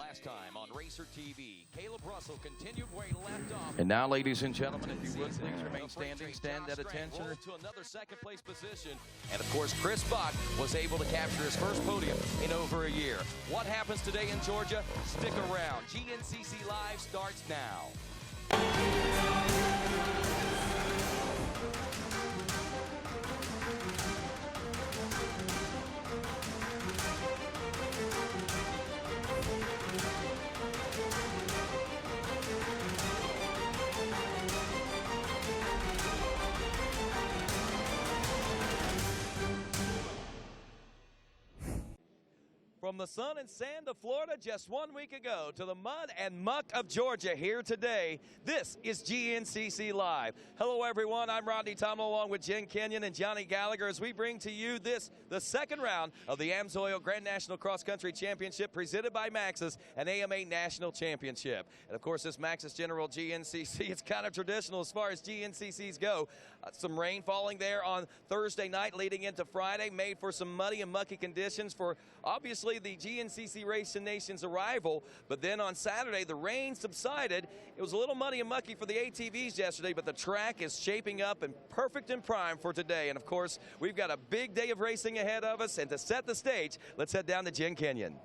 Last time on Racer TV, Caleb Russell continued where he left off. And now, ladies and gentlemen, if you would please remain standing, stand at attention. To another second place position. And of course, Chris Buck was able to capture his first podium in over a year. What happens today in Georgia? Stick around. GNCC Live starts now. From the sun and sand of Florida just 1 week ago to the mud and muck of Georgia here today, this is GNCC Live. Hello, everyone. I'm Rodney Tomlin along with Jen Kenyon and Johnny Gallagher as we bring to you the second round of the AMSOIL Grand National Cross Country Championship presented by Maxxis and AMA National Championship. And, of course, this Maxxis General GNCC, it's kind of traditional as far as GNCCs go. Some rain falling there on Thursday night leading into Friday made for some muddy and mucky conditions for, obviously, the GNCC Racing Nation's arrival, but then on Saturday the rain subsided. It was a little muddy and mucky for the ATVs yesterday, but the track is shaping up and perfect and prime for today. And of course, we've got a big day of racing ahead of us, and to set the stage, let's head down to Jen Kenyon.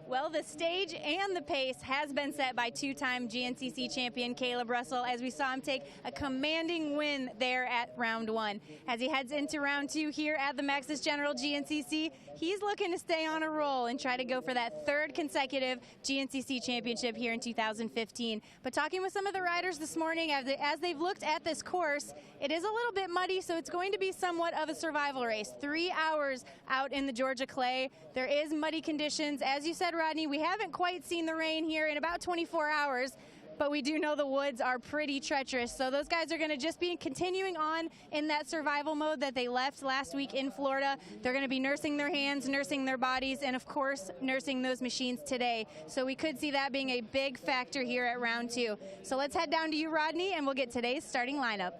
Well, the stage and the pace has been set by two-time GNCC champion Caleb Russell, as we saw him take a commanding win there at round one. As he heads into round two here at the Maxxis General GNCC, he's looking to stay on a roll and try to go for that third consecutive GNCC championship here in 2015. But talking with some of the riders this morning, as they've looked at this course, it is a little bit muddy, so it's going to be somewhat of a survival race. 3 hours out in the Georgia clay. There is muddy conditions. As you said, Rodney, we haven't quite seen the rain here in about 24 hours, but we do know the woods are pretty treacherous. So those guys are going to just be continuing on in that survival mode that they left last week in Florida. They're going to be nursing their hands, nursing their bodies, and of course, nursing those machines today. So we could see that being a big factor here at round two. So let's head down to you, Rodney, and we'll get today's starting lineup.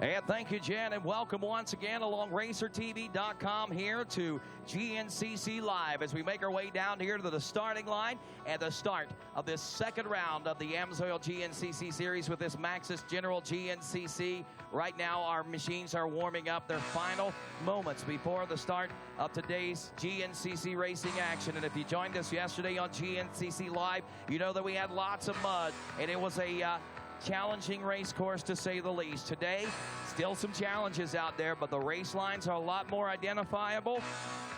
And thank you, Jen, and welcome once again along RacerTV.com here to GNCC Live as we make our way down here to the starting line and the start of this second round of the AMSOIL GNCC series with this Maxxis General GNCC. Right now, our machines are warming up their final moments before the start of today's GNCC racing action. And if you joined us yesterday on GNCC Live, you know that we had lots of mud, and it was a challenging race course to say the least. Today, still some challenges out there, but the race lines are a lot more identifiable,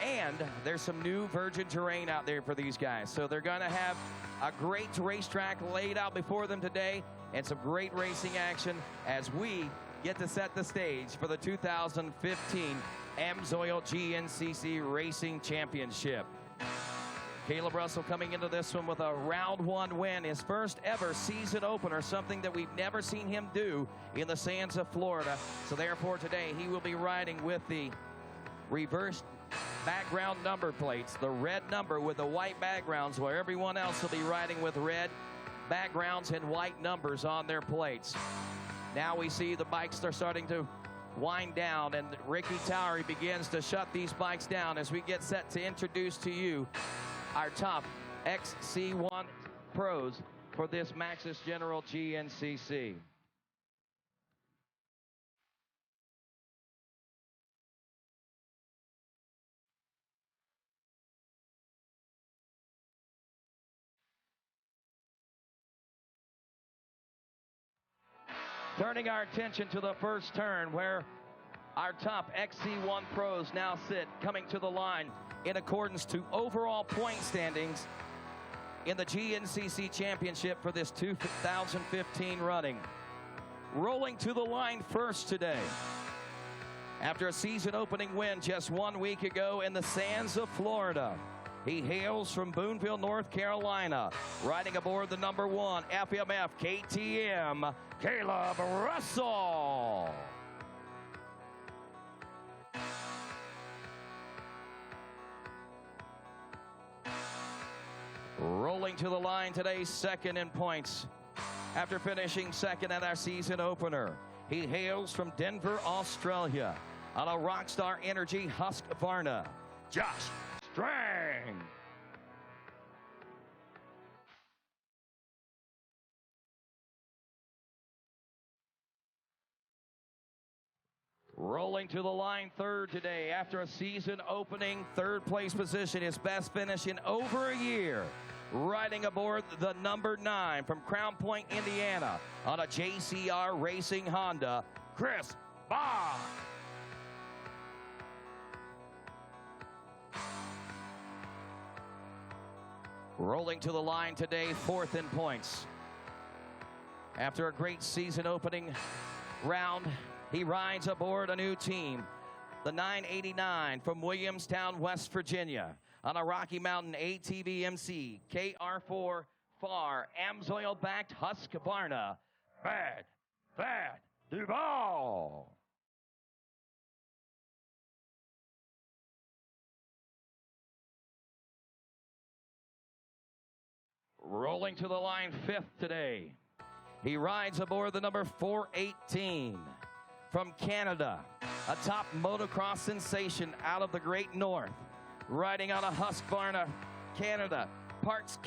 and there's some new virgin terrain out there for these guys. So they're going to have a great racetrack laid out before them today and some great racing action as we get to set the stage for the 2015 AMSOIL GNCC Racing Championship. Caleb Russell coming into this one with a round one win, his first ever season opener, something that we've never seen him do in the sands of Florida. So therefore today he will be riding with the reversed background number plates, the red number with the white backgrounds, where everyone else will be riding with red backgrounds and white numbers on their plates. Now we see the bikes are starting to wind down, and Ricky Towery begins to shut these bikes down as we get set to introduce to you our top XC1 pros for this Maxxis General GNCC. Turning our attention to the first turn, where our top XC1 pros now sit, coming to the line in accordance to overall point standings in the GNCC Championship for this 2015 running. Rolling to the line first today, after a season opening win just 1 week ago in the sands of Florida, he hails from Boonville, North Carolina, riding aboard the number one FMF KTM, Caleb Russell. Rolling to the line today, second in points. After finishing second at our season opener, he hails from Denver, Australia, on a Rockstar Energy Husqvarna, Josh Strang. Rolling to the line third today after a season opening third place position, his best finish in over a year. Riding aboard the number 9 from Crown Point, Indiana on a JCR Racing Honda, Chris Bach. Rolling to the line today, 4th in points. After a great season opening round, he rides aboard a new team, the 989 from Williamstown, West Virginia, on a Rocky Mountain ATV MC KR4 FAR Amsoil-backed Husqvarna, Bad Duval. Rolling to the line 5th today, he rides aboard the number 418 from Canada, a top motocross sensation out of the great north, riding on a Husqvarna Canada, Parts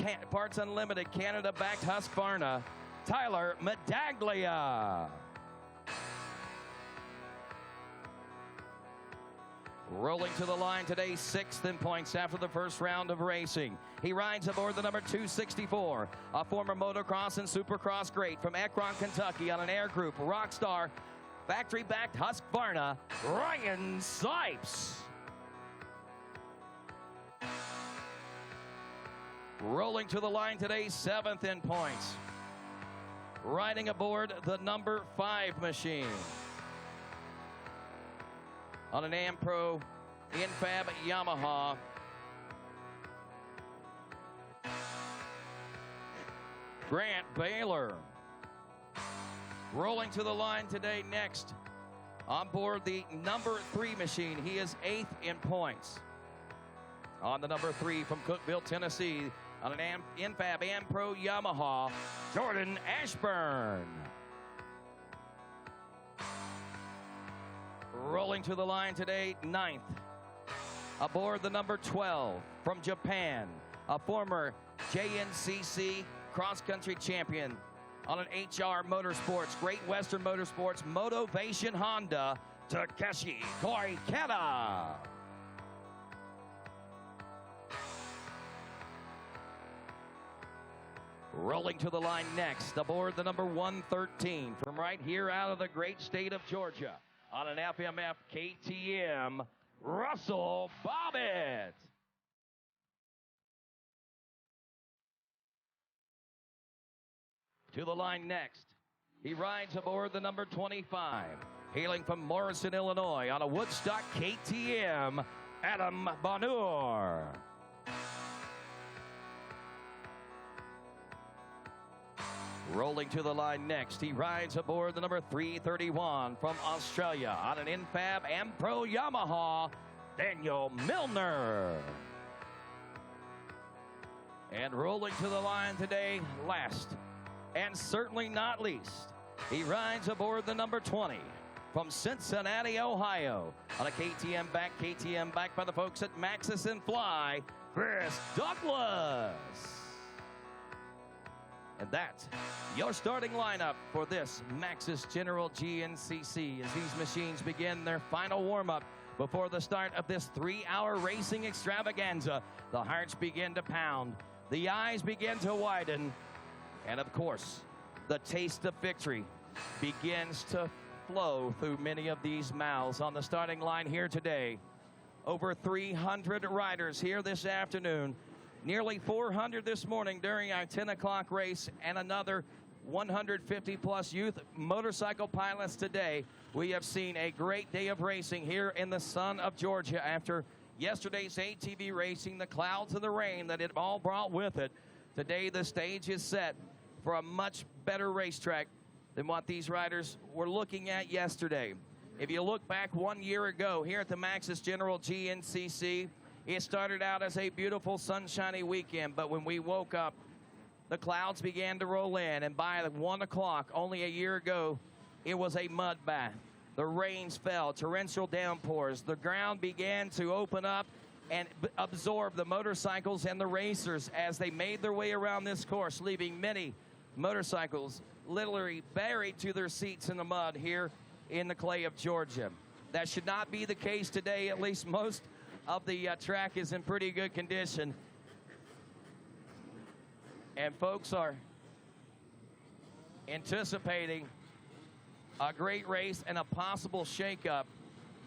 Unlimited Canada-backed Husqvarna, Tyler Medaglia. Rolling to the line today, 6th in points after the first round of racing. He rides aboard the number 264, a former motocross and supercross great from Akron, Kentucky, on an Air Group Rockstar factory-backed Husqvarna, Ryan Sipes. Rolling to the line today, 7th in points. Riding aboard the number 5 machine on an AmPro Infab Yamaha, Grant Baylor. Rolling to the line today next, on board the number 3 machine, he is 8th in points. On the number 3 from Cookeville, Tennessee, on an Infab AmPro Yamaha, Jordan Ashburn. Rolling to the line today, 9th. Aboard the number 12 from Japan, a former JNCC cross-country champion on an HR Motorsports, Great Western Motorsports Motivation Honda, Takeshi Koikata. Rolling to the line next, aboard the number 113 from right here out of the great state of Georgia, on an FMF KTM, Russell Bobbitt. To the line next, he rides aboard the number 25, hailing from Morrison, Illinois, on a Woodstock KTM, Adam Bonur. Rolling to the line next, he rides aboard the number 331 from Australia on an Infab AmPro Yamaha, Daniel Milner. And rolling to the line today, last and certainly not least, he rides aboard the number 20 from Cincinnati, Ohio, on a KTM backed by the folks at Maxxis and Fly, Chris Douglas. And that's your starting lineup for this Maxxis General GNCC as these machines begin their final warm-up before the start of this 3-hour racing extravaganza. The hearts begin to pound, the eyes begin to widen, and of course, the taste of victory begins to flow through many of these mouths. On the starting line here today, over 300 riders here this afternoon. Nearly 400 this morning during our 10 o'clock race, and another 150-plus youth motorcycle pilots today. We have seen a great day of racing here in the sun of Georgia after yesterday's ATV racing, the clouds and the rain that it all brought with it. Today the stage is set for a much better racetrack than what these riders were looking at yesterday. If you look back 1 year ago here at the Maxxis General GNCC, it started out as a beautiful sunshiny weekend, but when we woke up, the clouds began to roll in, and by 1 o'clock only a year ago, it was a mud bath. The rains fell, torrential downpours. The ground began to open up and absorb the motorcycles and the racers as they made their way around this course, leaving many motorcycles literally buried to their seats in the mud here in the clay of Georgia. That should not be the case today. At least most of the track is in pretty good condition. And folks are anticipating a great race and a possible shakeup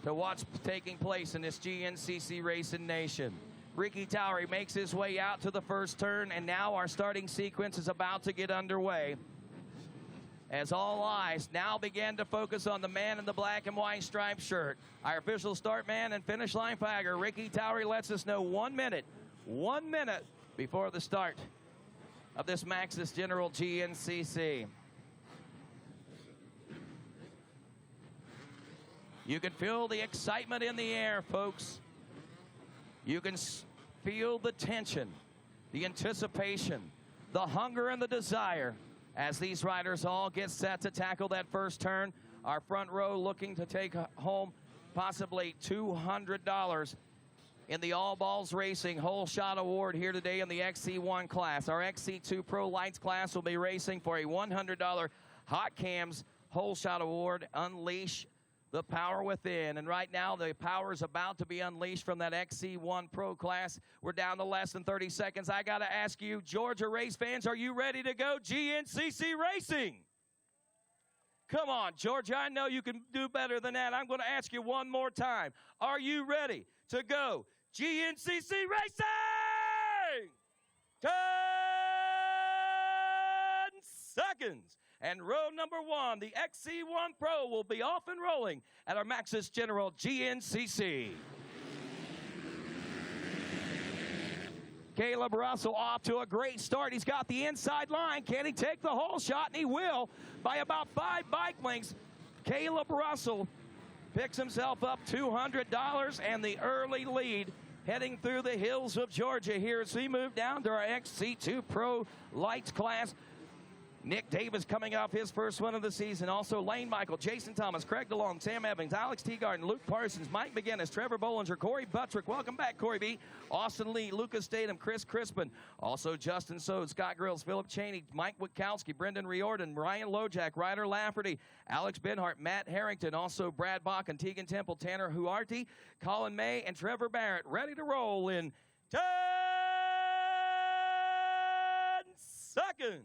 to watch taking place in this GNCC Racing Nation. Ricky Towery makes his way out to the first turn, and now our starting sequence is about to get underway. As all eyes now begin to focus on the man in the black and white striped shirt. Our official start man and finish line flagger, Ricky Towery, lets us know 1 minute before the start of this Maxxis General GNCC. You can feel the excitement in the air, folks. You can feel the tension, the anticipation, the hunger and the desire as these riders all get set to tackle that first turn. Our front row looking to take home possibly $200 in the All Balls Racing Whole Shot Award here today in the XC1 class. Our XC2 Pro Lights class will be racing for a $100 Hot Cams Whole Shot Award. Unleash the power within. And right now, the power is about to be unleashed from that XC1 Pro class. We're down to less than 30 seconds. I got to ask you, Georgia race fans, are you ready to go GNCC Racing? Come on, Georgia, I know you can do better than that. I'm going to ask you one more time. Are you ready to go GNCC Racing? 10 seconds. And row number 1, the XC1 Pro, will be off and rolling at our Maxxis General GNCC. Caleb Russell off to a great start. He's got the inside line. Can he take the whole shot? And he will by about 5 bike lengths. Caleb Russell picks himself up $200 and the early lead heading through the hills of Georgia here as we move down to our XC2 Pro Lights class. Nick Davis coming off his first one of the season. Also Lane Michael, Jason Thomas, Craig DeLong, Sam Evans, Alex Teagarden, Luke Parsons, Mike McGinnis, Trevor Bollinger, Corey Buttrick. Welcome back, Corey B. Austin Lee, Lucas Statham, Chris Crispin. Also Justin Sode, Scott Grills, Philip Cheney, Mike Witkowski, Brendan Riordan, Ryan Lojak, Ryder Lafferty, Alex Benhart, Matt Harrington. Also Brad Bach and Tegan Temple, Tanner Huarty, Colin May, and Trevor Barrett ready to roll in 10 seconds.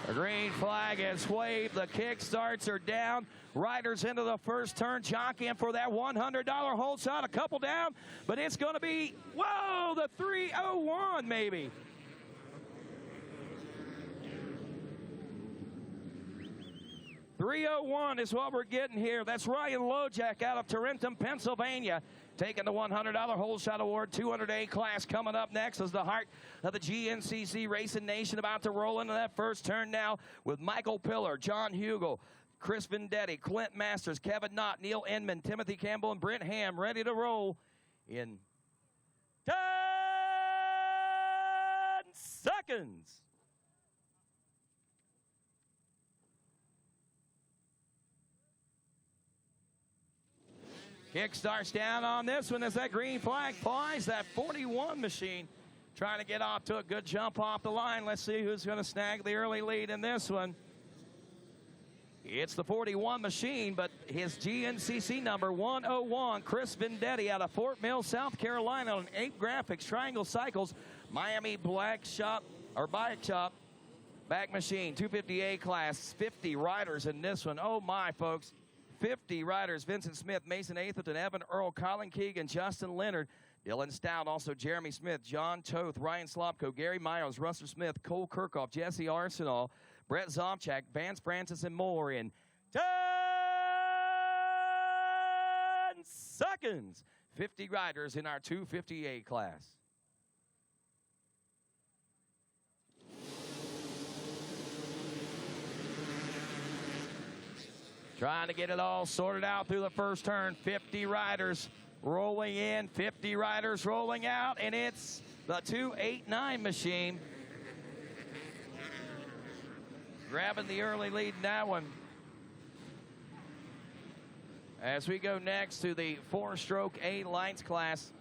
The green flag is waved. The kick starts are down. Riders into the first turn, jockeying for that $100 whole shot. A couple down, but it's going to be, whoa, the 301 maybe. $301 is what we're getting here. That's Ryan Lojak out of Tarentum, Pennsylvania, taking the $100 whole shot award. 200A class coming up next as the heart of the GNCC Racing Nation about to roll into that first turn now with Michael Pillar, John Hugel, Chris Vendetti, Clint Masters, Kevin Knott, Neil Inman, Timothy Campbell, and Brent Ham ready to roll in 10 seconds. Kick starts down on this one as that green flag flies. That 41 machine trying to get off to a good jump off the line. Let's see who's going to snag the early lead in this one. It's the 41 machine, but his GNCC number 101, Chris Vendetti out of Fort Mill, South Carolina on Ape Graphics, Triangle Cycles, Miami Black Shop, or Bike Shop, back machine, 250A class, 50 riders in this one. Oh my, folks. 50 riders, Vincent Smith, Mason Atherton, Evan Earl, Colin Keegan, Justin Leonard, Dylan Stout, also Jeremy Smith, John Toth, Ryan Slopko, Gary Miles, Russell Smith, Cole Kirkhoff, Jesse Arsenal, Brett Zomchak, Vance Francis, and more in 10 seconds. 50 riders in our 250A class. Trying to get it all sorted out through the first turn. 50 riders rolling in, 50 riders rolling out, and it's the 289 machine grabbing the early lead in that one. As we go next to the 4-stroke A lights class.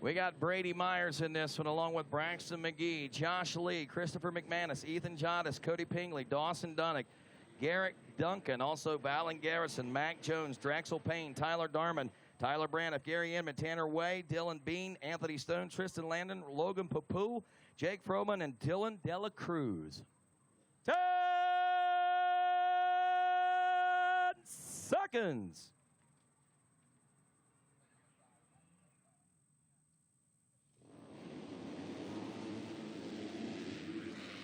We got Brady Myers in this one, along with Braxton McGee, Josh Lee, Christopher McManus, Ethan Jottis, Cody Pingley, Dawson Dunnick, Garrett Duncan, also Valen Garrison, Mac Jones, Drexel Payne, Tyler Darman, Tyler Braniff, Gary Inman, Tanner Way, Dylan Bean, Anthony Stone, Tristan Landon, Logan Papu, Jake Froman, and Dylan Dela Cruz. 10 seconds.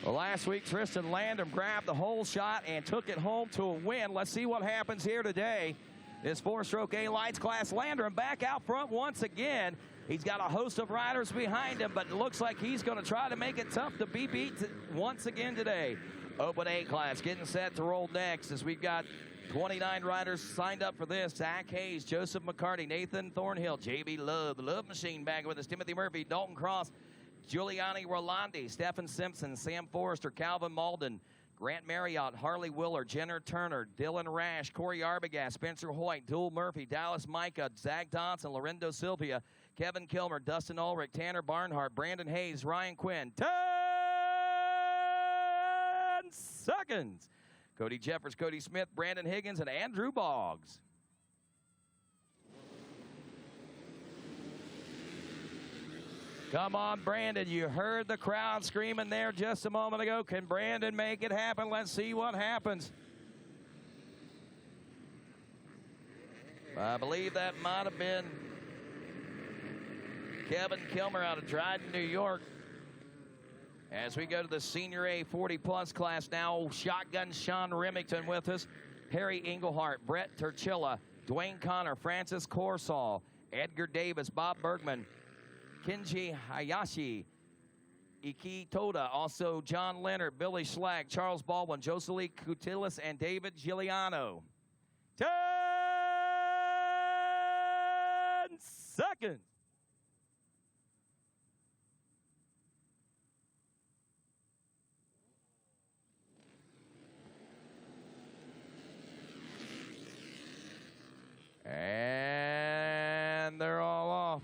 Well, last week, Tristan Landon grabbed the hole shot and took it home to a win. Let's see what happens here today. This four-stroke A-Lights class Landon back out front once again. He's got a host of riders behind him, but it looks like he's going to try to make it tough to be beat once again today. Open A class getting set to roll next as we've got 29 riders signed up for this. Zach Hayes, Joseph McCarty, Nathan Thornhill, J.B. Love, the Love Machine back with us, Timothy Murphy, Dalton Cross, Giuliani Rolandi, Stephen Simpson, Sam Forrester, Calvin Malden, Grant Marriott, Harley Willer, Jenner Turner, Dylan Rash, Corey Arbogast, Spencer Hoyt, Dual Murphy, Dallas Micah, Zach Dodson, Lorenzo Sylvia, Kevin Kilmer, Dustin Ulrich, Tanner Barnhart, Brandon Hayes, Ryan Quinn. 10 seconds. Cody Jeffers, Cody Smith, Brandon Higgins, and Andrew Boggs. Come on, Brandon. You heard the crowd screaming there just a moment ago. Can Brandon make it happen? Let's see what happens. I believe that might have been Kevin Kilmer out of Dryden, New York. As we go to the Senior A 40-plus class now, Shotgun Sean Remington with us, Harry Englehart, Brett Turchilla, Dwayne Connor, Francis Corsall, Edgar Davis, Bob Bergman, Kenji Hayashi, Iki Toda, also John Leonard, Billy Schlag, Charles Baldwin, Joselie Cutilis, and David Giuliano. 10 seconds. And they're all off.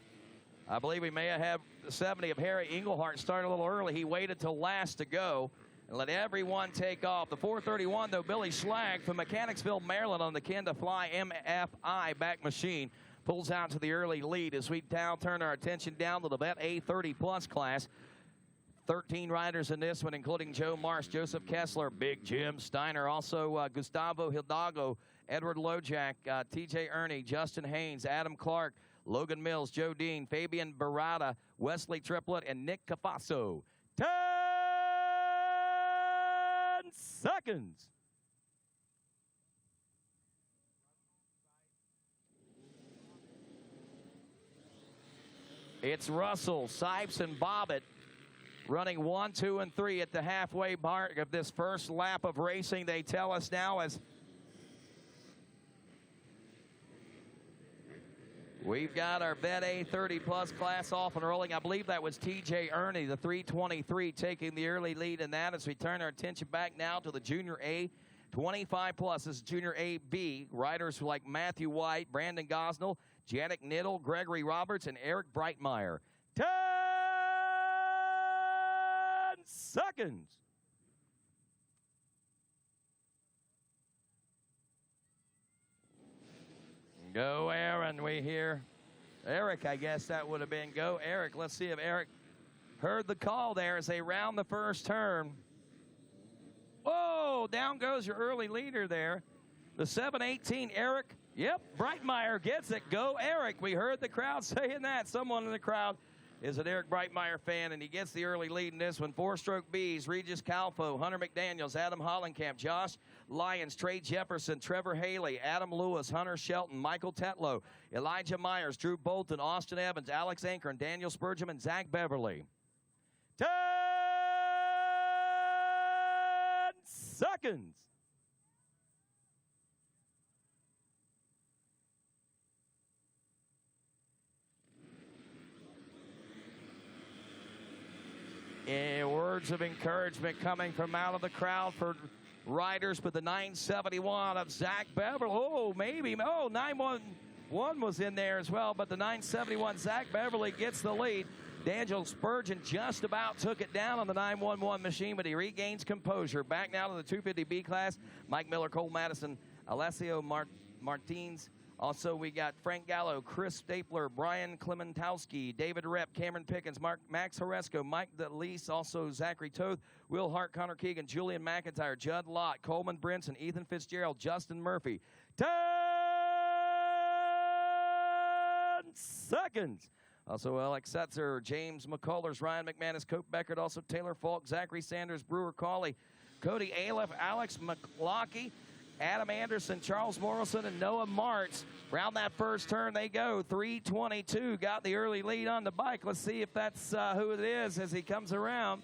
I believe we may have had the 70 of Harry Englehart start a little early. He waited till last to go and let everyone take off. The 431, though, Billy Schlag from Mechanicsville, Maryland on the Ken to Fly MFI back machine pulls out to the early lead as we now turn our attention down to the Vet A30-plus class. 13 riders in this one, including Joe Marsh, Joseph Kessler, Big Jim Steiner, also Gustavo Hidalgo, Edward Lojak, TJ Ernie, Justin Haynes, Adam Clark, Logan Mills, Joe Dean, Fabian Barada, Wesley Triplett, and Nick Cafaso. 10 seconds. It's Russell, Sipes, and Bobbitt running 1, 2, and 3 at the halfway mark of this first lap of racing. They tell us now as we've got our Vet A30-plus class off and rolling. I believe that was TJ Ernie, the 323, taking the early lead in that as we turn our attention back now to the Junior A 25-plus. This is Junior A-B. Riders like Matthew White, Brandon Gosnell, Janik Niddle, Gregory Roberts, and Eric Breitmeyer. 10 seconds. Go, Aaron, we hear. Eric, I guess that would have been go. Eric, let's see if Eric heard the call there as they round the first turn. Whoa, down goes your early leader there. The 718, Eric. Yep, Breitmeyer gets it. Go, Eric. We heard the crowd saying that. Someone in the crowd is an Eric Breitmeyer fan, and he gets the early lead in this one. Four-stroke Bs, Regis Calfo, Hunter McDaniels, Adam Hollenkamp, Josh Lyons, Trey Jefferson, Trevor Haley, Adam Lewis, Hunter Shelton, Michael Tetlow, Elijah Myers, Drew Bolton, Austin Evans, Alex Anchor, and Daniel Spurgeon, and Zach Beverly. 10 seconds. Words of encouragement coming from out of the crowd for riders, but the 971 of Zach Beverly. Oh, maybe. Oh, 1 was in there as well, but the 971 Zach Beverly gets the lead. Daniel Spurgeon just about took it down on the 911 machine, but he regains composure. Back now to the 250B class. Mike Miller, Cole Madison, Alessio Martins. Also, we got Frank Gallo, Chris Stapler, Brian Klementowski, David Rep, Cameron Pickens, Max Horesco, Mike DeLeese, also Zachary Toth, Will Hart, Connor Keegan, Julian McIntyre, Judd Lott, Coleman Brinson, Ethan Fitzgerald, Justin Murphy. 10 seconds. Also, Alex Setzer, James McCullers, Ryan McManus, Cope Beckert, also Taylor Falk, Zachary Sanders, Brewer Cawley, Cody Aliff, Alex McLaughlin, Adam Anderson, Charles Morrison, and Noah Martz. Round that first turn they go. 3:22 got the early lead on the bike. Let's see if that's who it is as he comes around.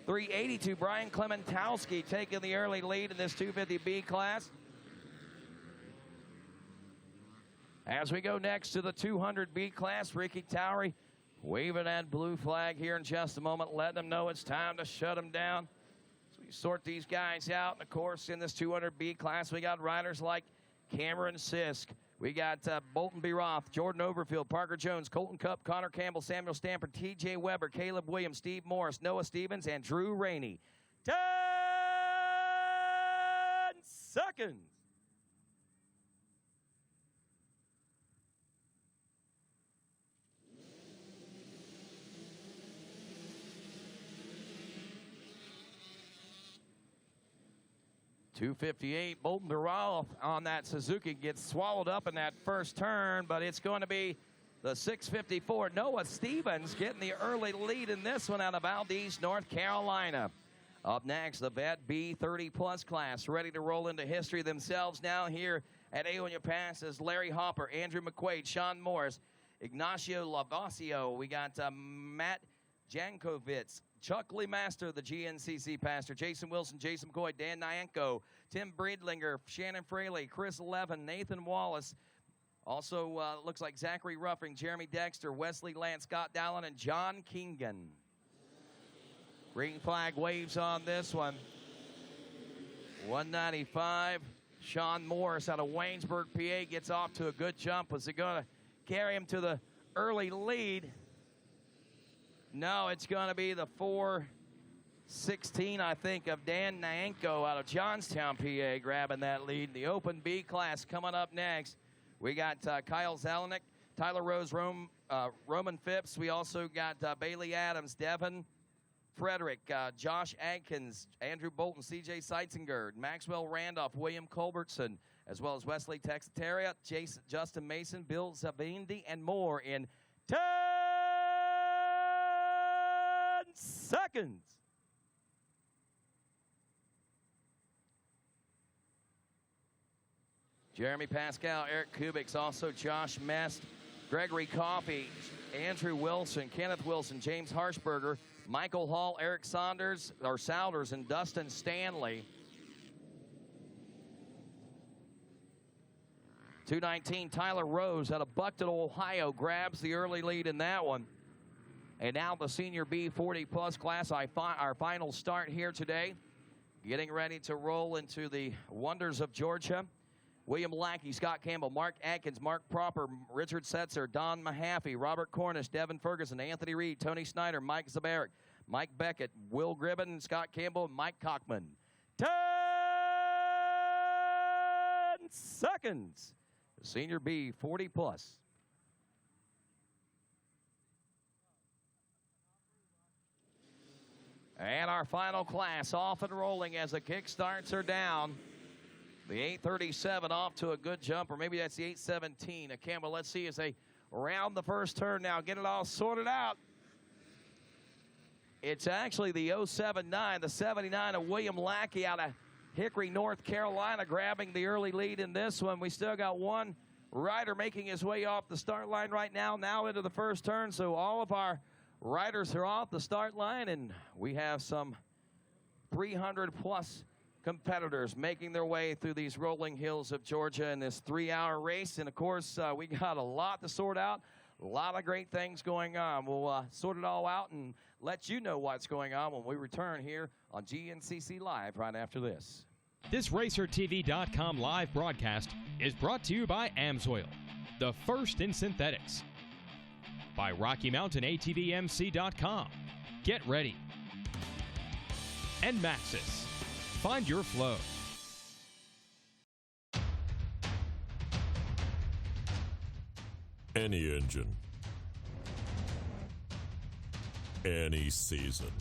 3:82, Brian Klementowski taking the early lead in this 250B class. As we go next to the 200B class, Ricky Towery waving that blue flag here in just a moment, letting them know it's time to shut them down. So we sort these guys out. And of course, in this 200B class, we got riders like Cameron Sisk. We got Bolton B. Roth, Jordan Overfield, Parker Jones, Colton Cup, Connor Campbell, Samuel Stampert, TJ Weber, Caleb Williams, Steve Morris, Noah Stevens, and Drew Rainey. 10 seconds. .258, Bolton Dural on that Suzuki gets swallowed up in that first turn, but it's going to be the 654. Noah Stevens getting the early lead in this one out of Valdez, North Carolina. Up next, the Vet B 30-plus class, ready to roll into history themselves now here at Aonia Pass is Larry Hopper, Andrew McQuaid, Sean Morris, Ignacio Lavasio. We got Matt Jankovitz, Chuck Lee Master, the GNCC pastor, Jason Wilson, Jason McCoy, Dan Nyanko, Tim Breedlinger, Shannon Fraley, Chris Levin, Nathan Wallace. Also, looks like Zachary Ruffing, Jeremy Dexter, Wesley Lance, Scott Dallin, and John Kingan. Green flag waves on this one. 195. Sean Morris out of Waynesburg, PA, gets off to a good jump. Was it going to carry him to the early lead? No, it's going to be the 4:16, I think, of Dan Nyanko out of Johnstown, PA, grabbing that lead. The Open B class coming up next. We got Kyle Zelenik, Tyler Rose, Roman Phipps. We also got Bailey Adams, Devin Frederick, Josh Adkins, Andrew Bolton, C.J. Seitzinger, Maxwell Randolph, William Culbertson, as well as Wesley Texataria, Justin Mason, Bill Zabindi, and more in 10 seconds. Jeremy Pascal, Eric Kubik's, also Josh Mest, Gregory Coffey, Andrew Wilson, Kenneth Wilson, James Harshberger, Michael Hall, Eric Souders, and Dustin Stanley. 219, Tyler Rose out of Buckton, Ohio, grabs the early lead in that one. And now the Senior B 40-plus class, our final start here today. Getting ready to roll into the wonders of Georgia. William Lackey, Scott Campbell, Mark Atkins, Mark Proper, Richard Setzer, Don Mahaffey, Robert Cornish, Devin Ferguson, Anthony Reed, Tony Snyder, Mike Zabarek, Mike Beckett, Will Gribben, Scott Campbell, and Mike Cockman. 10 seconds. Senior B 40-plus. And our final class off and rolling as the kickstarts are down. The 837 off to a good jump, or maybe that's the 817. Campbell, let's see as they round the first turn now, get it all sorted out. It's actually the 079, the 79 of William Lackey out of Hickory, North Carolina, grabbing the early lead in this one. We still got one rider making his way off the start line right now into the first turn. So all of our riders are off the start line, and we have some 300-plus competitors making their way through these rolling hills of Georgia in this 3-hour race. And, of course, we got a lot to sort out, a lot of great things going on. We'll sort it all out and let you know what's going on when we return here on GNCC Live right after this. This RacerTV.com live broadcast is brought to you by AMSOIL, the first in synthetics. By RockyMountainATVMC.com. Get ready. And Maxxis. Find your flow. Any engine. Any season.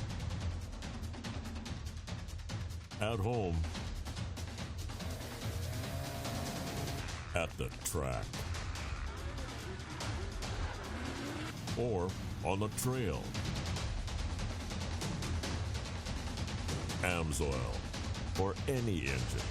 At home. At the track. Or on the trail. AMSOIL for any engine.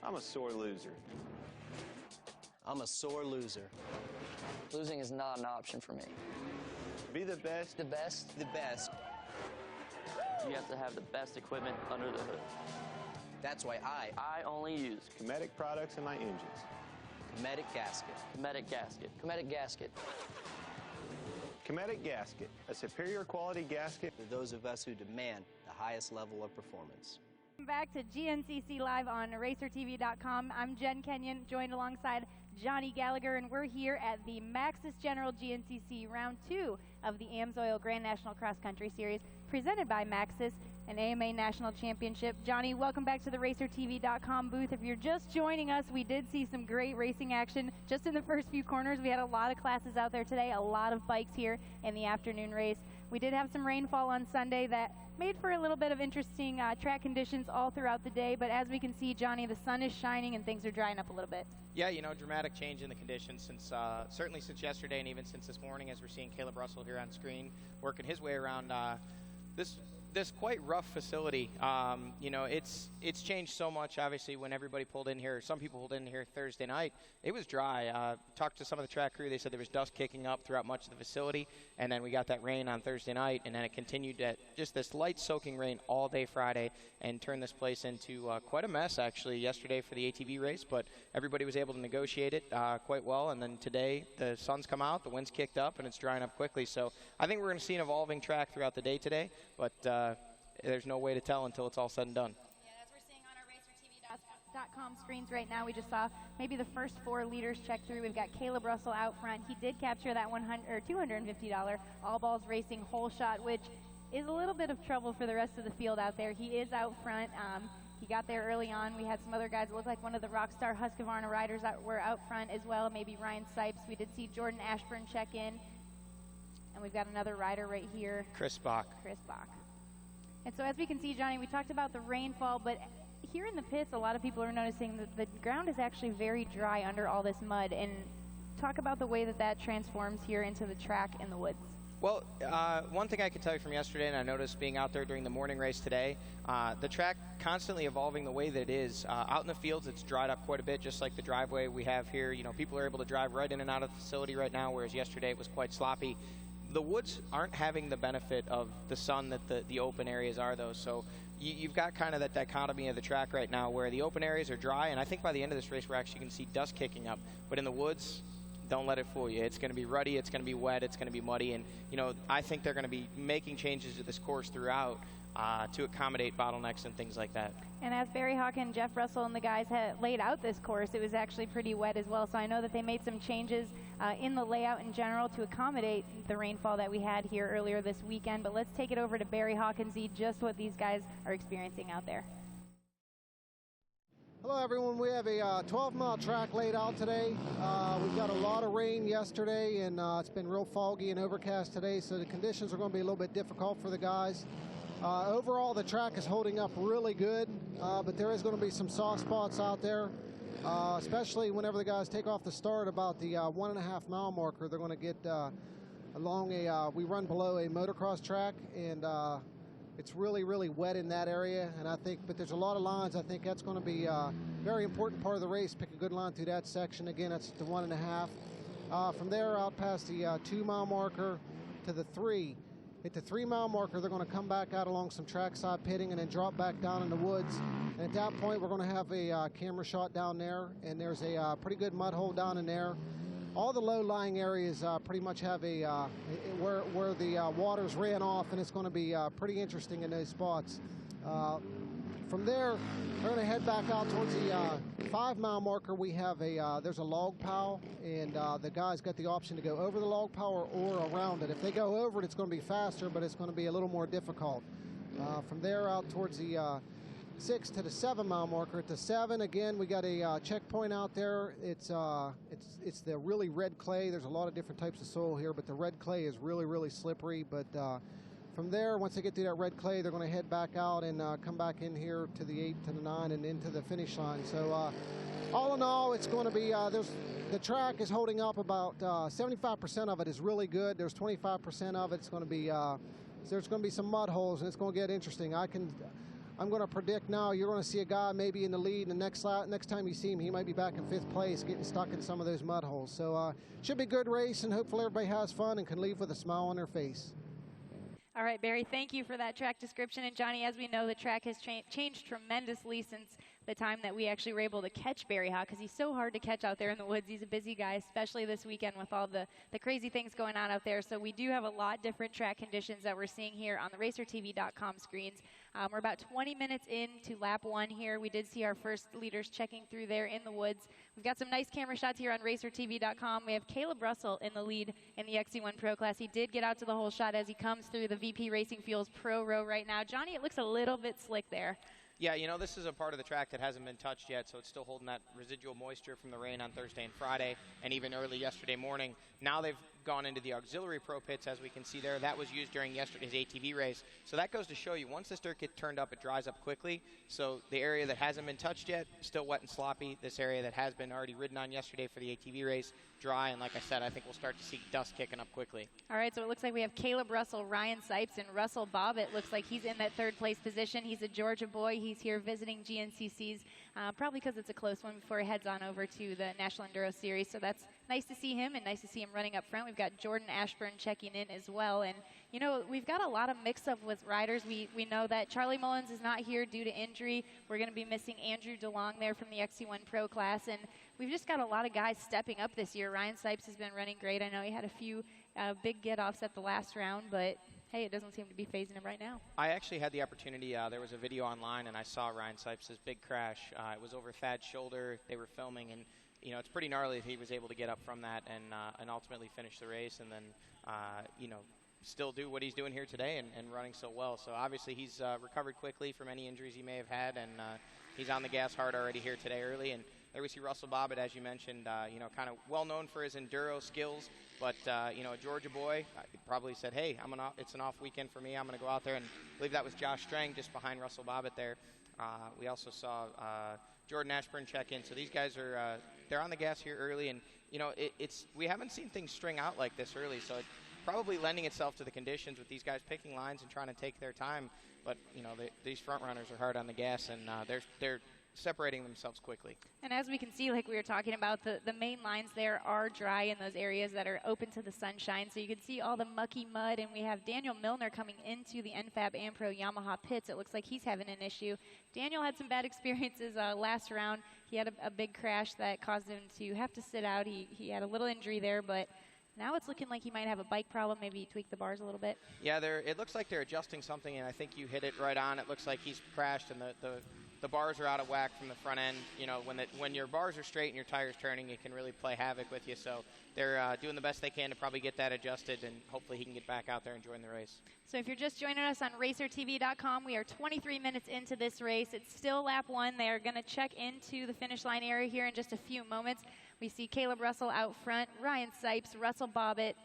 I'm a sore loser. I'm a sore loser. Losing is not an option for me. Be the best. The best? The best. You have to have the best equipment under the hood. That's why I only use Cometic products in my engines. Cometic gasket. Cometic gasket. Cometic gasket. Cometic gasket, a superior quality gasket For those of us who demand the highest level of performance. Welcome back to GNCC Live on RacerTV.com. I'm Jen Kenyon, joined alongside Johnny Gallagher, and we're here at the Maxxis General GNCC Round 2 of the AMSOIL Grand National Cross Country Series, presented by Maxxis, an AMA National Championship. Johnny, welcome back to the RacerTV.com booth. If you're just joining us, we did see some great racing action just in the first few corners. We had a lot of classes out there today, a lot of bikes here in the afternoon race. We did have some rainfall on Sunday that made for a little bit of interesting track conditions all throughout the day, but as we can see, Johnny, the sun is shining and things are drying up a little bit. Yeah, you know, dramatic change in the conditions since certainly since yesterday and even since this morning, as we're seeing Caleb Russell here on screen working his way around this quite rough facility. You know, it's changed so much. Obviously, when everybody pulled in here, some people pulled in here Thursday night, it was dry. Talked to some of the track crew. They said there was dust kicking up throughout much of the facility, and then we got that rain on Thursday night, and then it continued at just this light soaking rain all day Friday and turned this place into quite a mess, actually, yesterday for the ATV race, but everybody was able to negotiate it quite well, and then today the sun's come out, the wind's kicked up, and it's drying up quickly. So I think we're going to see an evolving track throughout the day today, but there's no way to tell until it's all said and done. Yeah, as we're seeing on our RacerTV.com screens right now, we just saw maybe the first 4 leaders check through. We've got Caleb Russell out front. He did capture that $250 All Balls Racing hole shot, which is a little bit of trouble for the rest of the field out there. He is out front. He got there early on. We had some other guys that looked like one of the Rockstar Husqvarna riders that were out front as well, maybe Ryan Sipes. We did see Jordan Ashburn check in. And we've got another rider right here. Chris Bach. And so as we can see, Johnny, we talked about the rainfall, but here in the pits, a lot of people are noticing that the ground is actually very dry under all this mud. And talk about the way that that transforms here into the track and the woods. Well, one thing I can tell you from yesterday, and I noticed being out there during the morning race today, the track constantly evolving the way that it is. Out in the fields, it's dried up quite a bit, just like the driveway we have here. You know, people are able to drive right in and out of the facility right now, whereas yesterday it was quite sloppy. The woods aren't having the benefit of the sun that the open areas are, though. So you've got kind of that dichotomy of the track right now where the open areas are dry, and I think by the end of this race we're actually going to see dust kicking up. But in the woods, don't let it fool you. It's going to be ruddy, it's going to be wet, it's going to be muddy, and, you know, I think they're going to be making changes to this course throughout to accommodate bottlenecks and things like that. And as Barry Hawkin, Jeff Russell, and the guys had laid out this course, it was actually pretty wet as well. So I know that they made some changes in the layout in general to accommodate the rainfall that we had here earlier this weekend. But let's take it over to Barry Hawkin, see just what these guys are experiencing out there. Hello everyone, we have a 12-mile track laid out today. We've got a lot of rain yesterday, and it's been real foggy and overcast today, so the conditions are going to be a little bit difficult for the guys. Overall, the track is holding up really good, but there is going to be some soft spots out there, especially whenever the guys take off the start about the 1.5 mile marker. They're going to get along we run below a motocross track, and it's really, really wet in that area, and but there's a lot of lines. I think that's going to be a very important part of the race. Pick a good line through that section. Again, that's the 1.5. From there, out past the 2-mile marker to the 3. At the 3-mile marker, they're going to come back out along some trackside pitting and then drop back down in the woods. And at that point, we're going to have a camera shot down there, and there's a pretty good mud hole down in there. All the low-lying areas pretty much have where the waters ran off, and it's going to be pretty interesting in those spots. From there, we're going to head back out towards the 5-mile marker. We have there's a log pile, and the guys got the option to go over the log pile or around it. If they go over it, it's going to be faster, but it's going to be a little more difficult. From there out towards the 6 to the 7-mile marker. At the 7, again, we got a checkpoint out there. It's the really red clay. There's a lot of different types of soil here, but the red clay is really, really slippery. But from there, once they get through that red clay, they're going to head back out and come back in here to the 8, to the 9, and into the finish line. So all in all, it's going to be, the track is holding up about 75% of it is really good. There's 25% of it's going to be, there's going to be some mud holes, and it's going to get interesting. I'm going to predict now you're going to see a guy maybe in the lead, and the next time you see him, he might be back in 5th place getting stuck in some of those mud holes. So should be a good race, and hopefully everybody has fun and can leave with a smile on their face. All right, Barry, thank you for that track description. And Johnny, as we know, the track has changed tremendously since the time that we actually were able to catch Barry Hawk, because he's so hard to catch out there in the woods. He's a busy guy, especially this weekend with all the crazy things going on out there. So we do have a lot different track conditions that we're seeing here on the RacerTV.com screens. We're about 20 minutes into lap 1 here. We did see our first leaders checking through there in the woods. We've got some nice camera shots here on RacerTV.com. We have Caleb Russell in the lead in the XC1 Pro class. He did get out to the whole shot as he comes through the VP Racing Fuels Pro row right now. Johnny, it looks a little bit slick there. Yeah, you know, this is a part of the track that hasn't been touched yet, so it's still holding that residual moisture from the rain on Thursday and Friday, and even early yesterday morning. Now they've gone into the auxiliary pro pits, as we can see there. That was used during yesterday's ATV race. So that goes to show you, once this dirt gets turned up, it dries up quickly. So the area that hasn't been touched yet, still wet and sloppy. This area that has been already ridden on yesterday for the ATV race, dry. And like I said, I think we'll start to see dust kicking up quickly. All right, so it looks like we have Caleb Russell, Ryan Sipes, and Russell Bobbitt. Looks like he's in that 3rd place position. He's a Georgia boy. He's here visiting GNCC's, probably because it's a close one before he heads on over to the National Enduro Series. So that's nice to see him, and nice to see him running up front. We've got Jordan Ashburn checking in as well. And, you know, we've got a lot of mix-up with riders. We know that Charlie Mullins is not here due to injury. We're going to be missing Andrew DeLong there from the XC1 Pro class. And we've just got a lot of guys stepping up this year. Ryan Sipes has been running great. I know he had a few big get-offs at the last round, but hey, it doesn't seem to be phasing him right now. I actually had the opportunity, there was a video online, and I saw Ryan Sipes' big crash. It was over Thad's shoulder. They were filming, and you know, it's pretty gnarly if he was able to get up from that and ultimately finish the race, and then, you know, still do what he's doing here today and running so well. So obviously he's recovered quickly from any injuries he may have had, and he's on the gas hard already here today early. And there we see Russell Bobbitt, as you mentioned, you know, kind of well known for his enduro skills, but you know, a Georgia boy probably said, hey, it's an off weekend for me. I'm going to go out there, and I believe that was Josh Strang just behind Russell Bobbitt there. We also saw Jordan Ashburn check in. So these guys are they're on the gas here early, and you know, we haven't seen things string out like this early, so it's probably lending itself to the conditions with these guys picking lines and trying to take their time. But you know, these front runners are hard on the gas, and they're separating themselves quickly. And as we can see, like we were talking about, the main lines there are dry in those areas that are open to the sunshine. So you can see all the mucky mud, and we have Daniel Milner coming into the NFAB Ampro Yamaha pits. It looks like he's having an issue. Daniel had some bad experiences last round. He had a big crash that caused him to have to sit out. He had a little injury there, but Now it's looking like he might have a bike problem. Maybe he tweaked the bars a little bit. Yeah, it looks like they're adjusting something, and I think you hit it right on. It looks like he's crashed, and the bars are out of whack from the front end. You know, when your bars are straight and your tire's turning, it can really play havoc with you. So they're doing the best they can to probably get that adjusted, and hopefully he can get back out there and join the race. So if you're just joining us on RacerTV.com, we are 23 minutes into this race. It's still lap 1. They are going to check into the finish line area here in just a few moments. We see Caleb Russell out front, Ryan Sipes, Russell Bobbitt.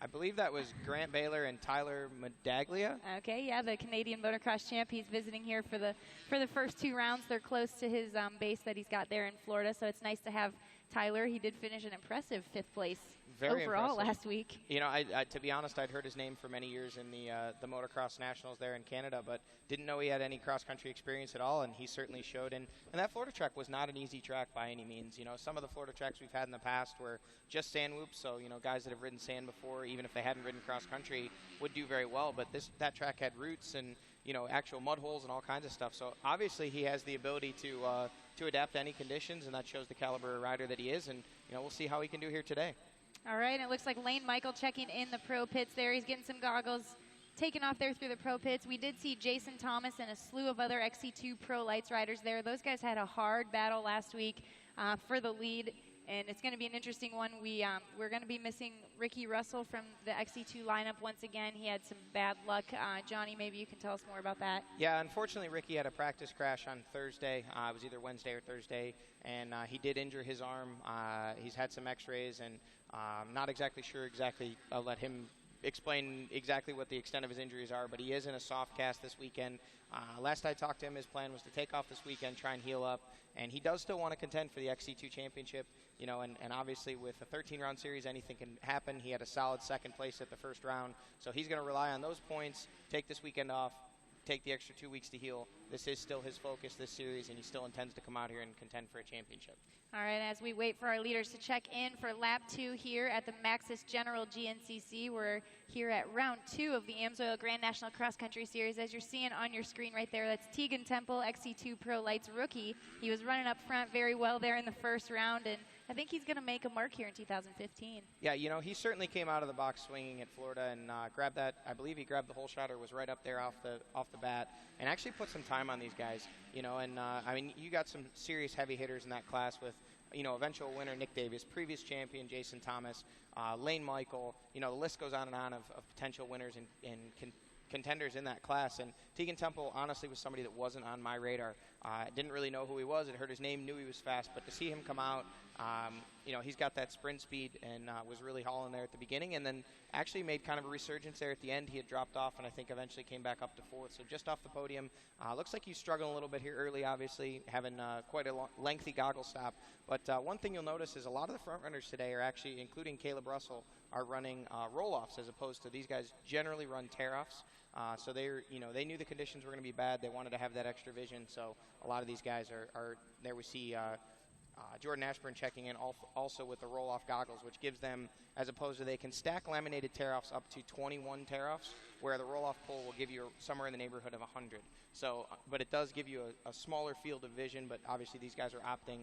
I believe that was Grant Baylor and Tyler Medaglia. Okay, yeah, the Canadian motocross champ. He's visiting here for the first 2 rounds. They're close to his base that he's got there in Florida, so it's nice to have Tyler. He did finish an impressive 5th place Very overall impressive. last week. You know, I to be honest, I'd heard his name for many years in the motocross nationals there in Canada, but didn't know he had any cross-country experience at all, and he certainly showed. And that Florida track was not an easy track by any means. You know, some of the Florida tracks we've had in the past were just sand whoops, so, you know, guys that have ridden sand before, even if they hadn't ridden cross-country, would do very well. But that track had roots and, you know, actual mud holes and all kinds of stuff. So obviously he has the ability to adapt to any conditions, and that shows the caliber of rider that he is. And, you know, we'll see how he can do here today. All right, and it looks like Lane Michael checking in the pro pits there. He's getting some goggles taken off there through the pro pits. We did see Jason Thomas and a slew of other XC2 Pro Lights riders there. Those guys had a hard battle last week for the lead, and it's going to be an interesting one. We're going to be missing Ricky Russell from the XC2 lineup once again. He had some bad luck. Johnny, maybe you can tell us more about that. Yeah, unfortunately, Ricky had a practice crash on Thursday. It was either Wednesday or Thursday, and he did injure his arm. He's had some x-rays, and not exactly sure exactly. I'll let him explain exactly what the extent of his injuries are, but he is in a soft cast this weekend. Last I talked to him, his plan was to take off this weekend, try and heal up, and he does still want to contend for the XC2 championship, you know, and obviously with a 13-round series, anything can happen. He had a solid 2nd place at the first round, so he's going to rely on those points, take this weekend off, take the extra 2 weeks to heal. This is still his focus this series, and he still intends to come out here and contend for a championship. All right, as we wait for our leaders to check in for lap 2 here at the Maxxis General GNCC, we're here at round 2 of the AMSOIL Grand National Cross Country Series. As you're seeing on your screen right there, that's Tegan Temple, XC2 Pro Lights rookie. He was running up front very well there in the first round, and I think he's going to make a mark here in 2015. Yeah, you know, he certainly came out of the box swinging at Florida and grabbed that. I believe he grabbed the hole shot or was right up there off the bat, and actually put some time on these guys. You know, and I mean, you got some serious heavy hitters in that class with, you know, eventual winner Nick Davis, previous champion Jason Thomas, Lane Michael. You know, the list goes on and on of potential winners and contenders in that class. And Tegan Temple honestly was somebody that wasn't on my radar. I didn't really know who he was. I'd heard his name, knew he was fast, but to see him come out, you know, he's got that sprint speed and was really hauling there at the beginning, and then actually made kind of a resurgence there at the end. He had dropped off and I think eventually came back up to 4th, so just off the podium. Looks like he's struggling a little bit here early, obviously, having quite a lengthy goggle stop. But one thing you'll notice is a lot of the front runners today are actually, including Caleb Russell, are running roll-offs as opposed to these guys generally run tear-offs. So they knew the conditions were going to be bad. They wanted to have that extra vision. So a lot of these guys are there. We see Jordan Ashburn checking in also with the roll-off goggles, which gives them, as opposed to they can stack laminated tear-offs up to 21 tear-offs, where the roll-off pull will give you somewhere in the neighborhood of 100. So, but it does give you a smaller field of vision, but obviously these guys are opting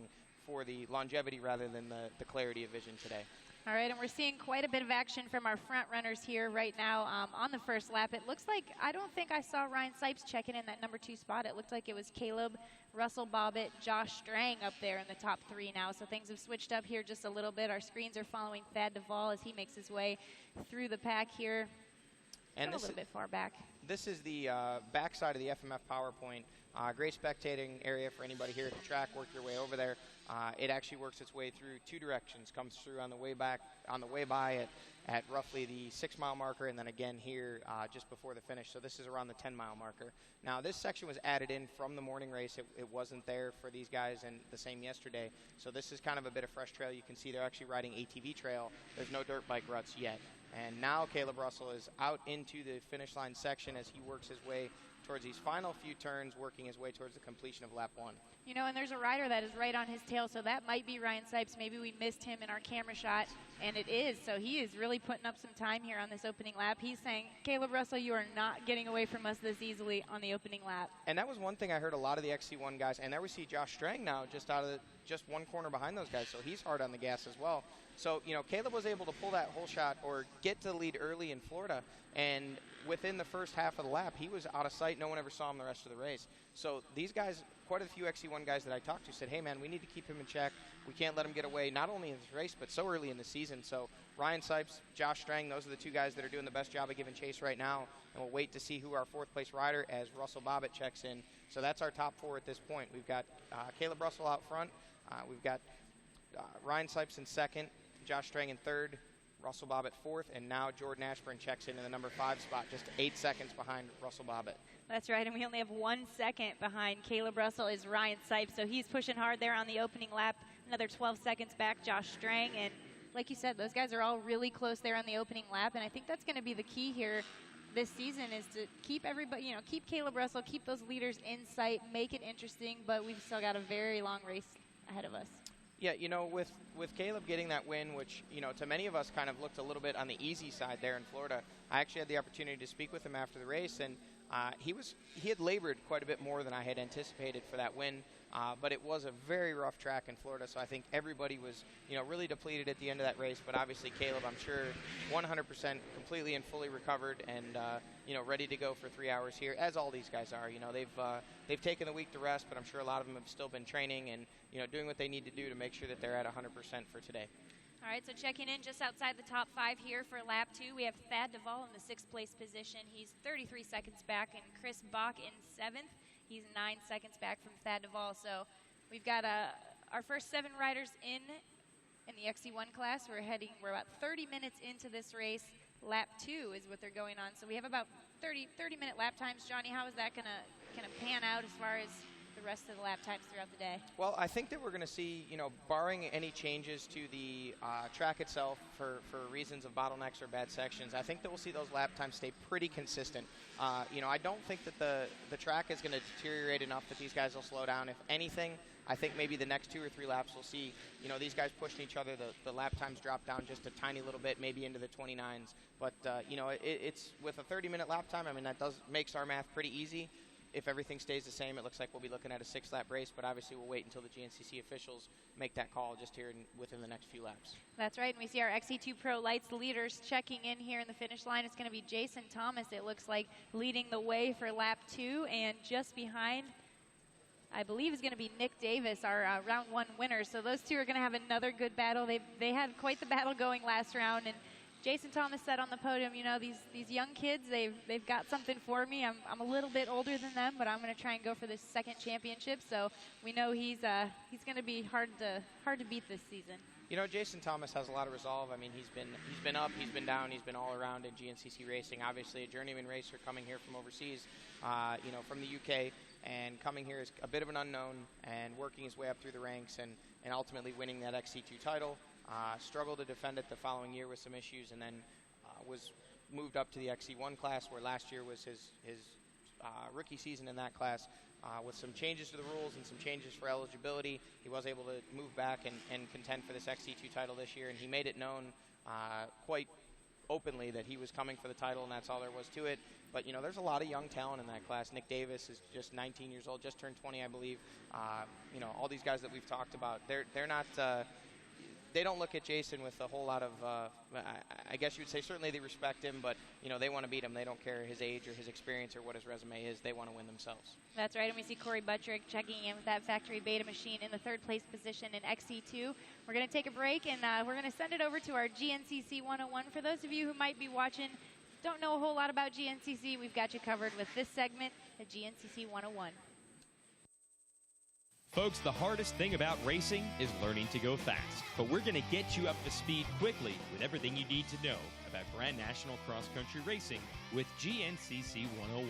for the longevity rather than the clarity of vision today. All right, and we're seeing quite a bit of action from our front runners here right now on the first lap. It looks like, I don't think I saw Ryan Sipes checking in that number 2 spot. It looked like it was Caleb, Russell Bobbitt, Josh Strang up there in the top 3 now. So things have switched up here just a little bit. Our screens are following Thad Duvall as he makes his way through the pack here. And a little bit far back. This is the backside of the FMF PowerPoint. Great spectating area for anybody here at the track. Work your way over there. It actually works its way through 2 directions. Comes through on the way back, on the way by at roughly the 6-mile marker, and then again here just before the finish. So this is around the 10-mile marker. Now this section was added in from the morning race. It wasn't there for these guys, and the same yesterday. So this is kind of a bit of fresh trail. You can see they're actually riding ATV trail. There's no dirt bike ruts yet. And now Caleb Russell is out into the finish line section as he works his way towards these final few turns, working his way towards the completion of lap 1. You know, and there's a rider that is right on his tail, so that might be Ryan Sipes. Maybe we missed him in our camera shot, and it is. So he is really putting up some time here on this opening lap. He's saying, Caleb Russell, you are not getting away from us this easily on the opening lap. And that was one thing I heard a lot of the XC1 guys, and there we see Josh Strang now just out just one corner behind those guys, so he's hard on the gas as well. So, you know, Caleb was able to pull that whole shot or get to the lead early in Florida, and within the first half of the lap, he was out of sight. No one ever saw him the rest of the race. So these guys, quite a few XC1 guys that I talked to said, hey, man, we need to keep him in check. We can't let him get away, not only in this race, but so early in the season. So Ryan Sipes, Josh Strang, those are the two guys that are doing the best job of giving chase right now. And we'll wait to see who our fourth-place rider as Russell Bobbitt checks in. So that's our top four at this point. We've got Caleb Russell out front. We've got Ryan Sipes in second, Josh Strang in third, Russell Bobbitt fourth, and now Jordan Ashburn checks in the number 5 spot, just 8 seconds behind Russell Bobbitt. That's right, and we only have 1 second behind Caleb Russell is Ryan Sipes, so he's pushing hard there on the opening lap. Another 12 seconds back, Josh Strang, and like you said, those guys are all really close there on the opening lap, and I think that's going to be the key here this season is to keep everybody, you know, keep Caleb Russell, keep those leaders in sight, make it interesting, but we've still got a very long race ahead of us. Yeah, you know, with Caleb getting that win, which, you know, to many of us kind of looked a little bit on the easy side there in Florida, I actually had the opportunity to speak with him after the race, and he had labored quite a bit more than I had anticipated for that win, but it was a very rough track in Florida, so I think everybody was, you know, really depleted at the end of that race, but obviously Caleb, I'm sure, 100% completely and fully recovered and, you know, ready to go for 3 hours here, as all these guys are. You know, they've taken the week to rest, but I'm sure a lot of them have still been training and, you know, doing what they need to do to make sure that they're at 100% for today. All right, so checking in just outside the top 5 here for lap 2, we have Thad Duvall in the 6th place position. He's 33 seconds back, and Chris Bach in 7th. He's 9 seconds back from Thad Duvall. So we've got our first 7 riders in the XC1 class. We're about 30 minutes into this race. Lap 2 is what they're going on. So we have about 30-minute lap times. Johnny, how is that going to pan out as far as the rest of the lap times throughout the day? Well, I think that we're going to see, you know, barring any changes to the track itself for reasons of bottlenecks or bad sections, I think that we'll see those lap times stay pretty consistent. You know, I don't think that the track is going to deteriorate enough that these guys will slow down. If anything, I think maybe the next 2 or 3 laps we'll see, you know, these guys pushing each other. The lap times drop down just a tiny little bit, maybe into the 29s. But, you know, it's with a 30-minute lap time, I mean, that makes our math pretty easy. If everything stays the same, it looks like we'll be looking at a 6-lap race, but obviously we'll wait until the GNCC officials make that call just here within the next few laps. That's right, and we see our XC2 Pro Lights leaders checking in here in the finish line. It's going to be Jason Thomas, it looks like, leading the way for lap 2, and just behind, I believe, is going to be Nick Davis, our round 1 winner. So those two are going to have another good battle. They had quite the battle going last round, and Jason Thomas said on the podium, you know, these young kids, they've got something for me. I'm a little bit older than them, but I'm going to try and go for this 2nd championship. So we know he's going to be hard to beat this season. You know, Jason Thomas has a lot of resolve. I mean, he's been up, he's been down, he's been all around in GNCC racing. Obviously, a journeyman racer coming here from overseas, you know, from the UK, and coming here is a bit of an unknown and working his way up through the ranks and ultimately winning that XC2 title. Struggled to defend it the following year with some issues, and then was moved up to the XC1 class, where last year was his rookie season in that class. With some changes to the rules and some changes for eligibility, he was able to move back and contend for this XC2 title this year, and he made it known quite openly that he was coming for the title, and that's all there was to it. But, you know, there's a lot of young talent in that class. Nick Davis is just 19 years old, just turned 20, I believe. You know, all these guys that we've talked about, they're not they don't look at Jason with a whole lot of, I guess you would say certainly they respect him, but, you know, they want to beat him. They don't care his age or his experience or what his resume is. They want to win themselves. That's right, and we see Corey Buttrick checking in with that factory beta machine in the 3rd place position in XC2. We're going to take a break, and we're going to send it over to our GNCC 101. For those of you who might be watching, don't know a whole lot about GNCC, we've got you covered with this segment at GNCC 101. Folks, the hardest thing about racing is learning to go fast. But we're going to get you up to speed quickly with everything you need to know about Grand National Cross Country Racing with GNCC 101.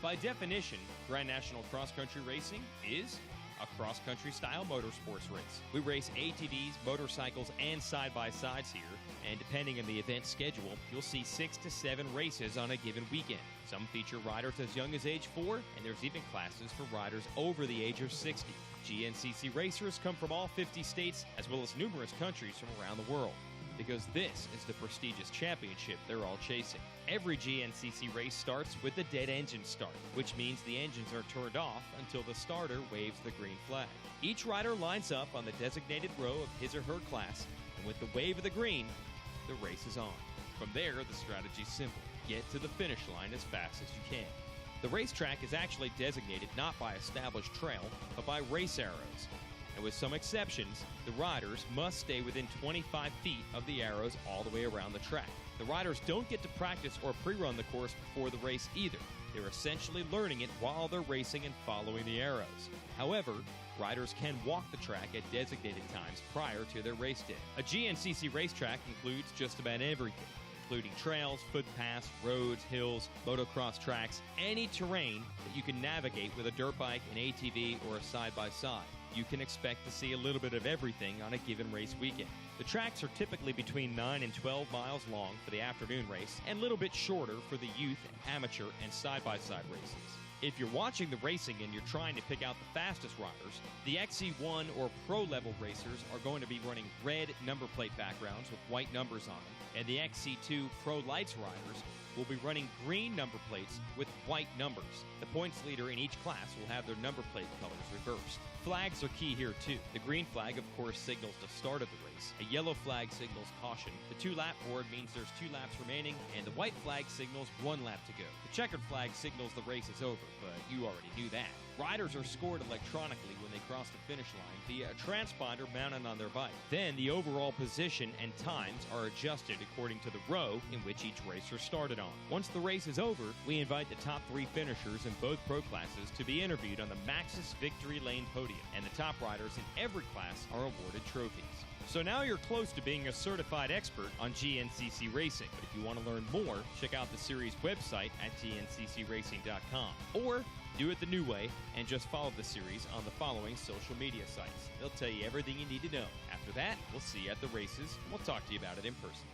By definition, Grand National Cross Country Racing is a cross-country style motorsports race. We race ATVs, motorcycles, and side-by-sides here, and depending on the event schedule, you'll see 6 to 7 races on a given weekend. Some feature riders as young as age 4, and there's even classes for riders over the age of 60. GNCC racers come from all 50 states, as well as numerous countries from around the world. because this is the prestigious championship they're all chasing. Every GNCC race starts with the dead engine start, which means the engines are turned off until the starter waves the green flag. Each rider lines up on the designated row of his or her class, and with the wave of the green, the race is on. From there, the strategy's simple. Get to the finish line as fast as you can. The racetrack is actually designated not by established trail, but by race arrows. And with some exceptions, the riders must stay within 25 feet of the arrows all the way around the track. The riders don't get to practice or pre-run the course before the race either. They're essentially learning it while they're racing and following the arrows. However, riders can walk the track at designated times prior to their race day. A GNCC racetrack includes just about everything, including trails, footpaths, roads, hills, motocross tracks, any terrain that you can navigate with a dirt bike, an ATV, or a side-by-side. You can expect to see a little bit of everything on a given race weekend. The tracks are typically between 9 and 12 miles long for the afternoon race and a little bit shorter for the youth, amateur, and side-by-side races. If you're watching the racing and you're trying to pick out the fastest riders, the XC1 or Pro level racers are going to be running red number plate backgrounds with white numbers on them, and the XC2 Pro Lights riders will be running green number plates with white numbers. The points leader in each class will have their number plate colors reversed. Flags are key here too. The green flag, of course, signals the start of the race. A yellow flag signals caution. The 2-lap board means there's 2 laps remaining, and the white flag signals 1 lap to go. The checkered flag signals the race is over, but you already knew that. Riders are scored electronically when they cross the finish line via a transponder mounted on their bike. Then the overall position and times are adjusted according to the row in which each racer started on. Once the race is over, we invite the top 3 finishers in both pro classes to be interviewed on the Maxis Victory Lane podium, and the top riders in every class are awarded trophies. So now you're close to being a certified expert on GNCC racing. But if you want to learn more, check out the series website at gnccracing.com. Or do it the new way and just follow the series on the following social media sites. They'll tell you everything you need to know. After that, we'll see you at the races, and we'll talk to you about it in person.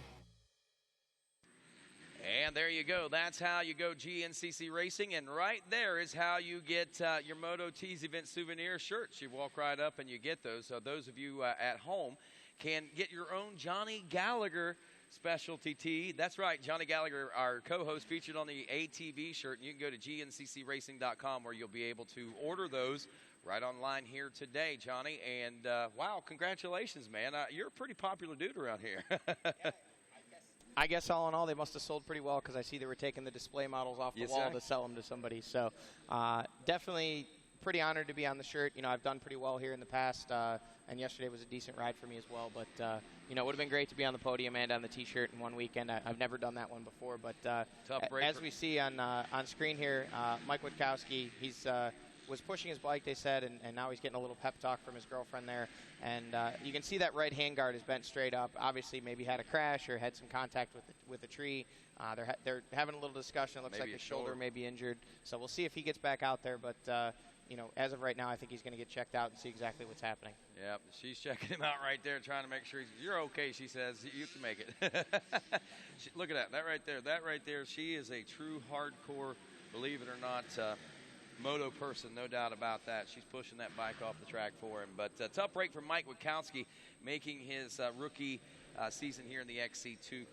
And there you go. That's how you go GNCC Racing. And right there is how you get your Moto Tees Event souvenir shirts. You walk right up and you get those. So those of you at home can get your own Johnny Gallagher specialty tee. That's right, Johnny Gallagher, our co-host, featured on the ATV shirt. And you can go to GNCCRacing.com where you'll be able to order those right online here today, Johnny. And, wow, congratulations, man. You're a pretty popular dude around here. I guess all in all, they must have sold pretty well because I see they were taking the display models off the wall to sell them to somebody. So definitely pretty honored to be on the shirt. You know, I've done pretty well here in the past, and yesterday was a decent ride for me as well. But, you know, it would have been great to be on the podium and on the T-shirt in one weekend. I've never done that one before. But as we see on screen here, Mike Witkowski, he's was pushing his bike, they said, and now he's getting a little pep talk from his girlfriend there. And you can see that right hand guard is bent straight up. Obviously, maybe had a crash or had some contact with a tree. They're having a little discussion. It looks like his shoulder may be injured. So we'll see if he gets back out there. But, you know, as of right now, I think he's going to get checked out and see exactly what's happening. Yep, she's checking him out right there, trying to make sure you're okay, she says. You can make it. Look at that. That right there. She is a true hardcore, believe it or not, moto person, no doubt about that. She's pushing that bike off the track for him. But tough break for Mike Witkowski, making his rookie season here in the XC2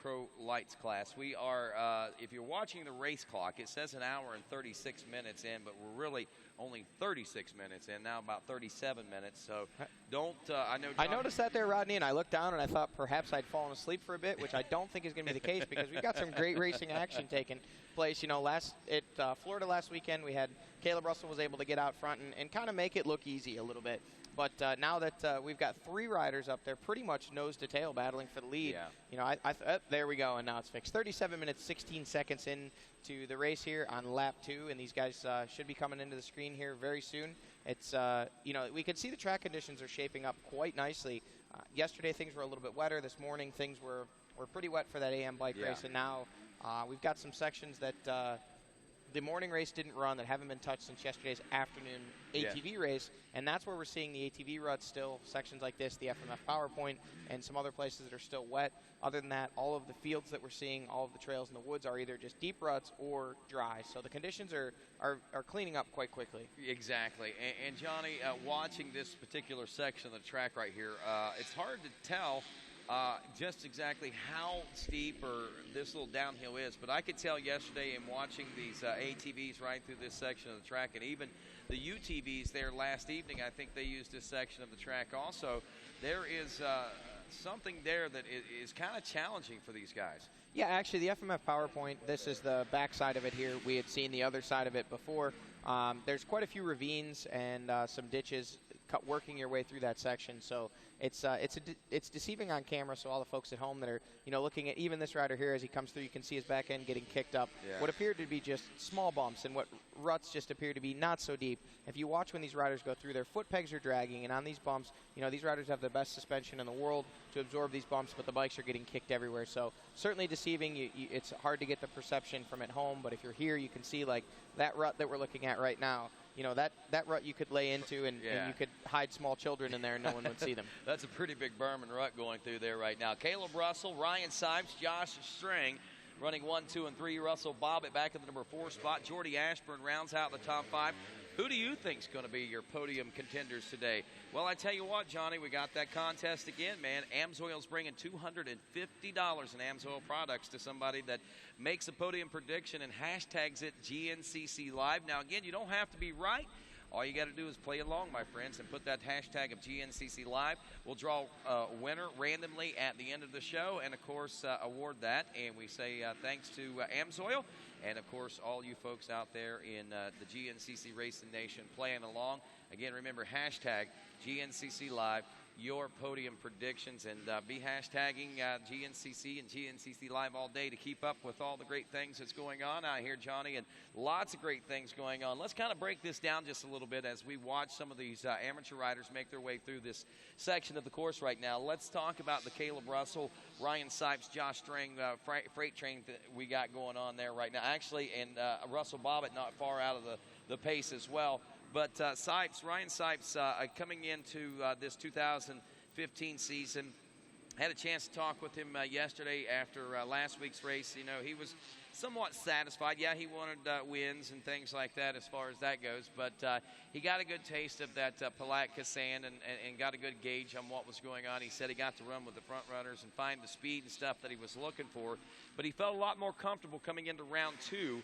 Pro Lights class. We are, if you're watching the race clock, it says an hour and 36 minutes in, but we're really only 36 minutes in, now about 37 minutes. So don't, I noticed that there, Rodney, and I looked down and I thought perhaps I'd fallen asleep for a bit, which I don't think is going to be the case because we've got some great racing action taking place. You know, Florida last weekend, we had Caleb Russell was able to get out front and kind of make it look easy a little bit. But now that we've got 3 riders up there pretty much nose to tail battling for the lead, you know, there we go, and now it's fixed. 37 minutes, 16 seconds into the race here on lap 2, and these guys should be coming into the screen here very soon. It's, you know, we can see the track conditions are shaping up quite nicely. Yesterday things were a little bit wetter. This morning things were pretty wet for that AM bike race, and now we've got some sections that the morning race didn't run that haven't been touched since yesterday's afternoon ATV race, and that's where we're seeing the ATV ruts still, sections like this, the FMF PowerPoint, and some other places that are still wet. Other than that, all of the fields that we're seeing, all of the trails in the woods are either just deep ruts or dry. So the conditions are cleaning up quite quickly. Exactly. And Johnny, watching this particular section of the track right here, it's hard to tell just exactly how steep or this little downhill is. But I could tell yesterday in watching these ATVs right through this section of the track, and even the UTVs there last evening, I think they used this section of the track also. There is something there that is kind of challenging for these guys. Yeah, actually, the FMF PowerPoint, this is the back side of it here. We had seen the other side of it before. There's quite a few ravines and some ditches working your way through that section. So it's deceiving on camera. So all the folks at home that are looking at even this rider here as he comes through, you can see his back end getting kicked up. Yeah. What appeared to be just small bumps and what ruts just appear to be not so deep. If you watch when these riders go through, their foot pegs are dragging, and on these bumps, these riders have the best suspension in the world to absorb these bumps, but the bikes are getting kicked everywhere. So certainly deceiving. It's hard to get the perception from at home, but if you're here, you can see like that rut that we're looking at right now. That rut you could lay into, and you could hide small children in there and no one would see them. That's a pretty big berm and rut going through there right now. Caleb Russell, Ryan Sipes, Josh String running 1, 2, and 3. Russell Bobbitt back in the number 4 spot. Jordy Ashburn rounds out the top 5. Who do you think is going to be your podium contenders today? Well, I tell you what, Johnny, we got that contest again, man. AMSOIL's bringing $250 in AMSOIL products to somebody that makes a podium prediction and hashtags it GNCC Live. Now, again, you don't have to be right. All you got to do is play along, my friends, and put that hashtag of GNCC Live. We'll draw a winner randomly at the end of the show and, of course, award that. And we say thanks to AMSOIL and, of course, all you folks out there in the GNCC Racing Nation playing along. Again, remember, hashtag GNCC Live, your podium predictions, and be hashtagging GNCC and GNCC Live all day to keep up with all the great things that's going on out here, Johnny, and lots of great things going on. Let's kind of break this down just a little bit as we watch some of these amateur riders make their way through this section of the course right now. Let's talk about the Caleb Russell, Ryan Sipes, Josh String freight train that we got going on there right now. Actually, and Russell Bobbitt not far out of the pace as well. But Ryan Sipes, coming into this 2015 season, had a chance to talk with him yesterday after last week's race. He was somewhat satisfied. Yeah, he wanted wins and things like that as far as that goes. But he got a good taste of that Palatka sand and got a good gauge on what was going on. He said he got to run with the front runners and find the speed and stuff that he was looking for. But he felt a lot more comfortable coming into round 2.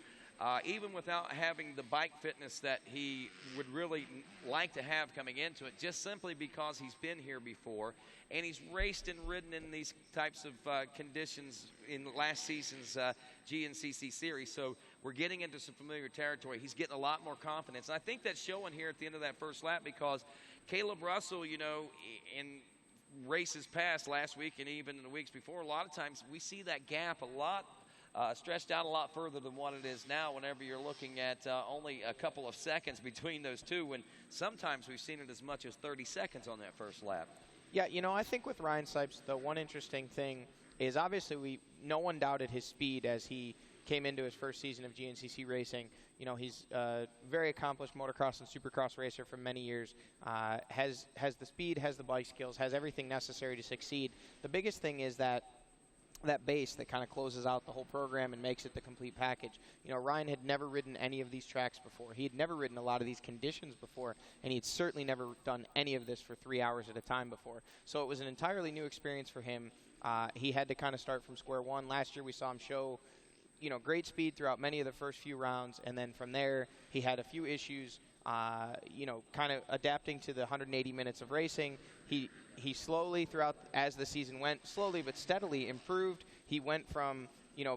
Even without having the bike fitness that he would really like to have coming into it, just simply because he's been here before and he's raced and ridden in these types of conditions in last season's GNCC series. So we're getting into some familiar territory. He's getting a lot more confidence. And I think that's showing here at the end of that first lap, because Caleb Russell, in races past last week and even in the weeks before, a lot of times we see that gap a lot stretched out a lot further than what it is now whenever you're looking at only a couple of seconds between those two, when sometimes we've seen it as much as 30 seconds on that first lap. Yeah, I think with Ryan Sipes, the one interesting thing is obviously no one doubted his speed as he came into his first season of GNCC racing. He's a very accomplished motocross and supercross racer for many years, has the speed, has the bike skills, has everything necessary to succeed. The biggest thing is that base that kind of closes out the whole program and makes it the complete package. Ryan had never ridden any of these tracks before. He had never ridden a lot of these conditions before, and he'd certainly never done any of this for 3 hours at a time before. So it was an entirely new experience for him. He had to kind of start from square one. Last year we saw him show, great speed throughout many of the first few rounds, and then from there he had a few issues, kind of adapting to the 180 minutes of racing. He slowly throughout, as the season went, slowly but steadily improved. He went from,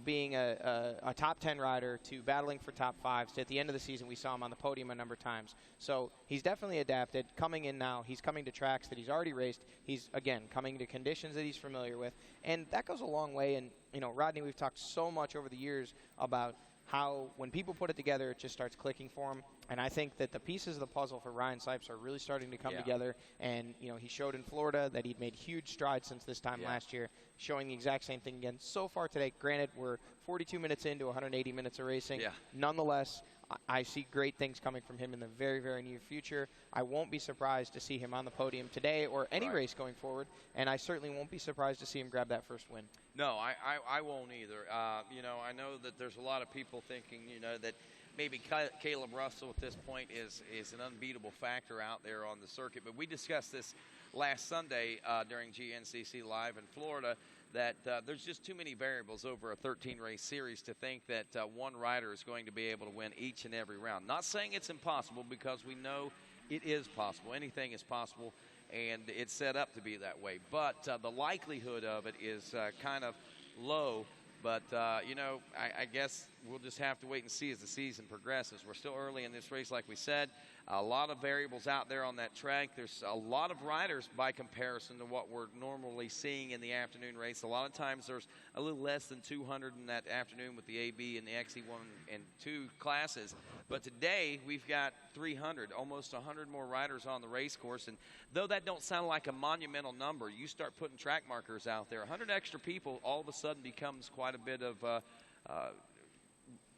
being a top 10 rider to battling for top 5s. To at the end of the season, we saw him on the podium a number of times. So he's definitely adapted. Coming in now, he's coming to tracks that he's already raced. He's, again, coming to conditions that he's familiar with. And that goes a long way. And, Rodney, we've talked so much over the years about how when people put it together, it just starts clicking for him. And I think that the pieces of the puzzle for Ryan Sipes are really starting to come together. And, he showed in Florida that he'd made huge strides since this time last year, showing the exact same thing again so far today. Granted, we're 42 minutes into 180 minutes of racing. Yeah. Nonetheless, I see great things coming from him in the very, very near future. I won't be surprised to see him on the podium today or any race going forward. And I certainly won't be surprised to see him grab that first win. No, I won't either. I know that there's a lot of people thinking, that maybe Caleb Russell at this point is an unbeatable factor out there on the circuit. But we discussed this last Sunday during GNCC Live in Florida, that there's just too many variables over a 13-race series to think that one rider is going to be able to win each and every round. Not saying it's impossible, because we know it is possible. Anything is possible, and it's set up to be that way. But the likelihood of it is kind of low. But, you know, I guess we'll just have to wait and see as the season progresses. We're still early in this race, like we said. A lot of variables out there on that track. There's a lot of riders by comparison to what we're normally seeing in the afternoon race. A lot of times there's a little less than 200 in that afternoon with the AB and the XE1 and 2 classes. But today we've got 300, almost 100 more riders on the race course. And though that don't sound like a monumental number, you start putting track markers out there. 100 extra people all of a sudden becomes quite a bit of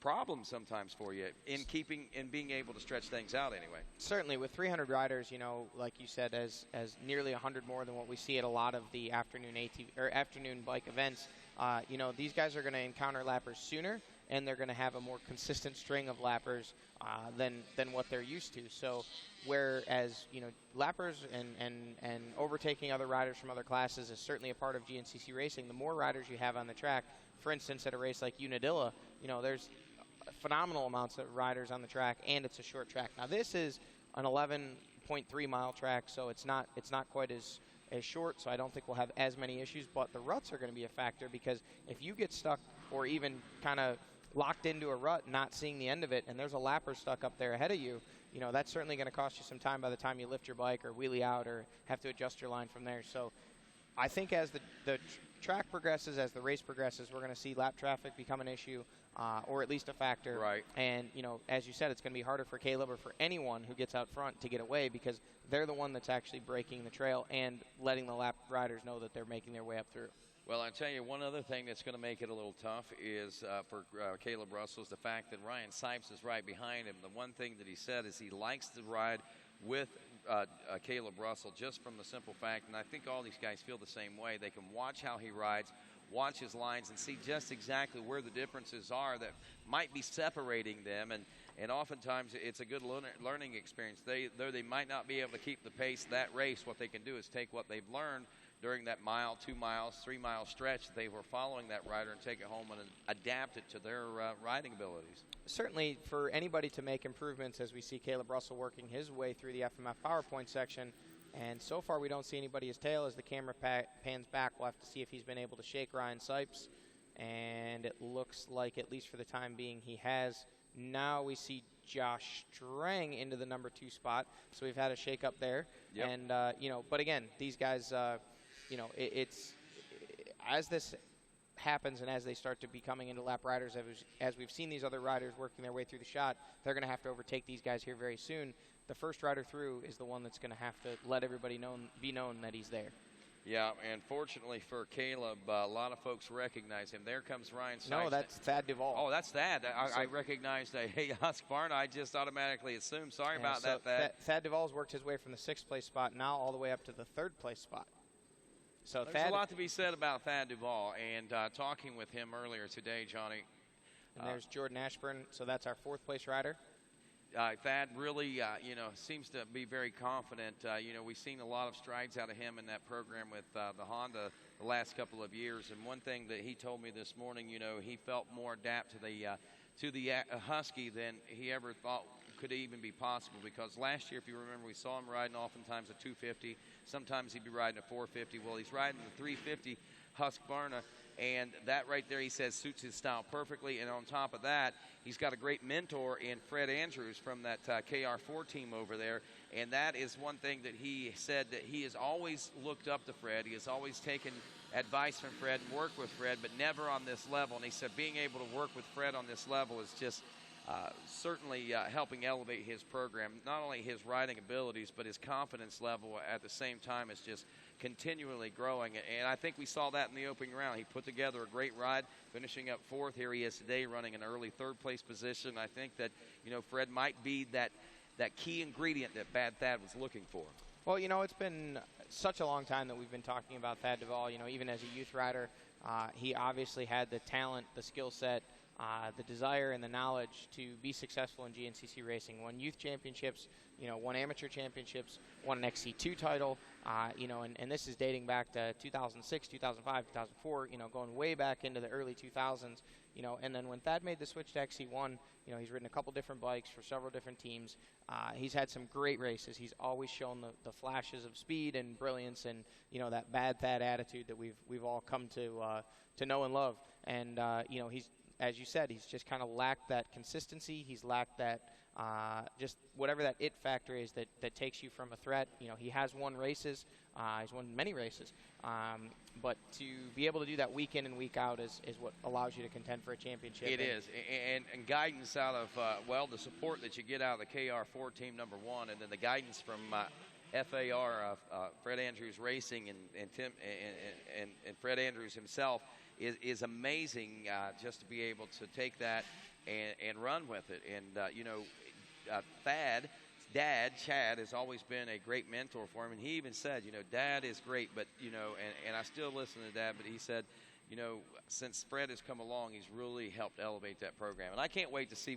problem sometimes for you in being able to stretch things out anyway. Certainly, with 300 riders, you know, like you said, as nearly 100 more than what we see at a lot of the afternoon afternoon bike events. You know, these guys are going to encounter lappers sooner, and they're going to have a more consistent string of lappers than what they're used to. So, whereas, you know, lappers and overtaking other riders from other classes is certainly a part of GNCC racing. The more riders you have on the track, for instance, at a race like Unadilla, you know, there's phenomenal amounts of riders on the track, and it's a short track. Now, this is an 11.3 mile track, so it's not quite as short, so I don't think we'll have as many issues, but the ruts are going to be a factor, because if you get stuck or even kind of locked into a rut, not seeing the end of it, and there's a lapper stuck up there ahead of you, you know, that's certainly going to cost you some time by the time you lift your bike or wheelie out or have to adjust your line from there. So I think as the track progresses, as the race progresses, we're going to see lap traffic become an issue, or at least a factor. Right. And, you know, as you said, it's going to be harder for Caleb or for anyone who gets out front to get away, because they're the one that's actually breaking the trail and letting the lap riders know that they're making their way up through. Well, I tell you, one other thing that's going to make it a little tough is for Caleb Russell is the fact that Ryan Sipes is right behind him. The one thing that he said is he likes to ride with Caleb Russell, just from the simple fact, and I think all these guys feel the same way, they can watch how he rides, watch his lines, and see just exactly where the differences are that might be separating them. And oftentimes it's a good learning experience. Though they might not be able to keep the pace that race, what they can do is take what they've learned during that mile, 2 miles, 3 mile stretch they were following that rider, and take it home and adapt it to their riding abilities. Certainly, for anybody to make improvements, as we see Caleb Russell working his way through the FMF PowerPoint section, and so far we don't see anybody's tail. As the camera pans back, we'll have to see if he's been able to shake Ryan Sipes, and it looks like, at least for the time being, he has. Now we see Josh Strang into the number 2 spot, so we've had a shake up there. Yep. And you know, but again, these guys, you know, it's as this happens and as they start to be coming into lap riders, as we've seen these other riders working their way through the shot, they're going to have to overtake these guys here very soon. The first rider through is the one that's going to have to let everybody be known that he's there. Yeah, and fortunately for Caleb, a lot of folks recognize him. There comes Ryan Sipes. No, that's Thad Duvall. Oh, that's Thad. I recognized Husqvarna. I just automatically assumed. Sorry about that, Thad. Thad Duvall's worked his way from the 6th place spot now all the way up to the 3rd place spot. So there's a lot to be said about Thad Duvall, and talking with him earlier today, Johnny. And there's Jordan Ashburn, so that's our 4th place rider. Thad really, you know, seems to be very confident. You know, we've seen a lot of strides out of him in that program with the Honda the last couple of years. And one thing that he told me this morning, you know, he felt more adapt to the Husky than he ever thought could even be possible. Because last year, if you remember, we saw him riding oftentimes a 250. Sometimes he'd be riding a 450. Well, he's riding the 350 Husqvarna. And that right there, he says, suits his style perfectly. And on top of that, he's got a great mentor in Fred Andrews from that KR4 team over there. And that is one thing that he said, that he has always looked up to Fred. He has always taken advice from Fred and worked with Fred, but never on this level. And he said being able to work with Fred on this level is just certainly helping elevate his program. Not only his riding abilities, but his confidence level at the same time is just continually growing, and I think we saw that in the opening round. He put together a great ride, finishing up 4th. Here he is today, running an early 3rd place position. I think that, you know, Fred might be that key ingredient that Bad Thad was looking for. Well, you know, it's been such a long time that we've been talking about Thad Duvall. You know, even as a youth rider, he obviously had the talent, the skill set, the desire and the knowledge to be successful in GNCC racing. Won youth championships, won amateur championships, won an XC2 title, and this is dating back to 2006, 2005, 2004, going way back into the early 2000s, and then when Thad made the switch to XC1, he's ridden a couple different bikes for several different teams. He's had some great races. He's always shown the flashes of speed and brilliance and, that bad Thad attitude that we've all come to know and love. And, he's, as you said, he's just kind of lacked that consistency. He's lacked that just whatever that it factor is that takes you from a threat. He has won races. He's won many races. But to be able to do that week in and week out is what allows you to contend for a championship. It is. And guidance out of, the support that you get out of the KR4 team, number one, and then the guidance from FAR, Fred Andrews Racing, and Tim and Fred Andrews himself is amazing, just to be able to take that and run with it. And, Thad's dad, Chad, has always been a great mentor for him. And he even said, Dad is great, but, and I still listen to Dad, but he said, since Fred has come along, he's really helped elevate that program. And I can't wait to see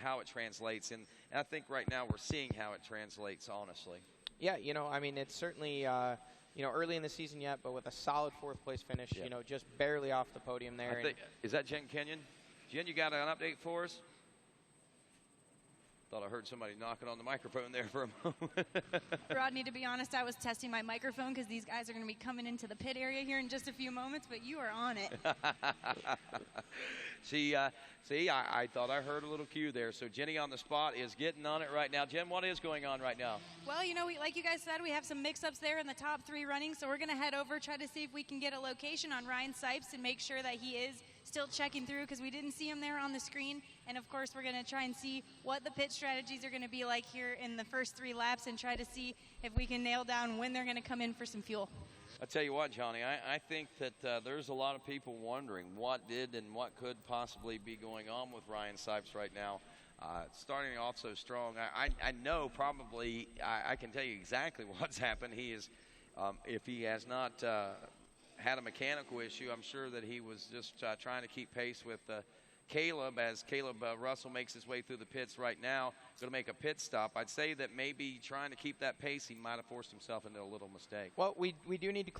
how it translates. And I think right now we're seeing how it translates, honestly. Yeah, it's certainly, early in the season yet, but with a solid fourth-place finish, just barely off the podium there. Is that Jen Kenyon? Jen, you got an update for us? Thought I heard somebody knocking on the microphone there for a moment. Rodney, to be honest, I was testing my microphone because these guys are going to be coming into the pit area here in just a few moments, but you are on it. See, I thought I heard a little cue there. So Jenny on the spot is getting on it right now. Jen, what is going on right now? Well, like you guys said, we have some mix-ups there in the top three running, so we're going to head over, try to see if we can get a location on Ryan Sipes and make sure that he is still checking through because we didn't see him there on the screen. And, of course, we're going to try and see what the pit strategies are going to be like here in the first 3 laps and try to see if we can nail down when they're going to come in for some fuel. I'll tell you what, Johnny, I think that there's a lot of people wondering what did and what could possibly be going on with Ryan Sipes right now. Starting off so strong, I know probably, I can tell you exactly what's happened. He is, if he has not had a mechanical issue, I'm sure that he was just trying to keep pace with Caleb, as Caleb Russell makes his way through the pits right now, going to make a pit stop. I'd say that maybe trying to keep that pace, he might have forced himself into a little mistake. Well, we do need to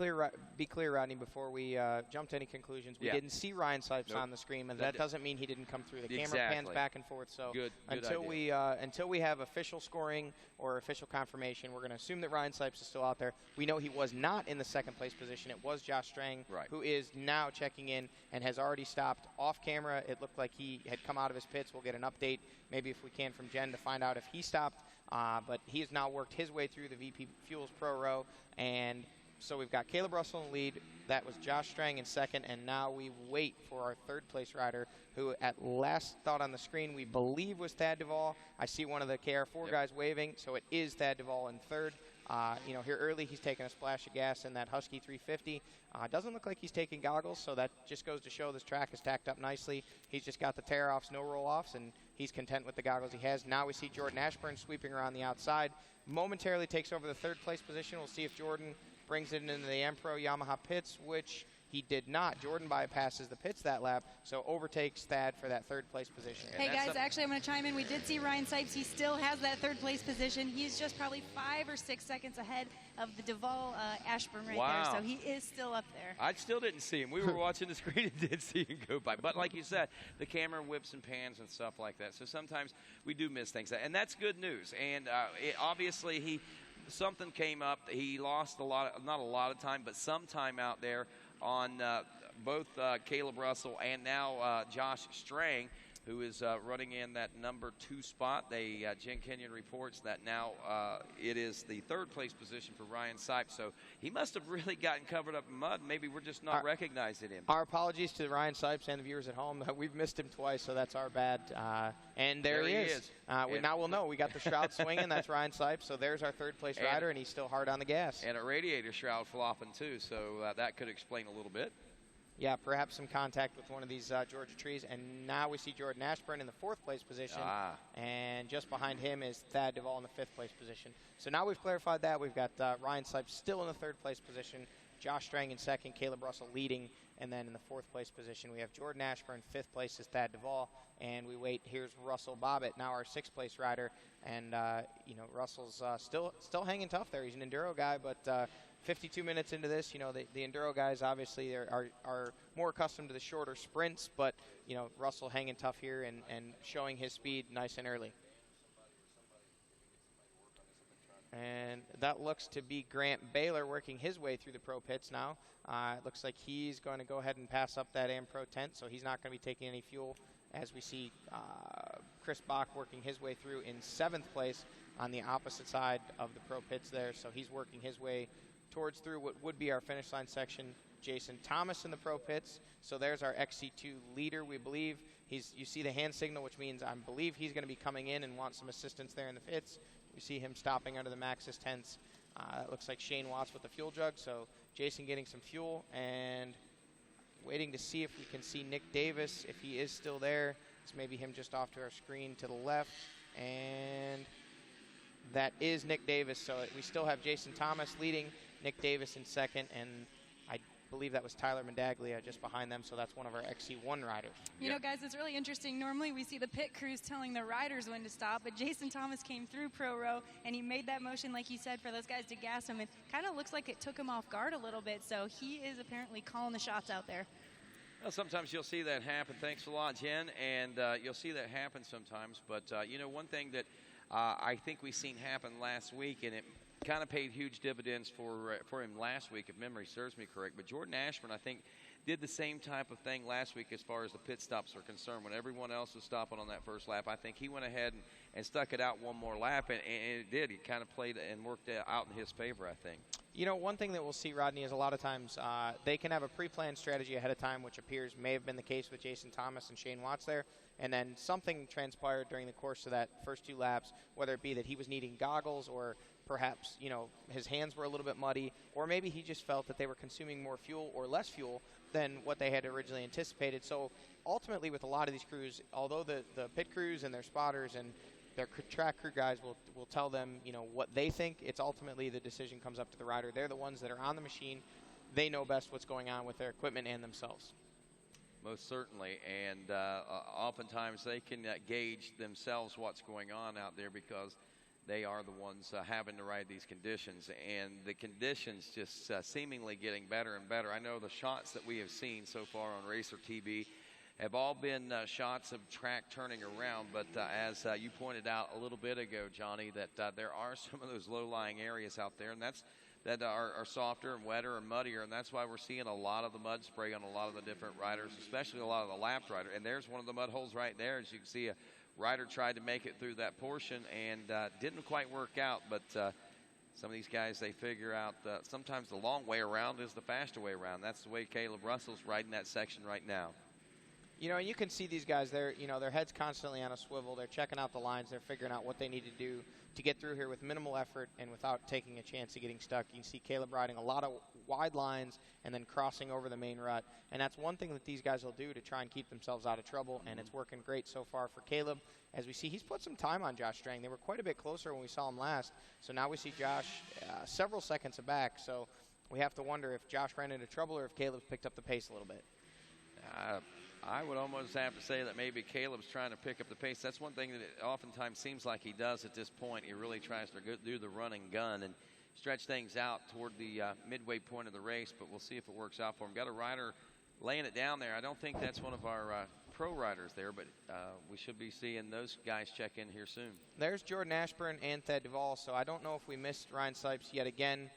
be clear, Rodney, before we jump to any conclusions. We didn't see Ryan Sipes on the screen, and that doesn't mean he didn't come through. The camera pans back and forth. So until we have official scoring or official confirmation, we're going to assume that Ryan Sipes is still out there. We know he was not in the second place position. It was Josh Strang, who is now checking in and has already stopped off camera. It looked like he had come out of his pits. We'll get an update, maybe if we can, from Jen to find out if he stopped. But he has now worked his way through the VP Fuels Pro Row. And so we've got Caleb Russell in lead. That was Josh Strang in second. And now we wait for our third-place rider, who at last thought on the screen we believe was Thad Duvall. I see one of the KR4 guys waving, so it is Thad Duvall in third. Here early he's taking a splash of gas in that Husky 350. Doesn't look like he's taking goggles, so that just goes to show this track is tacked up nicely. He's just got the tear-offs, no roll-offs, and he's content with the goggles he has. Now we see Jordan Ashburn sweeping around the outside. Momentarily takes over the third-place position. We'll see if Jordan brings it into the M-Pro Yamaha pits, which he did not. Jordan bypasses the pits that lap, so overtakes Thad for that third-place position. Hey, guys, actually, I'm going to chime in. We did see Ryan Sipes. He still has that third-place position. He's just probably 5 or 6 seconds ahead of the Duvall Ashburn right there, so he is still up there. I still didn't see him. We were watching the screen and did see him go by. But like you said, the camera whips and pans and stuff like that, so sometimes we do miss things. And that's good news. And obviously something came up. He lost not a lot of time, but some time out there on both Caleb Russell and now Josh Strang, who is running in that number 2 spot. Jen Kenyon reports that now it is the third-place position for Ryan Sipes. So he must have really gotten covered up in mud. Maybe we're just not recognizing him. Our apologies to Ryan Sipes and the viewers at home. We've missed him twice, so that's our bad. And there he is. Now we'll know. We got the shroud swinging. That's Ryan Sipes. So there's our third-place rider, and he's still hard on the gas. And a radiator shroud flopping, too, so that could explain a little bit. Yeah, perhaps some contact with one of these Georgia trees. And now we see Jordan Ashburn in the 4th place position. And just behind him is Thad Duvall in the 5th place position. So now we've clarified that. We've got Ryan Sipes still in the 3rd place position, Josh Strang in 2nd, Caleb Russell leading. And then in the 4th place position, we have Jordan Ashburn. 5th place is Thad Duvall. And we wait. Here's Russell Bobbitt, now our 6th place rider. And, Russell's still hanging tough there. He's an enduro guy, but 52 minutes into this, the enduro guys obviously are more accustomed to the shorter sprints, but, Russell hanging tough here and showing his speed nice and early. And that looks to be Grant Baylor working his way through the pro pits now. It looks like he's going to go ahead and pass up that Pro tent, so he's not going to be taking any fuel, as we see Chris Bach working his way through in 7th place on the opposite side of the pro pits there. So he's working his way towards through what would be our finish line section. Jason Thomas in the pro pits. So there's our XC2 leader, we believe. You see the hand signal, which means I believe he's going to be coming in and want some assistance there in the pits. We see him stopping under the Maxxis tents. It looks like Shane Watts with the fuel jug. So Jason getting some fuel and waiting to see if we can see Nick Davis, if he is still there. It's maybe him just off to our screen to the left. And that is Nick Davis. So we still have Jason Thomas leading, Nick Davis in 2nd, and I believe that was Tyler Medaglia just behind them, so that's one of our XC1 riders. You know, guys, it's really interesting. Normally we see the pit crews telling the riders when to stop, but Jason Thomas came through Pro Row, and he made that motion, like you said, for those guys to gas him, and kind of looks like it took him off guard a little bit, so he is apparently calling the shots out there. Well, sometimes you'll see that happen. Thanks a lot, Jen, and you'll see that happen sometimes, but, one thing that I think we seen happen last week, and it kind of paid huge dividends for him last week, if memory serves me correct. But Jordan Ashburn, I think, did the same type of thing last week as far as the pit stops are concerned. When everyone else was stopping on that first lap, I think he went ahead and stuck it out one more lap, and it did. He kind of played and worked out in his favor, I think. One thing that we'll see, Rodney, is a lot of times they can have a pre-planned strategy ahead of time, which appears may have been the case with Jason Thomas and Shane Watts there, and then something transpired during the course of that first 2 laps, whether it be that he was needing goggles or perhaps, his hands were a little bit muddy, or maybe he just felt that they were consuming more fuel or less fuel than what they had originally anticipated. So ultimately with a lot of these crews, although the pit crews and their spotters and their track crew guys will tell them, what they think, it's ultimately the decision comes up to the rider. They're the ones that are on the machine. They know best what's going on with their equipment and themselves. Most certainly, and oftentimes they can gauge themselves what's going on out there because they are the ones having to ride these conditions, and the conditions just seemingly getting better and better. I know the shots that we have seen so far on Racer TV have all been shots of track turning around, but as you pointed out a little bit ago, Johnny, that there are some of those low-lying areas out there, and that are softer and wetter and muddier, and that's why we're seeing a lot of the mud spray on a lot of the different riders, especially a lot of the lapped riders. And there's one of the mud holes right there. As you can see, a rider tried to make it through that portion and didn't quite work out, but some of these guys, they figure out sometimes the long way around is the faster way around. That's the way Caleb Russell's riding that section right now. And you can see these guys, their head's constantly on a swivel. They're checking out the lines. They're figuring out what they need to do to get through here with minimal effort and without taking a chance of getting stuck. You can see Caleb riding a lot of wide lines and then crossing over the main rut. And that's one thing that these guys will do to try and keep themselves out of trouble, and it's working great so far for Caleb. As we see, he's put some time on Josh Strang. They were quite a bit closer when we saw him last. So now we see Josh several seconds back. So we have to wonder if Josh ran into trouble or if Caleb's picked up the pace a little bit. I would almost have to say that maybe Caleb's trying to pick up the pace. That's one thing that it oftentimes seems like he does at this point. He really tries to do the run and gun and stretch things out toward the midway point of the race, but we'll see if it works out for him. Got a rider laying it down there. I don't think that's one of our pro riders there, but we should be seeing those guys check in here soon. There's Jordan Ashburn and Thad Duvall, so I don't know if we missed Ryan Sipes yet again.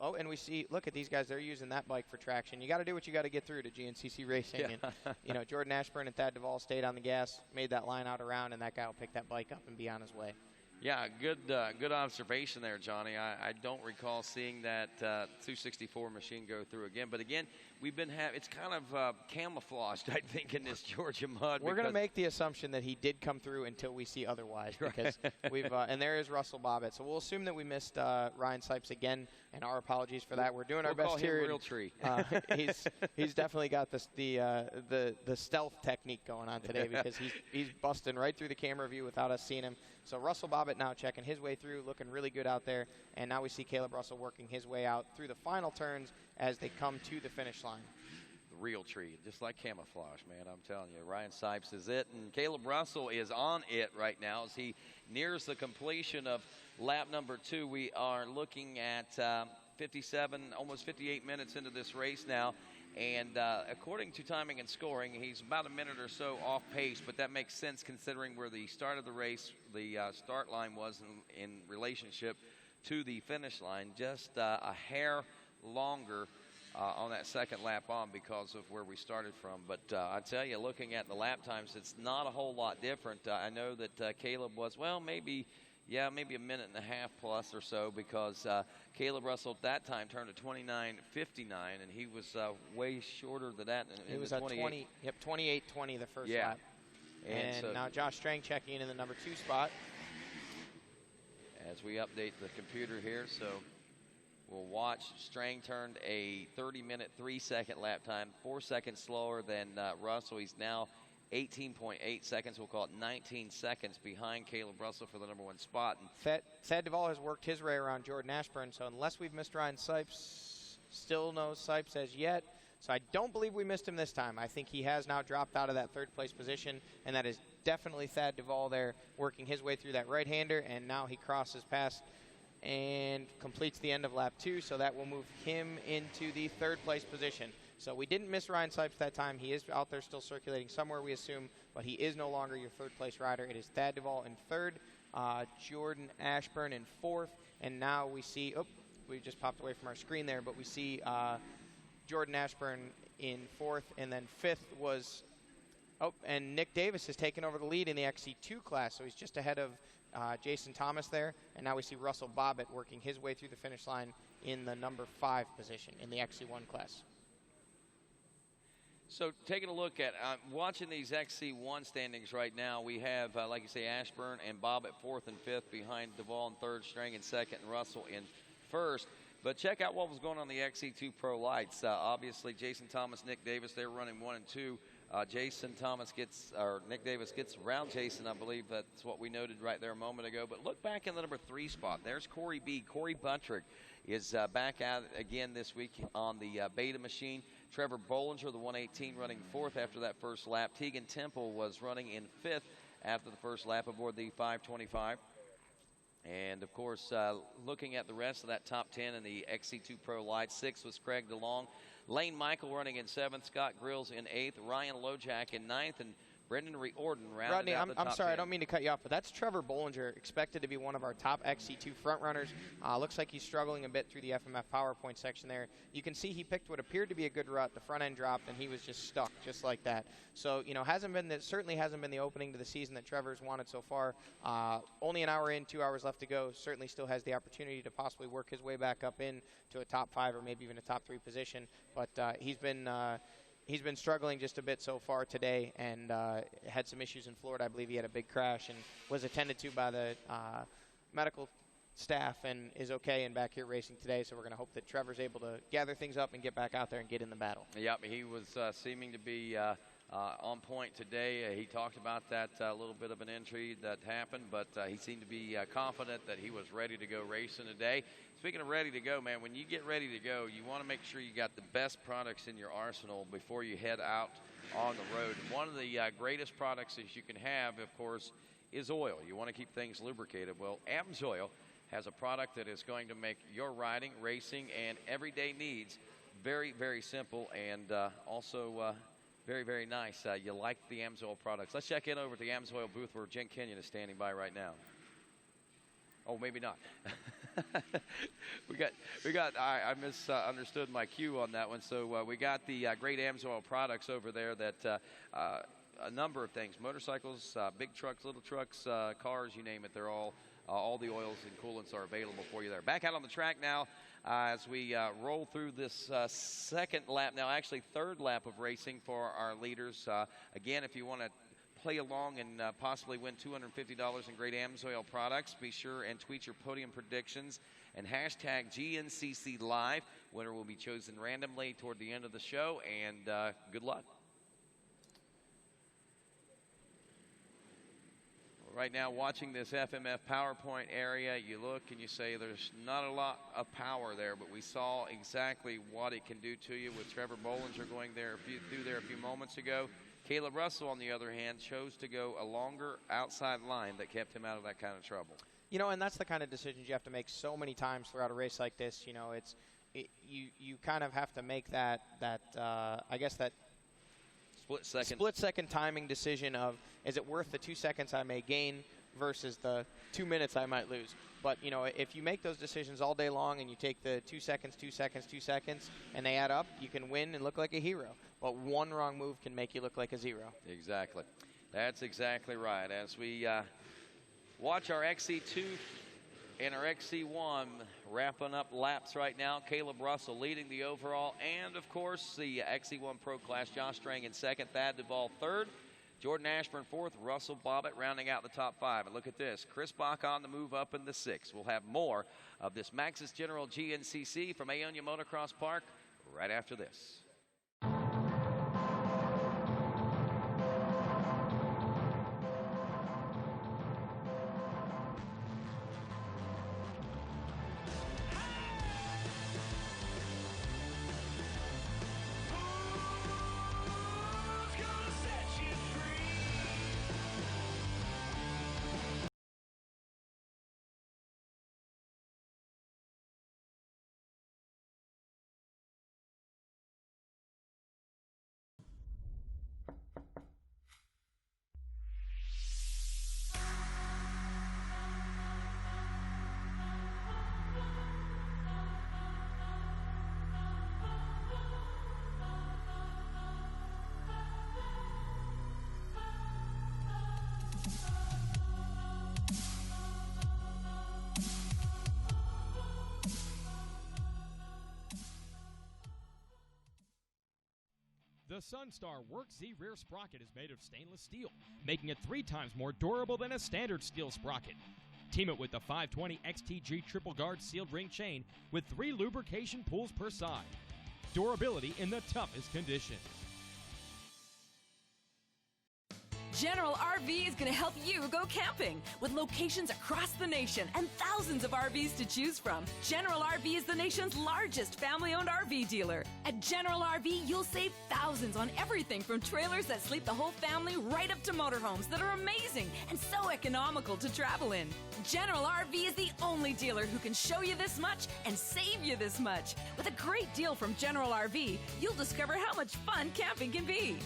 And we see, look at these guys, they're using that bike for traction. You got to do what you got to get through to GNCC Racing. Yeah. And, Jordan Ashburn and Thad Duvall stayed on the gas, made that line out around, and that guy will pick that bike up and be on his way. Yeah, good observation there, Johnny. I don't recall seeing that 264 machine go through again. But again, it's kind of camouflaged, I think, in this Georgia mud. We're going to make the assumption that he did come through until we see otherwise, because we've and there is Russell Bobbitt. So we'll assume that we missed Ryan Sipes again, and our apologies for that. We're doing our best here. Real tree. He's definitely got the stealth technique going on today, because he's busting right through the camera view without us seeing him. So Russell Bobbitt now checking his way through, looking really good out there. And now we see Caleb Russell working his way out through the final turns as they come to the finish line. The real tree, just like camouflage, man. I'm telling you, Ryan Sipes is it. And Caleb Russell is on it right now as he nears the completion of lap number 2. We are looking at 57, almost 58 minutes into this race now. And according to timing and scoring, he's about a minute or so off pace, but that makes sense considering where the start of the race, the start line was in relationship to the finish line. Just a hair longer on that second lap on because of where we started from. But I tell you, looking at the lap times, it's not a whole lot different. I know that Caleb was, maybe a minute and a half plus or so, because Caleb Russell at that time turned to 29:59, and he was way shorter than that. He was at 28:20 the first lap. And so now Josh Strang checking in the number 2 spot. As we update the computer here, so we'll watch. Strang turned a 30-minute, 3-second lap time, 4 seconds slower than Russell. He's now 18.8 seconds. We'll call it 19 seconds behind Caleb Russell for the number 1 spot. And Thad Duvall has worked his way around Jordan Ashburn, so unless we've missed Ryan Sipes, still no Sipes as yet. So I don't believe we missed him this time. I think he has now dropped out of that 3rd place position, and that is definitely Thad Duvall there working his way through that right-hander, and now he crosses past and completes the end of lap 2, so that will move him into the 3rd place position. So we didn't miss Ryan Sipes that time. He is out there still circulating somewhere, we assume, but he is no longer your 3rd place rider. It is Thad Duvall in 3rd, Jordan Ashburn in 4th, and now we see, we just popped away from our screen there, but we see Jordan Ashburn in 4th, and then 5th was, and Nick Davis has taken over the lead in the XC2 class, so he's just ahead of Jason Thomas there, and now we see Russell Bobbitt working his way through the finish line in the number 5 position in the XC1 class. So taking a look at watching these XC1 standings right now, we have, like you say, Ashburn and Bobbitt 4th and 5th, behind Duvall in 3rd, Strang in 2nd, and Russell in 1st. But check out what was going on in the XC2 Pro Lights. Obviously, Jason Thomas, Nick Davis, they're running 1 and 2. Nick Davis gets around Jason, I believe that's what we noted right there a moment ago. But look back in the number 3 spot. There's Corey Buttrick is back out again this week on the beta machine. Trevor Bollinger, the 118, running 4th after that first lap. Tegan Temple was running in 5th after the first lap aboard the 525. And, of course, looking at the rest of that top 10 in the XC2 Pro Lights, 6th was Craig DeLong. Lane Michael running in 7th, Scott Grills in 8th, Ryan Lojak in 9th, and Brendan Riordan rounded out the top 10. I'm sorry, I don't mean to cut you off, but that's Trevor Bollinger, expected to be one of our top XC2 front runners. Looks like he's struggling a bit through the FMF PowerPoint section there. You can see he picked what appeared to be a good rut. The front end dropped, and he was just stuck just like that. So, certainly hasn't been the opening to the season that Trevor's wanted so far. Only an hour in, 2 hours left to go. Certainly still has the opportunity to possibly work his way back up in to a top 5 or maybe even a top 3 position. But he's been struggling just a bit so far today, and had some issues in Florida. I believe he had a big crash and was attended to by the medical staff and is okay and back here racing today. So we're going to hope that Trevor's able to gather things up and get back out there and get in the battle. Yep, he was seeming to be on point today. He talked about that little bit of an injury that happened, but he seemed to be confident that he was ready to go racing today. Speaking of ready to go, man, when you get ready to go, you want to make sure you got the best products in your arsenal before you head out on the road. And one of the greatest products that you can have, of course, is oil. You want to keep things lubricated. Well, AMSOIL has a product that is going to make your riding, racing, and everyday needs very, very simple, and also very, very nice. You like the AMSOIL products. Let's check in over at the AMSOIL booth where Jen Kenyon is standing by right now. Oh, maybe not. I misunderstood my cue on that one. So we got the great AMSOIL products over there that a number of things, motorcycles, big trucks, little trucks, cars, you name it, they're all all the oils and coolants are available for you there. Back out on the track now as we roll through this second lap, now actually third lap of racing for our leaders. Again, if you want to play along and possibly win $250 in great AMSOIL products, be sure and tweet your podium predictions and hashtag GNCC Live. Winner will be chosen randomly toward the end of the show, and good luck. Right now, watching this FMF PowerPoint area, you look and you say there's not a lot of power there, but we saw exactly what it can do to you with Trevor Bollinger going there through there a few moments ago. Caleb Russell, on the other hand, chose to go a longer outside line that kept him out of that kind of trouble. You know, and that's the kind of decisions you have to make so many times throughout a race like this. You know, you kind of have to make that I guess that split second timing decision of, is it worth the 2 seconds I may gain versus the 2 minutes I might lose. But, you know, if you make those decisions all day long and you take the 2 seconds, 2 seconds, 2 seconds, and they add up, you can win and look like a hero. But one wrong move can make you look like a zero. Exactly. That's exactly right. As we watch our XC2 and our XC1 wrapping up laps right now, Caleb Russell leading the overall, and, of course, the XC1 Pro Class, Josh Strang in second, Thad Duvall third, Jordan Ashburn fourth, Russell Bobbitt rounding out the top five. And look at this, Chris Bach on the move up in the sixth. We'll have more of this Maxxis General GNCC from Aonia Motocross Park right after this. The Sunstar Work Z rear sprocket is made of stainless steel, making it 3 times more durable than a standard steel sprocket. Team it with the 520 XTG triple guard sealed ring chain with 3 lubrication pools per side. Durability in the toughest conditions. General RV is going to help you go camping with locations across the nation and thousands of RVs to choose from. General RV is the nation's largest family-owned RV dealer. At General RV, you'll save thousands on everything from trailers that sleep the whole family right up to motorhomes that are amazing and so economical to travel in. General RV is the only dealer who can show you this much and save you this much. With a great deal from General RV, you'll discover how much fun camping can be.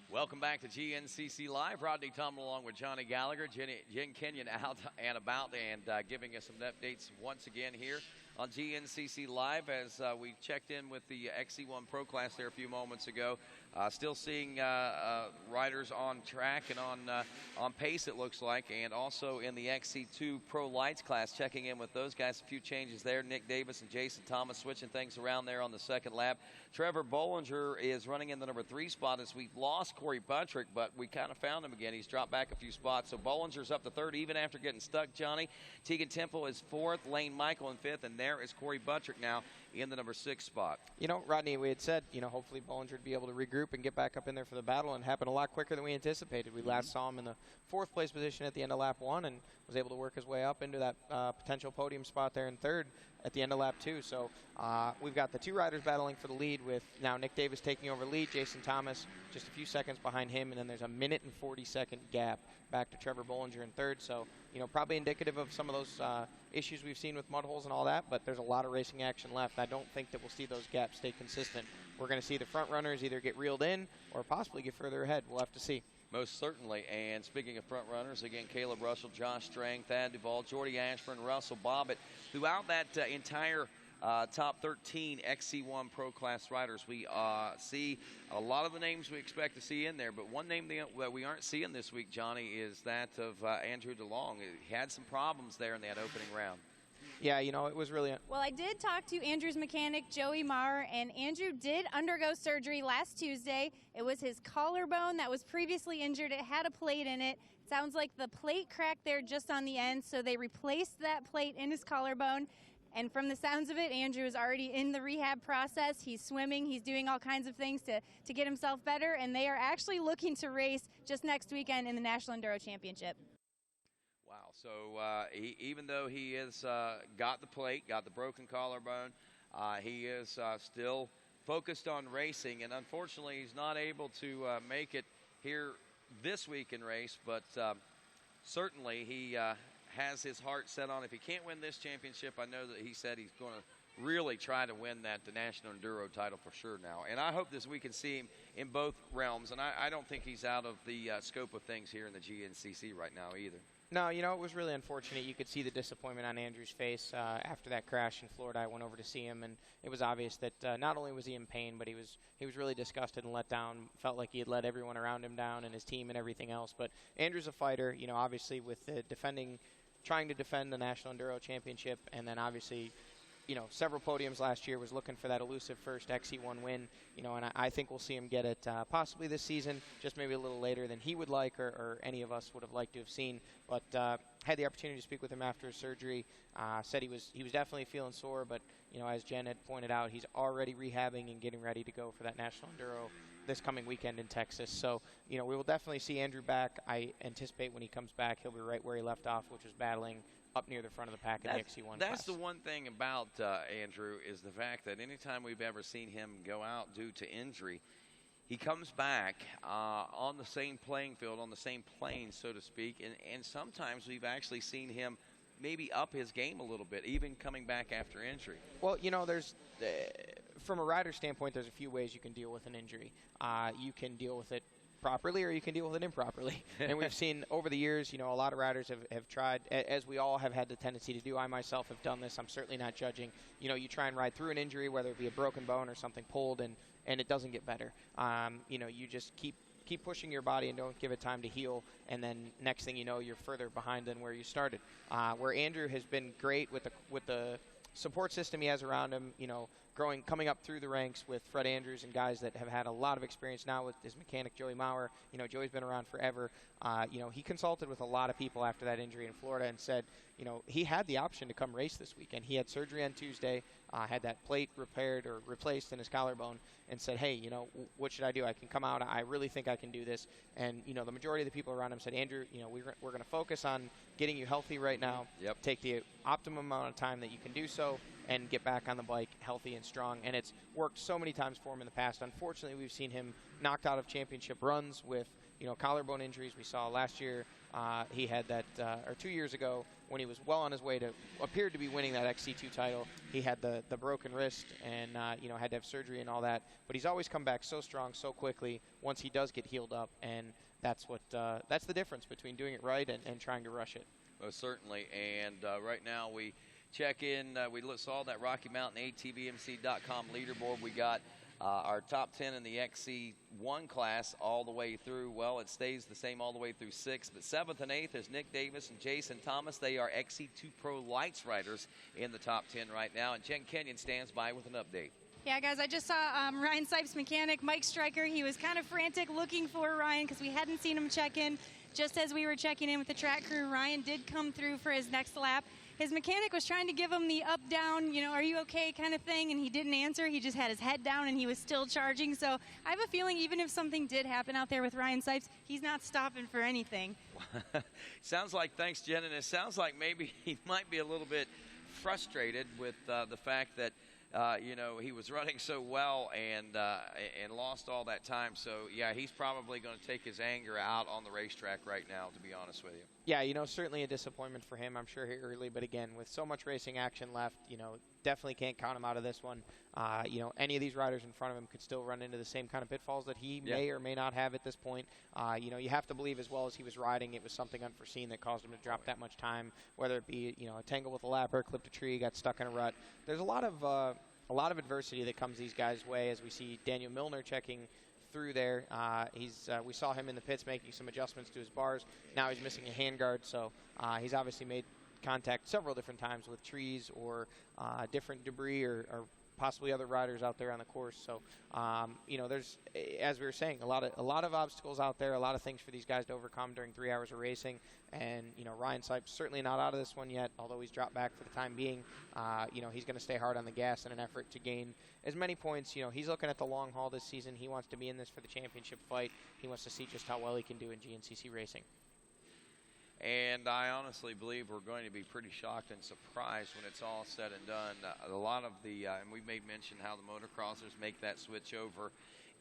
Welcome back to GNCC Live. Rodney Tumble along with Johnny Gallagher. Jen Kenyon out and about and giving us some updates once again here on GNCC Live as we checked in with the XC1 Pro Class there a few moments ago. Still seeing riders on track and on pace, it looks like, and also in the XC2 Pro Lights class, checking in with those guys. A few changes there. Nick Davis and Jason Thomas switching things around there on the second lap. Trevor Bollinger is running in the number 3 spot as we've lost Corey Buttrick, but we kind of found him again. He's dropped back a few spots. So Bollinger's up to 3rd even after getting stuck, Johnny. Tegan Temple is 4th, Lane Michael in 5th, and there is Corey Buttrick now in the number 6 spot. You know, Rodney, we had said, you know, hopefully Bollinger would be able to regroup and get back up in there for the battle, and happened a lot quicker than we anticipated. We last saw him in the 4th place position at the end of lap 1 and was able to work his way up into that potential podium spot there in 3rd at the end of lap 2. So we've got the 2 riders battling for the lead, with now Nick Davis taking over lead, Jason Thomas just a few seconds behind him, and then there's a 1:40 gap back to Trevor Bollinger in 3rd. So, you know, probably indicative of some of those issues we've seen with mud holes and all that, but there's a lot of racing action left. I don't think that we'll see those gaps stay consistent. We're going to see the front runners either get reeled in or possibly get further ahead. We'll have to see. Most certainly. And speaking of front runners, again, Caleb Russell, Josh Strang, Thad Duvall, Jordy Ashburn, Russell Bobbitt. Throughout that entire top 13 XC1 Pro Class riders. We see a lot of the names we expect to see in there, but one name that we aren't seeing this week, Johnny, is that of Andrew DeLong. He had some problems there in that opening round. Yeah, you know, it was really... Well, I did talk to Andrew's mechanic, Joey Maurer, and Andrew did undergo surgery last Tuesday. It was his collarbone that was previously injured. It had a plate in it. Sounds like the plate cracked there just on the end, so they replaced that plate in his collarbone. And from the sounds of it, Andrew is already in the rehab process. He's swimming. He's doing all kinds of things to get himself better, and they are actually looking to race just next weekend in the National Enduro Championship. Wow. So even though he has got the plate, got the broken collarbone, he is still focused on racing, and unfortunately he's not able to make it here this week in race, but certainly he has his heart set on, if he can't win this championship, I know that he said he's going to really try to win the National Enduro title for sure now. And I hope we can see him in both realms, and I don't think he's out of the scope of things here in the GNCC right now either. No, you know, it was really unfortunate. You could see the disappointment on Andrew's face after that crash in Florida. I went over to see him, and it was obvious that not only was he in pain, but he was really disgusted and let down. Felt like he had let everyone around him down and his team and everything else. But Andrew's a fighter, you know, obviously with the trying to defend the National Enduro Championship, and then obviously, you know, several podiums last year, was looking for that elusive first XC1 win, you know, and I think we'll see him get it possibly this season, just maybe a little later than he would like or any of us would have liked to have seen. But had the opportunity to speak with him after his surgery, said he was definitely feeling sore, but, you know, as Jen had pointed out, he's already rehabbing and getting ready to go for that National Enduro this coming weekend in Texas. So, you know, we will definitely see Andrew back. I anticipate when he comes back, he'll be right where he left off, which was battling up near the front of the pack in the XC1 That's class. the one thing about Andrew is the fact that anytime we've ever seen him go out due to injury, he comes back on the same playing field, on the same plane, so to speak, and sometimes we've actually seen him maybe up his game a little bit, even coming back after injury. Well, you know, there's from a rider standpoint, there's a few ways you can deal with an injury. You can deal with it properly, or you can deal with it improperly. And we've seen over the years, you know, a lot of riders have tried, as we all have had the tendency to do. I myself have done this. I'm certainly not judging. You know, you try and ride through an injury, whether it be a broken bone or something pulled, and it doesn't get better. You know, you just keep pushing your body and don't give it time to heal, and then next thing you know, you're further behind than where you started. Where Andrew has been great with the support system he has around him, you know, coming up through the ranks with Fred Andrews and guys that have had a lot of experience now with his mechanic, Joey Maurer. You know, Joey's been around forever. You know, he consulted with a lot of people after that injury in Florida and said, you know, he had the option to come race this weekend. He had surgery on Tuesday, had that plate repaired or replaced in his collarbone, and said, hey, you know, what should I do? I can come out. I really think I can do this. And, you know, the majority of the people around him said, Andrew, you know, we're going to focus on getting you healthy right now. Yep. Take the optimum amount of time that you can do so and get back on the bike healthy and strong. And it's worked so many times for him in the past. Unfortunately, we've seen him knocked out of championship runs with, you know, collarbone injuries. We saw last year he had that, or 2 years ago, when he was well on his way to, appeared to be winning that XC2 title. He had the broken wrist and, you know, had to have surgery and all that. But he's always come back so strong, so quickly once he does get healed up. And that's the difference between doing it right and trying to rush it. Most certainly. And right now we check in. We saw that Rocky Mountain ATVMC.com leaderboard. We got our top 10 in the XC1 class all the way through. Well, it stays the same all the way through 6th. But 7th and 8th is Nick Davis and Jason Thomas. They are XC2 Pro Lights riders in the top 10 right now. And Jen Kenyon stands by with an update. Yeah, guys, I just saw Ryan Sipes' mechanic, Mike Stryker. He was kind of frantic looking for Ryan because we hadn't seen him check in. Just as we were checking in with the track crew, Ryan did come through for his next lap. His mechanic was trying to give him the up, down, you know, are you okay kind of thing, and he didn't answer. He just had his head down, and he was still charging. So I have a feeling even if something did happen out there with Ryan Sipes, he's not stopping for anything. Sounds like, thanks, Jen, and it sounds like maybe he might be a little bit frustrated with the fact that you know, he was running so well and lost all that time. So, yeah, he's probably going to take his anger out on the racetrack right now, to be honest with you. Yeah, you know, certainly a disappointment for him, I'm sure, here early. But, again, with so much racing action left, you know, definitely can't count him out of this one. You know, any of these riders in front of him could still run into the same kind of pitfalls that he may or may not have at this point. You know, you have to believe as well as he was riding, it was something unforeseen that caused him to drop that much time, whether it be, you know, a tangle with a lapper, clipped a tree, got stuck in a rut. There's a lot of adversity that comes these guys' way, as we see Daniel Milner checking through there. We saw him in the pits making some adjustments to his bars. Now he's missing a handguard, so he's obviously made contact several different times with trees or different debris or possibly other riders out there on the course. So, you know, there's, as we were saying, a lot of obstacles out there, a lot of things for these guys to overcome during 3 hours of racing. And, you know, Ryan Sipes certainly not out of this one yet, although he's dropped back for the time being. You know, he's going to stay hard on the gas in an effort to gain as many points. You know, he's looking at the long haul this season. He wants to be in this for the championship fight. He wants to see just how well he can do in GNCC racing. And I honestly believe we're going to be pretty shocked and surprised when it's all said and done. A lot of the, and we made mention how the motocrossers make that switch over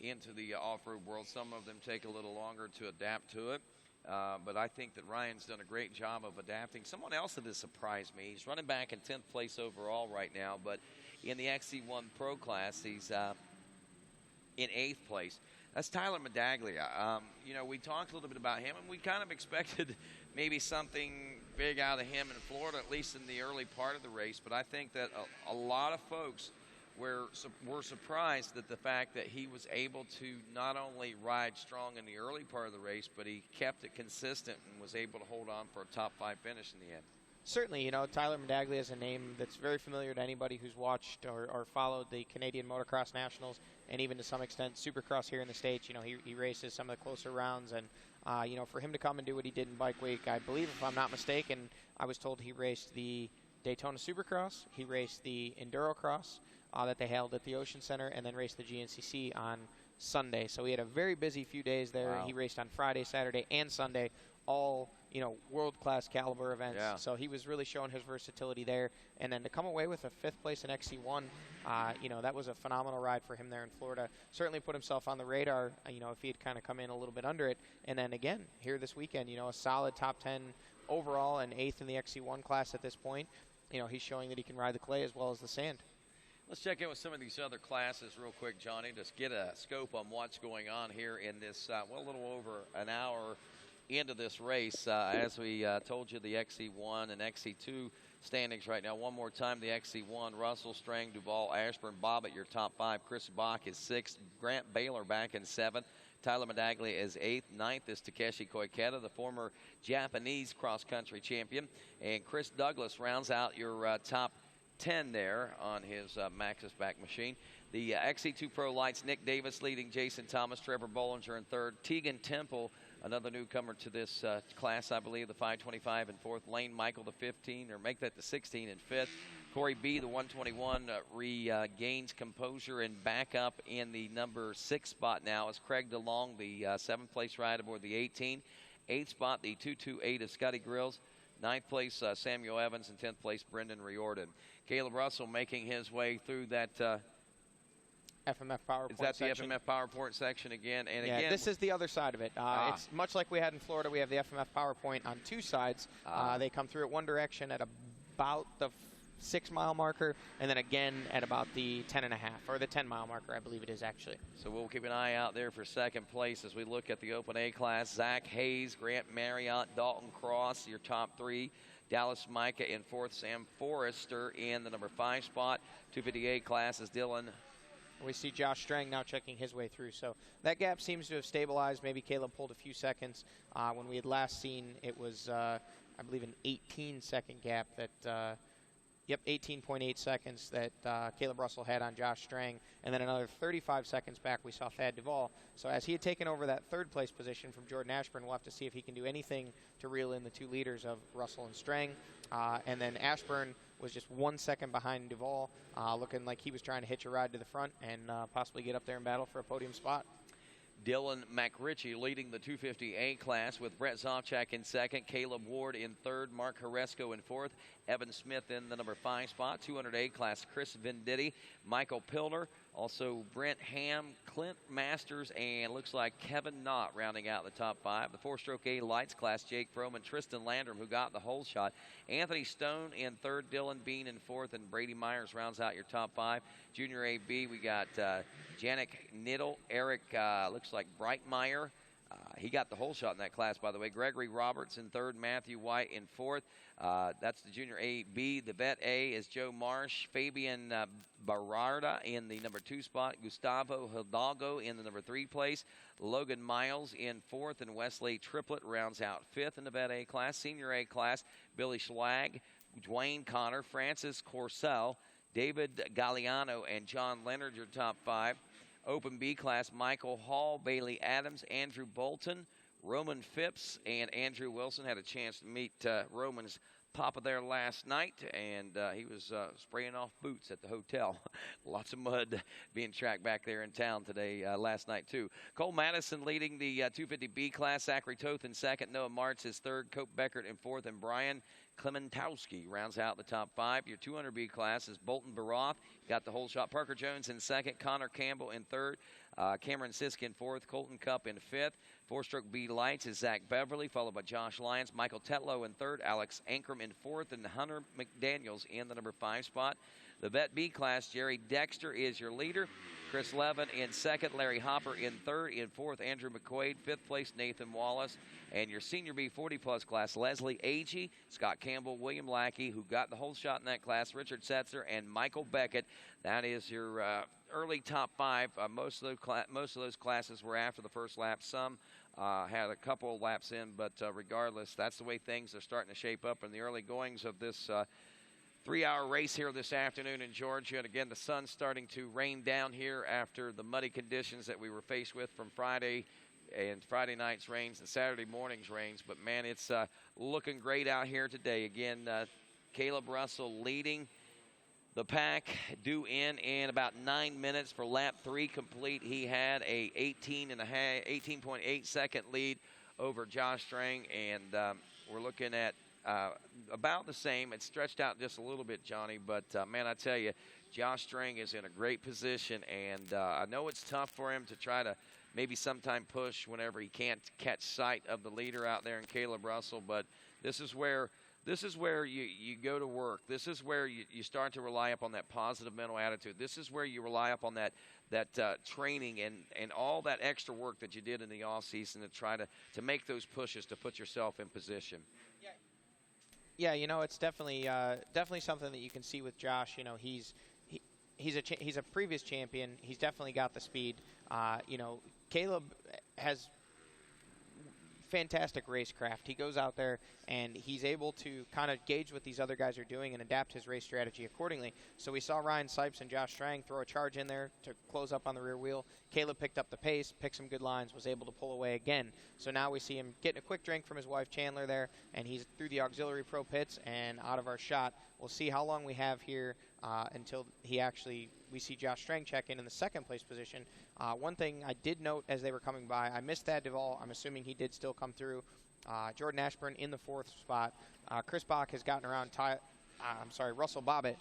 into the off-road world. Some of them take a little longer to adapt to it. But I think that Ryan's done a great job of adapting. Someone else that has surprised me, he's running back in 10th place overall right now, but in the XC1 Pro class, he's in 8th place. That's Tyler Medaglia. You know, we talked a little bit about him, and we kind of expected maybe something big out of him in Florida, at least in the early part of the race. But I think that a lot of folks were surprised at the fact that he was able to not only ride strong in the early part of the race, but he kept it consistent and was able to hold on for a top 5 finish in the end. Certainly, you know, Tyler Medaglia is a name that's very familiar to anybody who's watched or followed the Canadian Motocross Nationals and even to some extent Supercross here in the States. You know, he races some of the closer rounds, and, you know, for him to come and do what he did in Bike Week, I believe, if I'm not mistaken, I was told he raced the Daytona Supercross, he raced the Enduro Cross that they held at the Ocean Center, and then raced the GNCC on Sunday. So he had a very busy few days there. Wow. He raced on Friday, Saturday, and Sunday, all, you know, world-class caliber events. Yeah. So he was really showing his versatility there. And then to come away with a 5th place in XC1, you know, that was a phenomenal ride for him there in Florida. Certainly put himself on the radar, you know, if he had kind of come in a little bit under it. And then again, here this weekend, you know, a solid top 10 overall and 8th in the XC1 class at this point. You know, he's showing that he can ride the clay as well as the sand. Let's check in with some of these other classes real quick, Johnny, to get a scope on what's going on here in this, well, a little over an hour into this race. As we told you, the XC1 and XC2 standings right now. One more time, the XC1, Russell, Strang, Duvall, Ashburn, Bobbitt, your top 5. Chris Bach is 6th. Grant Baylor back in 7th. Tyler Medaglia is 8th. 9th is Takeshi Koiketa, the former Japanese cross-country champion. And Chris Douglas rounds out your top 10 there on his Maxxis back machine. The XC2 Pro Lights, Nick Davis leading, Jason Thomas, Trevor Bollinger in 3rd. Tegan Temple, another newcomer to this class, I believe, the 525 in 4th. Lane Michael, the 15, or make that the 16 in 5th. Corey B., the 121, regains composure and back up in the number 6 spot now as Craig DeLong, the 7th place ride aboard the 18. 8th spot, the 228 of Scotty Grills. 9th place, Samuel Evans, and 10th place, Brendan Riordan. Caleb Russell making his way through that FMF PowerPoint Is that section. the FMF PowerPoint section again? And yeah, again, this is the other side of it. It's much like we had in Florida. We have the FMF PowerPoint on 2 sides. They come through at one direction at about the 6-mile marker, and then again at about the 10.5, or the 10-mile marker, I believe it is actually. So we'll keep an eye out there for 2nd place as we look at the Open A class. Zach Hayes, Grant Marriott, Dalton Cross, your top 3. Dallas Micah in 4th. Sam Forrester in the number 5 spot. 258 class is Dylan. We see Josh Strang now checking his way through. So that gap seems to have stabilized. Maybe Caleb pulled a few seconds. When we had last seen, it was, I believe, an 18-second gap that 18.8 seconds that Caleb Russell had on Josh Strang. And then another 35 seconds back, we saw Thad Duvall. So as he had taken over that 3rd place position from Jordan Ashburn, we'll have to see if he can do anything to reel in the 2 leaders of Russell and Strang. And then Ashburn was just 1 second behind Duvall, looking like he was trying to hitch a ride to the front and possibly get up there and battle for a podium spot. Dylan McRitchie leading the 250A class with Brett Zofchak in 2nd, Caleb Ward in 3rd, Mark Horesco in 4th, Evan Smith in the number 5 spot. 200A class, Chris Venditti, Michael Pilner Also, Brent Ham, Clint Masters, and looks like Kevin Knott rounding out the top 5. The 4-stroke A lights class, Jake Froman, Tristan Landrum, who got the hole shot. Anthony Stone in 3rd, Dylan Bean in 4th, and Brady Myers rounds out your top 5. Junior AB, we got Janik Niddle, Eric, looks like Brightmeyer. He got the hole shot in that class, by the way. Gregory Roberts in 3rd, Matthew White in 4th. That's the Junior A-B. The Vet A is Joe Marsh, Fabian Bararda in the number 2 spot, Gustavo Hidalgo in the number 3 place, Logan Miles in 4th, and Wesley Triplett rounds out 5th in the Vet A class. Senior A class, Billy Schlag, Dwayne Connor, Francis Corsell, David Galliano, and John Leonard, your top 5. Open B class, Michael Hall, Bailey Adams, Andrew Bolton, Roman Phipps, and Andrew Wilson. Had a chance to meet Roman's papa there last night, and he was spraying off boots at the hotel. Lots of mud being tracked back there in town today, last night, too. Cole Madison leading the 250B class, Zachary Toth in 2nd, Noah Martz is 3rd, Cope Beckert in 4th, and Brian Klementowski rounds out the top 5. Your 200B class is Bolton Baroth, got the hole shot. Parker Jones in 2nd, Connor Campbell in 3rd, Cameron Sisk in 4th, Colton Cup in 5th. 4-stroke B lights is Zach Beverly, followed by Josh Lyons, Michael Tetlow in 3rd, Alex Ankrum in 4th, and Hunter McDaniels in the number 5 spot. The Vet B class, Jerry Dexter is your leader. Chris Levin in 2nd, Larry Hopper in 3rd, in 4th, Andrew McQuaid, 5th place, Nathan Wallace. And your Senior B 40-plus class, Leslie Agee, Scott Campbell, William Lackey, who got the whole shot in that class, Richard Setzer, and Michael Beckett. That is your early top 5. Most of those classes were after the first lap. Some had a couple of laps in, but regardless, that's the way things are starting to shape up in the early goings of this 3-hour race here this afternoon in Georgia. And again, the sun's starting to rain down here after the muddy conditions that we were faced with from Friday and Friday night's rains and Saturday morning's rains. But, man, it's looking great out here today. Again, Caleb Russell leading the pack, due in about 9 minutes for lap 3 complete. He had a 18.8 second lead over Josh Strang, and we're looking at about the same. It's stretched out just a little bit, Johnny, but, man, I tell you, Josh Strang is in a great position, and I know it's tough for him to try to maybe sometime push whenever he can't catch sight of the leader out there in Caleb Russell, but this is where you go to work. This is where you start to rely upon that positive mental attitude. This is where you rely upon that training and all that extra work that you did in the offseason to try to make those pushes to put yourself in position. Yeah, you know, it's definitely something that you can see with Josh. You know, he's a previous champion. He's definitely got the speed. You know, Caleb has fantastic racecraft. He goes out there and he's able to kind of gauge what these other guys are doing and adapt his race strategy accordingly. So we saw Ryan Sipes and Josh Strang throw a charge in there to close up on the rear wheel. Caleb picked up the pace, picked some good lines, was able to pull away again. So now we see him getting a quick drink from his wife Chandler there, and he's through the auxiliary pro pits and out of our shot. We'll see how long we have here until we see Josh Strang check in the 2nd place position. One thing I did note as they were coming by, I missed Thad Duvall. I'm assuming he did still come through. Jordan Ashburn in the 4th spot. Chris Bach has gotten around Russell Bobbitt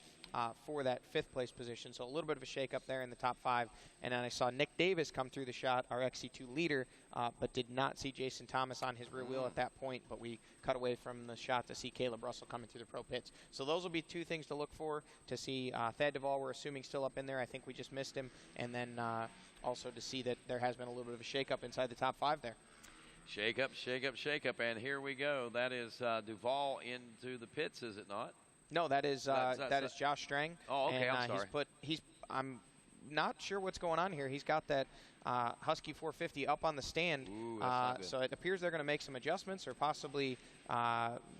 for that 5th place position. So a little bit of a shake-up there in the top 5. And then I saw Nick Davis come through the shot, our XC2 leader, but did not see Jason Thomas on his rear wheel at that point. But we cut away from the shot to see Caleb Russell coming through the pro pits. So those will be 2 things to look for, to see Thad Duvall, we're assuming, still up in there. I think we just missed him. And then also to see that there has been a little bit of a shake-up inside the top 5 there. Shake up, and here we go. That is Duvall into the pits, is it not? No, that is Josh Strang. Oh, okay, and, I'm sorry. I'm not sure what's going on here. He's got that Husky 450 up on the stand. Ooh, that's not good. So it appears they're going to make some adjustments or possibly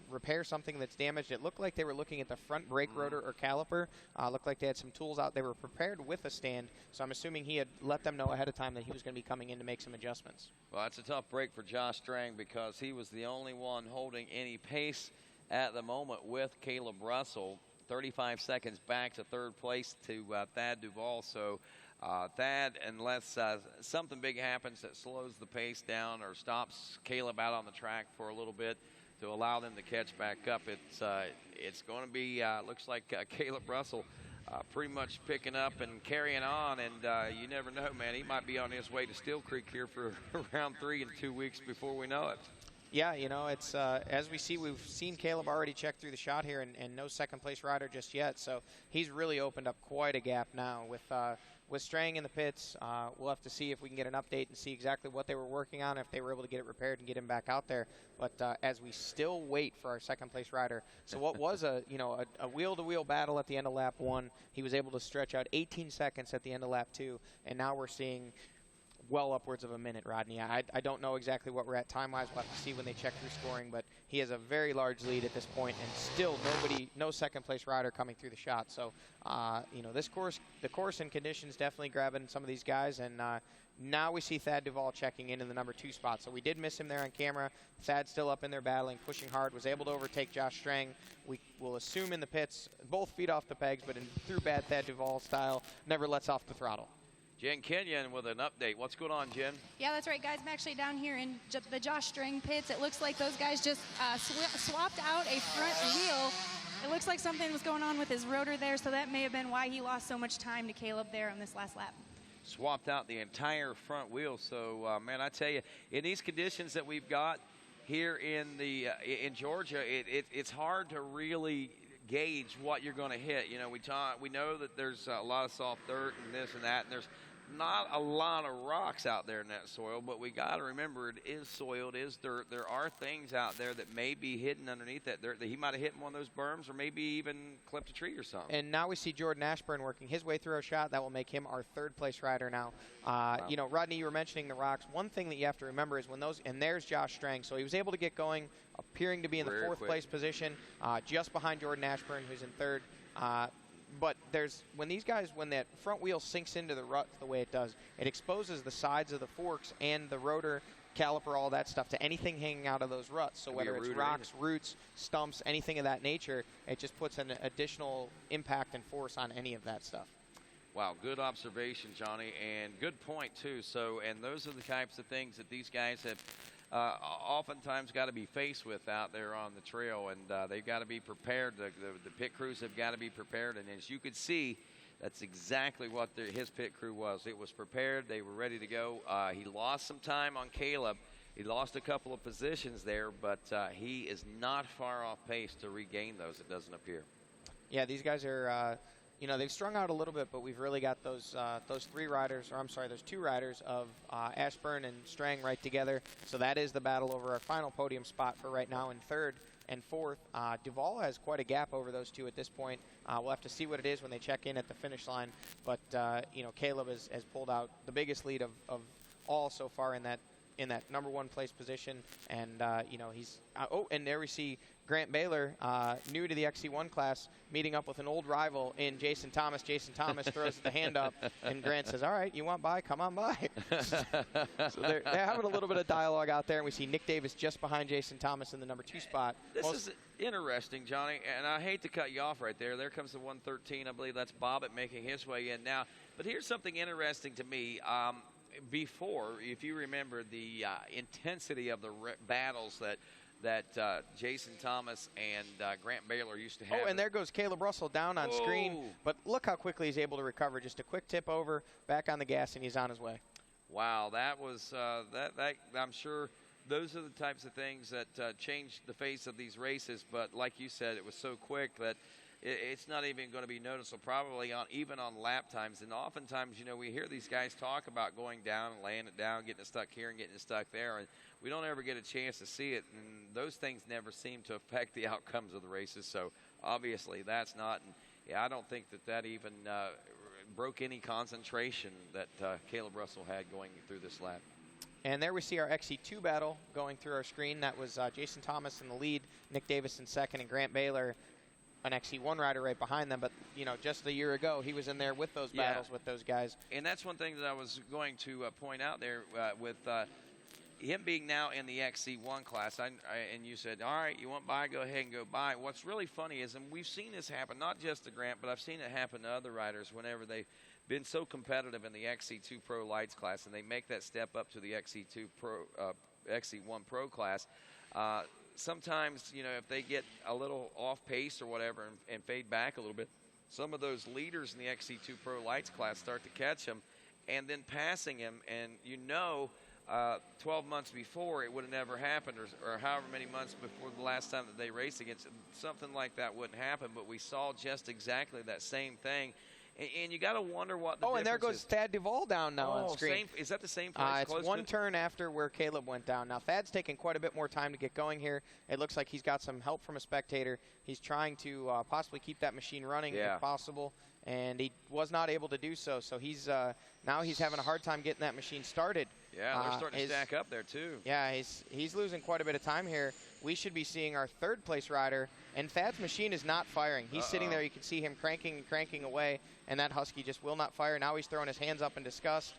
repair something that's damaged. It looked like they were looking at the front brake rotor or caliper. Looked like they had some tools out. They were prepared with a stand, so I'm assuming he had let them know ahead of time that he was going to be coming in to make some adjustments. Well, that's a tough break for Josh Strang because he was the only one holding any pace at the moment with Caleb Russell. 35 seconds back to 3rd place to Thad Duvall. So Thad, unless something big happens that slows the pace down or stops Caleb out on the track for a little bit to allow them to catch back up, it's going to be, looks like Caleb Russell pretty much picking up and carrying on, and you never know, man. He might be on his way to Steel Creek here for round 3 in 2 weeks before we know it. Yeah, you know, it's as we see, we've seen Caleb already check through the shot here, and no second-place rider just yet. So he's really opened up quite a gap now with Strang in the pits. We'll have to see if we can get an update and see exactly what they were working on, if they were able to get it repaired and get him back out there. But as we still wait for our second-place rider, so what was a wheel-to-wheel battle at the end of lap 1, he was able to stretch out 18 seconds at the end of lap 2, and now we're seeing well upwards of a minute, Rodney. I don't know exactly what we're at time-wise. We'll have to see when they check through scoring, but he has a very large lead at this point, and still no second-place rider coming through the shot. So, the course and conditions definitely grabbing some of these guys, and now we see Thad Duvall checking in the number 2 spot. So we did miss him there on camera. Thad's still up in there battling, pushing hard, was able to overtake Josh Strang. We will assume in the pits, both feet off the pegs, but through bad Thad Duvall style, never lets off the throttle. Jen Kenyon with an update. What's going on, Jen? Yeah, that's right, guys. I'm actually down here in the Josh Strang pits. It looks like those guys just swapped out a front wheel. It looks like something was going on with his rotor there, so that may have been why he lost so much time to Caleb there on this last lap. Swapped out the entire front wheel. So, man, I tell you, in these conditions that we've got here in Georgia, it's hard to really gauge what you're going to hit. You know, we know that there's a lot of soft dirt and this and that, and there's not a lot of rocks out there in that soil, but we got to remember it is soil, it is dirt. There are things out there that may be hidden underneath that dirt that he might have hit in one of those berms or maybe even clipped a tree or something. And now we see Jordan Ashburn working his way through a shot. That will make him our 3rd-place rider now. Wow. You know, Rodney, you were mentioning the rocks. One thing that you have to remember is when those, and there's Josh Strang. So he was able to get going, appearing to be in the 4th-place position, just behind Jordan Ashburn, who's in 3rd. But when that front wheel sinks into the rut the way it does, it exposes the sides of the forks and the rotor, caliper, all that stuff to anything hanging out of those ruts. So whether it's rocks, roots, stumps, anything of that nature, it just puts an additional impact and force on any of that stuff. Wow, good observation, Johnny, and good point, too. So, and those are the types of things that these guys have oftentimes got to be faced with out there on the trail, and they've got to be prepared. The pit crews have got to be prepared, and as you could see, that's exactly what his pit crew was. It was prepared. They were ready to go. He lost some time on Caleb. He lost a couple of positions there, but he is not far off pace to regain those, it doesn't appear. Yeah, these guys are they've strung out a little bit, but we've really got those those 2 riders of Ashburn and Strang right together. So that is the battle over our final podium spot for right now in 3rd and 4th. Duvall has quite a gap over those 2 at this point. We'll have to see what it is when they check in at the finish line. But Caleb has pulled out the biggest lead of all so far in that number 1 place position, and he's and there we see Grant Baylor, new to the XC1 class, meeting up with an old rival in Jason Thomas. Jason Thomas throws the hand up, and Grant says, all right, you want by? Come on by. So they're having a little bit of dialogue out there, and we see Nick Davis just behind Jason Thomas in the number 2 spot. This is interesting, Johnny, and I hate to cut you off right there. There comes the 113. I believe that's Bobbitt making his way in now. But here's something interesting to me. Before, if you remember the intensity of the battles that Jason Thomas and Grant Baylor used to have. Oh, and there goes Caleb Russell down on screen. But look how quickly he's able to recover. Just a quick tip over, back on the gas, and he's on his way. Wow, that was that I'm sure those are the types of things that changed the face of these races. But like you said, it was so quick that it's not even going to be noticeable, probably even on lap times. And oftentimes, we hear these guys talk about going down and laying it down, getting it stuck here and getting it stuck there, and we don't ever get a chance to see it. And those things never seem to affect the outcomes of the races. So obviously that's not. And yeah, I don't think that even broke any concentration that Caleb Russell had going through this lap. And there we see our XC2 battle going through our screen. That was Jason Thomas in the lead, Nick Davis in second, and Grant Baylor, an XC1 rider right behind them. But, just a year ago, he was in there with those battles with those guys. And that's one thing that I was going to point out there with him being now in the XC1 class. And you said, all right, you want by, go ahead and go by. What's really funny is, and we've seen this happen, not just to Grant, but I've seen it happen to other riders whenever they've been so competitive in the XC2 Pro Lights class and they make that step up to the XC2 Pro, XC1 Pro class. Sometimes, if they get a little off pace or whatever and fade back a little bit, some of those leaders in the XC2 Pro Lights class start to catch him and then passing him. And 12 months before, it would have never happened, or however many months before the last time that they raced against him, something like that wouldn't happen. But we saw just exactly that same thing. And you got to wonder what the difference is. And there goes Thad Duvall down now on screen. Is that the same place? It's one turn after where Caleb went down. Now, Thad's taking quite a bit more time to get going here. It looks like he's got some help from a spectator. He's trying to possibly keep that machine running if possible, and he was not able to do so. So he's now he's having a hard time getting that machine started. Yeah, they're starting to stack up there, too. Yeah, he's losing quite a bit of time here. We should be seeing our third-place rider, and Thad's machine is not firing. He's sitting there. You can see him cranking and cranking away, and that Husky just will not fire. Now he's throwing his hands up in disgust.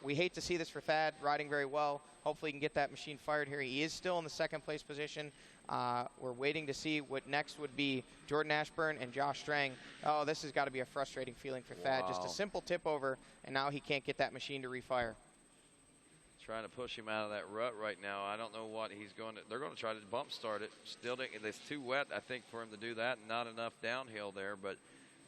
We hate to see this for Thad, riding very well. Hopefully he can get that machine fired here. He is still in the second-place position. We're waiting to see what next would be Jordan Ashburn and Josh Strang. Oh, this has got to be a frustrating feeling for Thad. Just a simple tip over, and now he can't get that machine to refire. Trying to push him out of that rut right now. I don't know what he's going to. They're going to try to bump start it. Still, it's too wet, I think, for him to do that, and not enough downhill there. But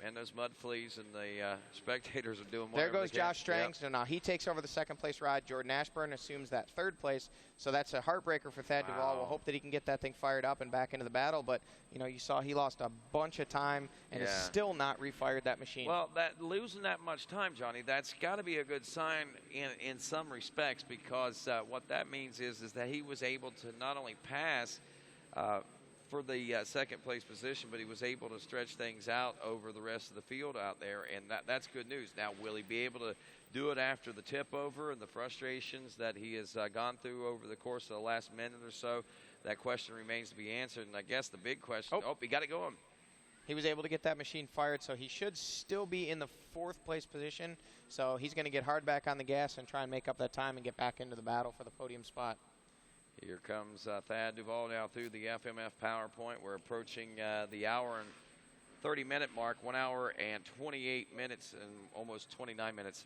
man, those mud fleas and the spectators are doing whatever There goes they can. Josh Strang. So now he takes over the second-place ride. Jordan Ashburn assumes that third place. So that's a heartbreaker for Thad Duvall. We'll hope that he can get that thing fired up and back into the battle. But, you saw he lost a bunch of time and has still not refired that machine. Well, losing that much time, Johnny, that's got to be a good sign in some respects, because what that means is that he was able to not only pass for the second-place position, but he was able to stretch things out over the rest of the field out there, and that's good news. Now, will he be able to do it after the tip-over and the frustrations that he has gone through over the course of the last minute or so? That question remains to be answered, and I guess the big question, he got it going. He was able to get that machine fired, so he should still be in the fourth-place position. So he's going to get hard back on the gas and try and make up that time and get back into the battle for the podium spot. Here comes Thad Duvall now through the FMF PowerPoint. We're approaching the hour and 30-minute mark, 1 hour and 28 minutes and almost 29 minutes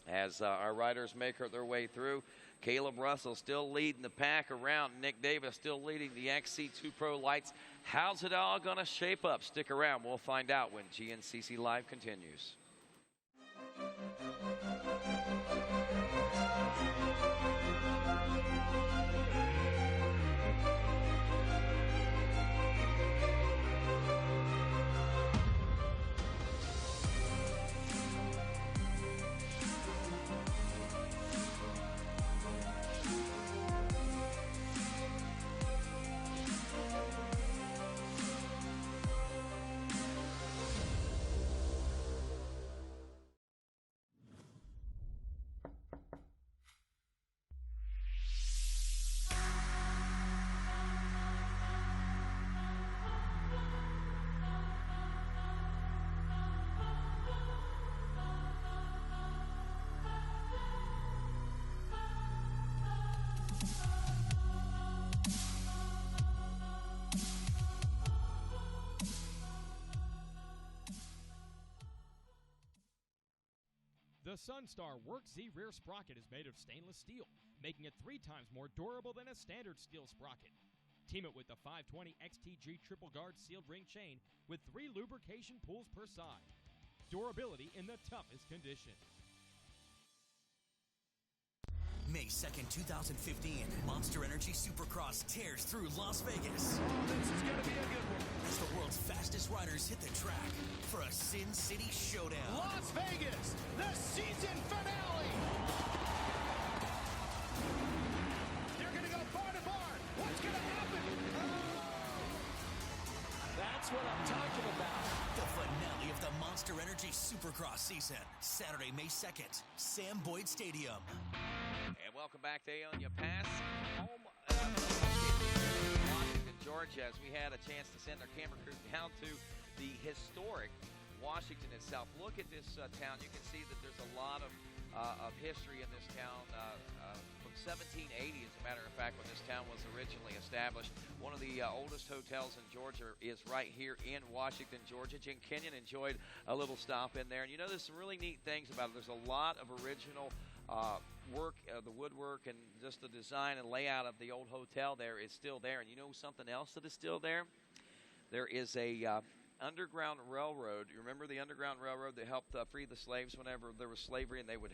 as our riders make their way through. Caleb Russell still leading the pack around. Nick Davis still leading the XC2 Pro Lights. How's it all going to shape up? Stick around. We'll find out when GNCC Live continues. The Sunstar Work Z rear sprocket is made of stainless steel, making it 3 times more durable than a standard steel sprocket. Team it with the 520 XTG triple guard sealed ring chain with 3 lubrication pools per side. Durability in the toughest conditions. May 2nd, 2015, Monster Energy Supercross tears through Las Vegas. This is going to be a good one. As the world's fastest riders hit the track for a Sin City showdown. Las Vegas, the season finale. They're going to go bar to bar. What's going to happen? That's what I'm talking about. The finale of the Monster Energy Supercross season, Saturday, May 2nd, Sam Boyd Stadium. And welcome back to Aonia Pass, home Washington, Georgia, as we had a chance to send our camera crew down to the historic Washington itself. Look at this town. You can see that there's a lot of history in this town from 1780, as a matter of fact, when this town was originally established. One of the oldest hotels in Georgia is right here in Washington, Georgia. Jen Kenyon enjoyed a little stop in there. And there's some really neat things about it. There's a lot of original work, the woodwork, and just the design and layout of the old hotel there is still there. And something else that is still there? There is a Underground Railroad. You remember the Underground Railroad that helped free the slaves whenever there was slavery, and they would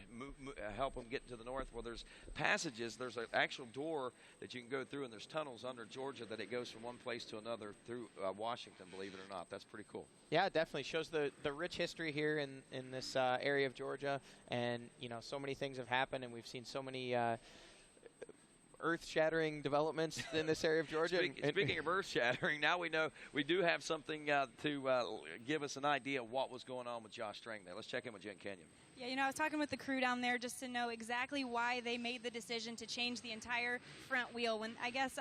help them get to the north? Well, there's passages. There's an actual door that you can go through, and there's tunnels under Georgia that it goes from one place to another through Washington, believe it or not. That's pretty cool. Yeah, it definitely shows the rich history here in this area of Georgia. And, so many things have happened, and we've seen so many earth-shattering developments in this area of Georgia. Speaking of earth-shattering, now we know we do have something to give us an idea of what was going on with Josh Strang there. Let's check in with Jen Kenyon. Yeah, I was talking with the crew down there just to know exactly why they made the decision to change the entire front wheel. When I guess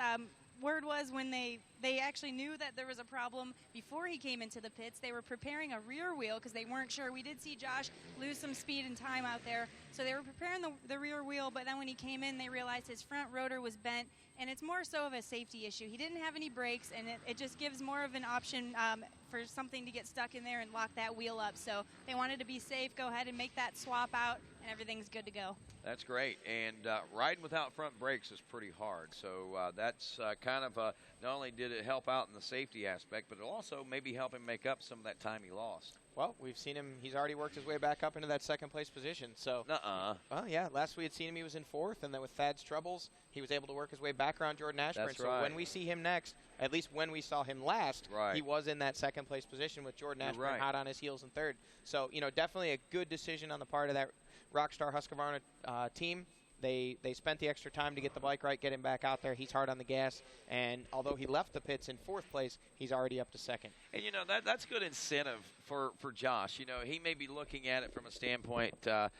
word was when they actually knew that there was a problem before he came into the pits. They were preparing a rear wheel because they weren't sure. We did see Josh lose some speed and time out there, so they were preparing the rear wheel, but then when he came in, they realized his front rotor was bent, and it's more so of a safety issue. He didn't have any brakes, and it just gives more of an option for something to get stuck in there and lock that wheel up. So they wanted to be safe, go ahead and make that swap out, and everything's good to go. That's great, and riding without front brakes is pretty hard. So that's kind of not only did it help out in the safety aspect, but it also maybe help him make up some of that time he lost. Well, we've seen him. He's already worked his way back up into that second-place position. So, well, yeah, last we had seen him, he was in fourth, and then with Thad's troubles, he was able to work his way back around Jordan Ashburn. That's so right. when we see him next, at least when we saw him last, he was in that second-place position with Jordan Ashburn hot on his heels in third. So, definitely a good decision on the part of that Rockstar Husqvarna team. They spent the extra time to get the bike right, get him back out there. He's hard on the gas, and although he left the pits in fourth place, he's already up to second. And, that's good incentive for Josh. He may be looking at it from a standpoint, the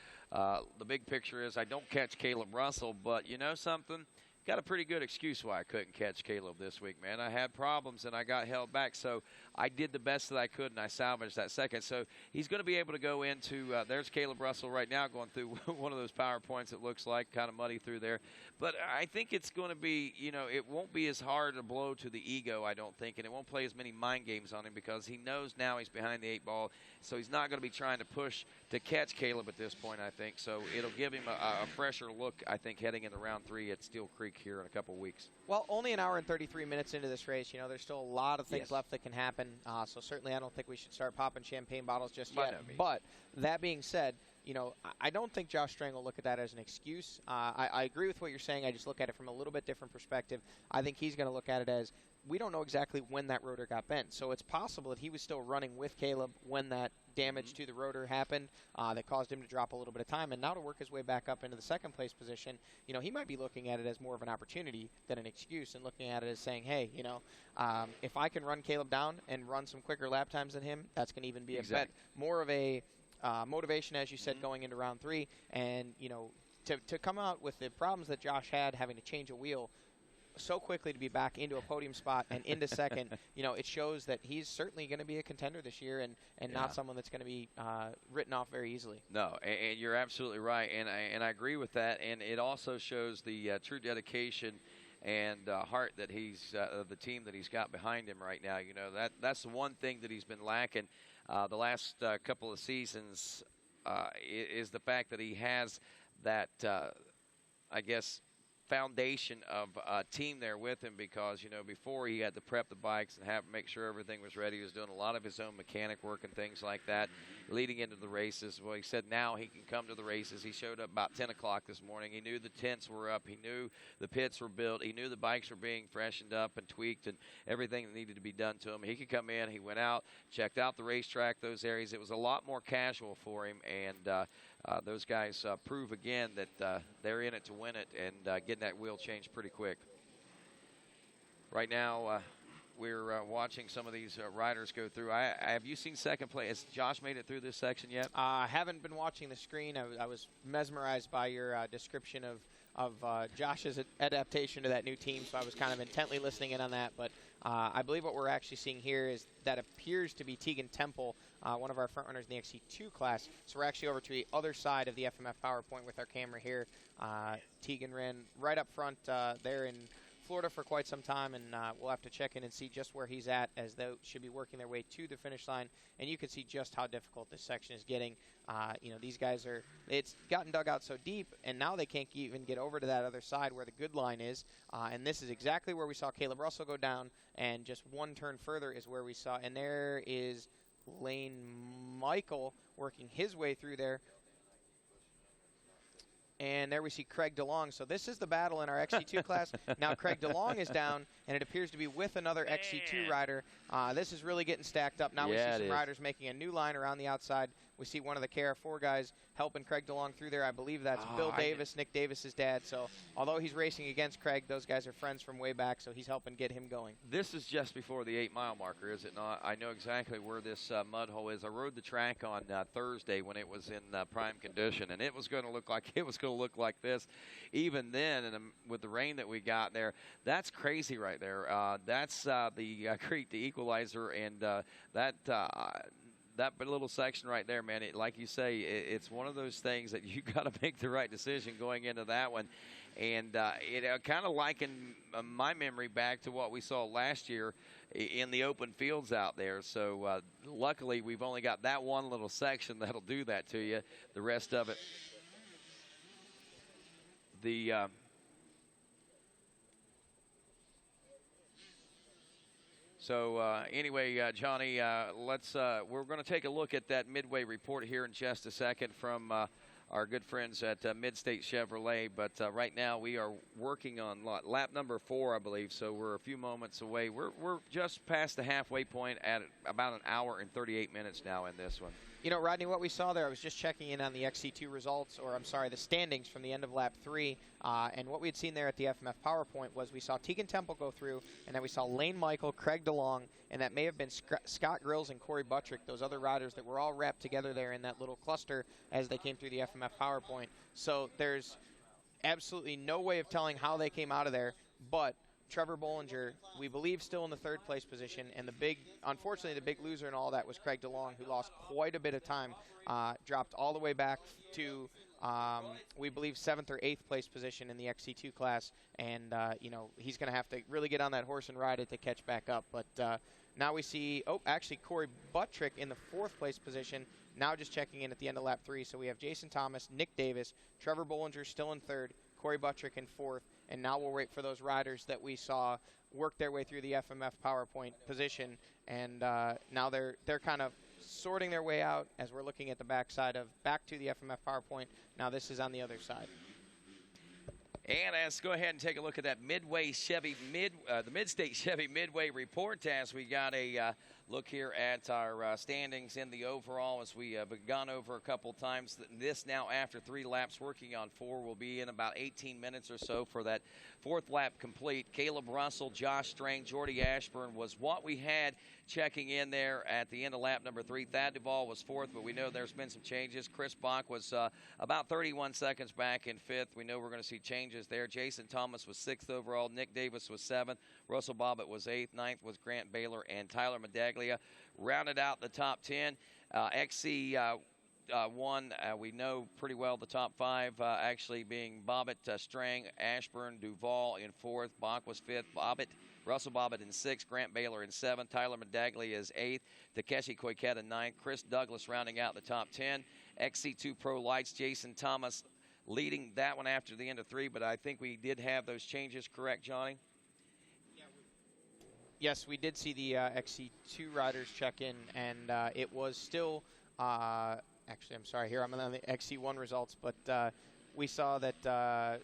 big picture is I don't catch Caleb Russell, but you know something? Got a pretty good excuse why I couldn't catch Caleb this week, man. I had problems, and I got held back, so I did the best that I could, and I salvaged that second. So he's going to be able to go into there's Caleb Russell right now going through one of those PowerPoints, it looks like, kind of muddy through there. But I think it's going to be, it won't be as hard a blow to the ego, I don't think, and it won't play as many mind games on him because he knows now he's behind the 8 ball, so he's not going to be trying to push to catch Caleb at this point, I think. So it'll give him a fresher look, I think, heading into round 3 at Steel Creek here in a couple weeks. Well, only an hour and 33 minutes into this race. There's still a lot of things left that can happen. So certainly I don't think we should start popping champagne bottles just yet. But that being said, I don't think Josh Strang will look at that as an excuse. I agree with what you're saying. I just look at it from a little bit different perspective. I think he's going to look at it as we don't know exactly when that rotor got bent. So it's possible that he was still running with Caleb when that damage to the rotor happened that caused him to drop a little bit of time. And now to work his way back up into the second place position, he might be looking at it as more of an opportunity than an excuse and looking at it as saying, hey, if I can run Caleb down and run some quicker lap times than him, that's going to even be a bet. More of a motivation, as you said, going into round 3. And, to come out with the problems that Josh had having to change a wheel so quickly to be back into a podium spot and into second, it shows that he's certainly going to be a contender this year and not someone that's going to be written off very easily. No, and you're absolutely right, and I agree with that. And it also shows the true dedication and heart that he's the team that he's got behind him right now. That's the one thing that he's been lacking the last couple of seasons is the fact that he has that, I guess, foundation of a team there with him because, before he had to prep the bikes and make sure everything was ready. He was doing a lot of his own mechanic work and things like that leading into the races. Well, he said now he can come to the races. He showed up about 10 o'clock this morning. He knew the tents were up. He knew the pits were built. He knew the bikes were being freshened up and tweaked and everything that needed to be done to him. He could come in. He went out, checked out the racetrack, those areas. It was a lot more casual for him, and those guys prove again that they're in it to win it and getting that wheel changed pretty quick. Right now, we're watching some of these riders go through. Have you seen second place? Has Josh made it through this section yet? I haven't been watching the screen. I was mesmerized by your description of Josh's adaptation to that new team, so I was kind of intently listening in on that. But I believe what we're actually seeing here is that appears to be Tegan Temple, one of our front runners in the XC2 class. So we're actually over to the other side of the FMF PowerPoint with our camera here. Tegan ran right up front there in Florida for quite some time, and we'll have to check in and see just where he's at, as they should be working their way to the finish line. And you can see just how difficult this section is getting. These guys it's gotten dug out so deep, and now they can't even get over to that other side where the good line is. And this is exactly where we saw Caleb Russell go down, and just one turn further is where we saw. And there is Lane Michael working his way through there. And there we see Craig DeLong. So this is the battle in our XC2 class. Now Craig DeLong is down, and it appears to be with another XC2 rider. This is really getting stacked up. Now we see some riders making a new line around the outside. We see one of the KR4 guys helping Craig DeLong through there. I believe that's Bill Davis, Nick Davis's dad. So although he's racing against Craig, those guys are friends from way back, so he's helping get him going. This is just before the 8-mile marker, is it not? I know exactly where this mud hole is. I rode the track on Thursday when it was in prime condition, and it was going to look like this. Even then, and with the rain that we got there, that's crazy right there. That's the Creek, the equalizer, and that little section right there, man, like you say, it's one of those things that you got to make the right decision going into that one. And it kind of likened my memory back to what we saw last year in the open fields out there. So luckily, we've only got that one little section that'll do that to you. The rest of it, anyway, Johnny, we're going to take a look at that midway report here in just a second from our good friends at Midstate Chevrolet. But right now we are working on lap number 4, I believe. So we're a few moments away. We're just past the halfway point at about an hour and 38 minutes now in this one. You know, Rodney, what we saw there, I was just checking in on the XC2 results, or I'm sorry, the standings from the end of lap 3. And what we had seen there at the FMF PowerPoint was we saw Tegan Temple go through, and then we saw Lane Michael, Craig DeLong, and that may have been Scott Grills and Corey Buttrick, those other riders that were all wrapped together there in that little cluster as they came through the FMF PowerPoint. So there's absolutely no way of telling how they came out of there, but Trevor Bollinger, we believe, still in the 3rd place position, and unfortunately, the big loser in all that was Craig DeLong, who lost quite a bit of time, dropped all the way back to, we believe, 7th or 8th place position in the XC2 class, and he's going to have to really get on that horse and ride it to catch back up. But now we see, actually, Corey Buttrick in the 4th place position. Now just checking in at the end of lap 3, so we have Jason Thomas, Nick Davis, Trevor Bollinger still in 3rd, Corey Buttrick in 4th. And now we'll wait for those riders that we saw work their way through the FMF PowerPoint position. And now they're kind of sorting their way out as we're looking at the back to the FMF PowerPoint. Now this is on the other side. And let's go ahead and take a look at that the Midstate Chevy Midway report as we got a look here at our standings in the overall as we have gone over a couple times. This now after 3 laps, working on 4, will be in about 18 minutes or so for that 4th lap complete. Caleb Russell, Josh Strang, Jordy Ashburn was what we had checking in there at the end of lap number 3. Thad Duvall was 4th, but we know there's been some changes. Chris Bach was about 31 seconds back in 5th. We know we're going to see changes there. Jason Thomas was 6th overall. Nick Davis was 7th. Russell Bobbitt was 8th. 9th was Grant Baylor, and Tyler Medaglia rounded out the top 10. XC1, we know pretty well the top 5 actually being Bobbitt, Strang, Ashburn, Duvall in 4th. Bach was 5th. Russell Bobbitt in 6th. Grant Baylor in 7th. Tyler Medaglia is 8th. Takeshi Koiketa 9th. Chris Douglas rounding out the top 10. XC2 Pro Lights, Jason Thomas leading that one after the end of 3, but I think we did have those changes correct, Johnny? Yes, we did see the XC2 riders check in, and it was still, actually, I'm sorry, here I'm on the XC1 results, but we saw that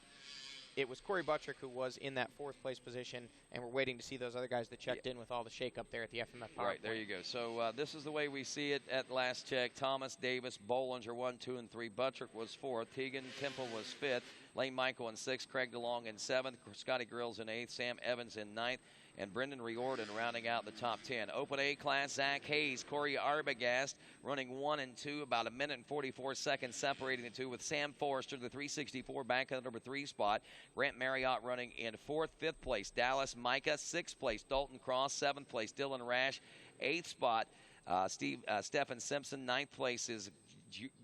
it was Corey Buttrick who was in that 4th place position, and we're waiting to see those other guys that checked in with all the shake-up there at the FMF PowerPoint. Right, there you go. So this is the way we see it at last check. Thomas, Davis, Bollinger 1, 2, and 3. Buttrick was 4th. Tegan Temple was 5th. Lane Michael in 6th. Craig DeLong in 7th. Scotty Grills in 8th. Sam Evans in 9th. And Brendan Riordan rounding out the top 10. Open A class, Zach Hayes, Corey Arbogast running 1 and 2, about 1 minute and 44 seconds separating the two, with Sam Forrester, the 364, back in the number 3 spot. Grant Marriott running in 4th, 5th place. Dallas Micah, 6th place. Dalton Cross, 7th place. Dylan Rash, 8th spot. Stephen Simpson, 9th place is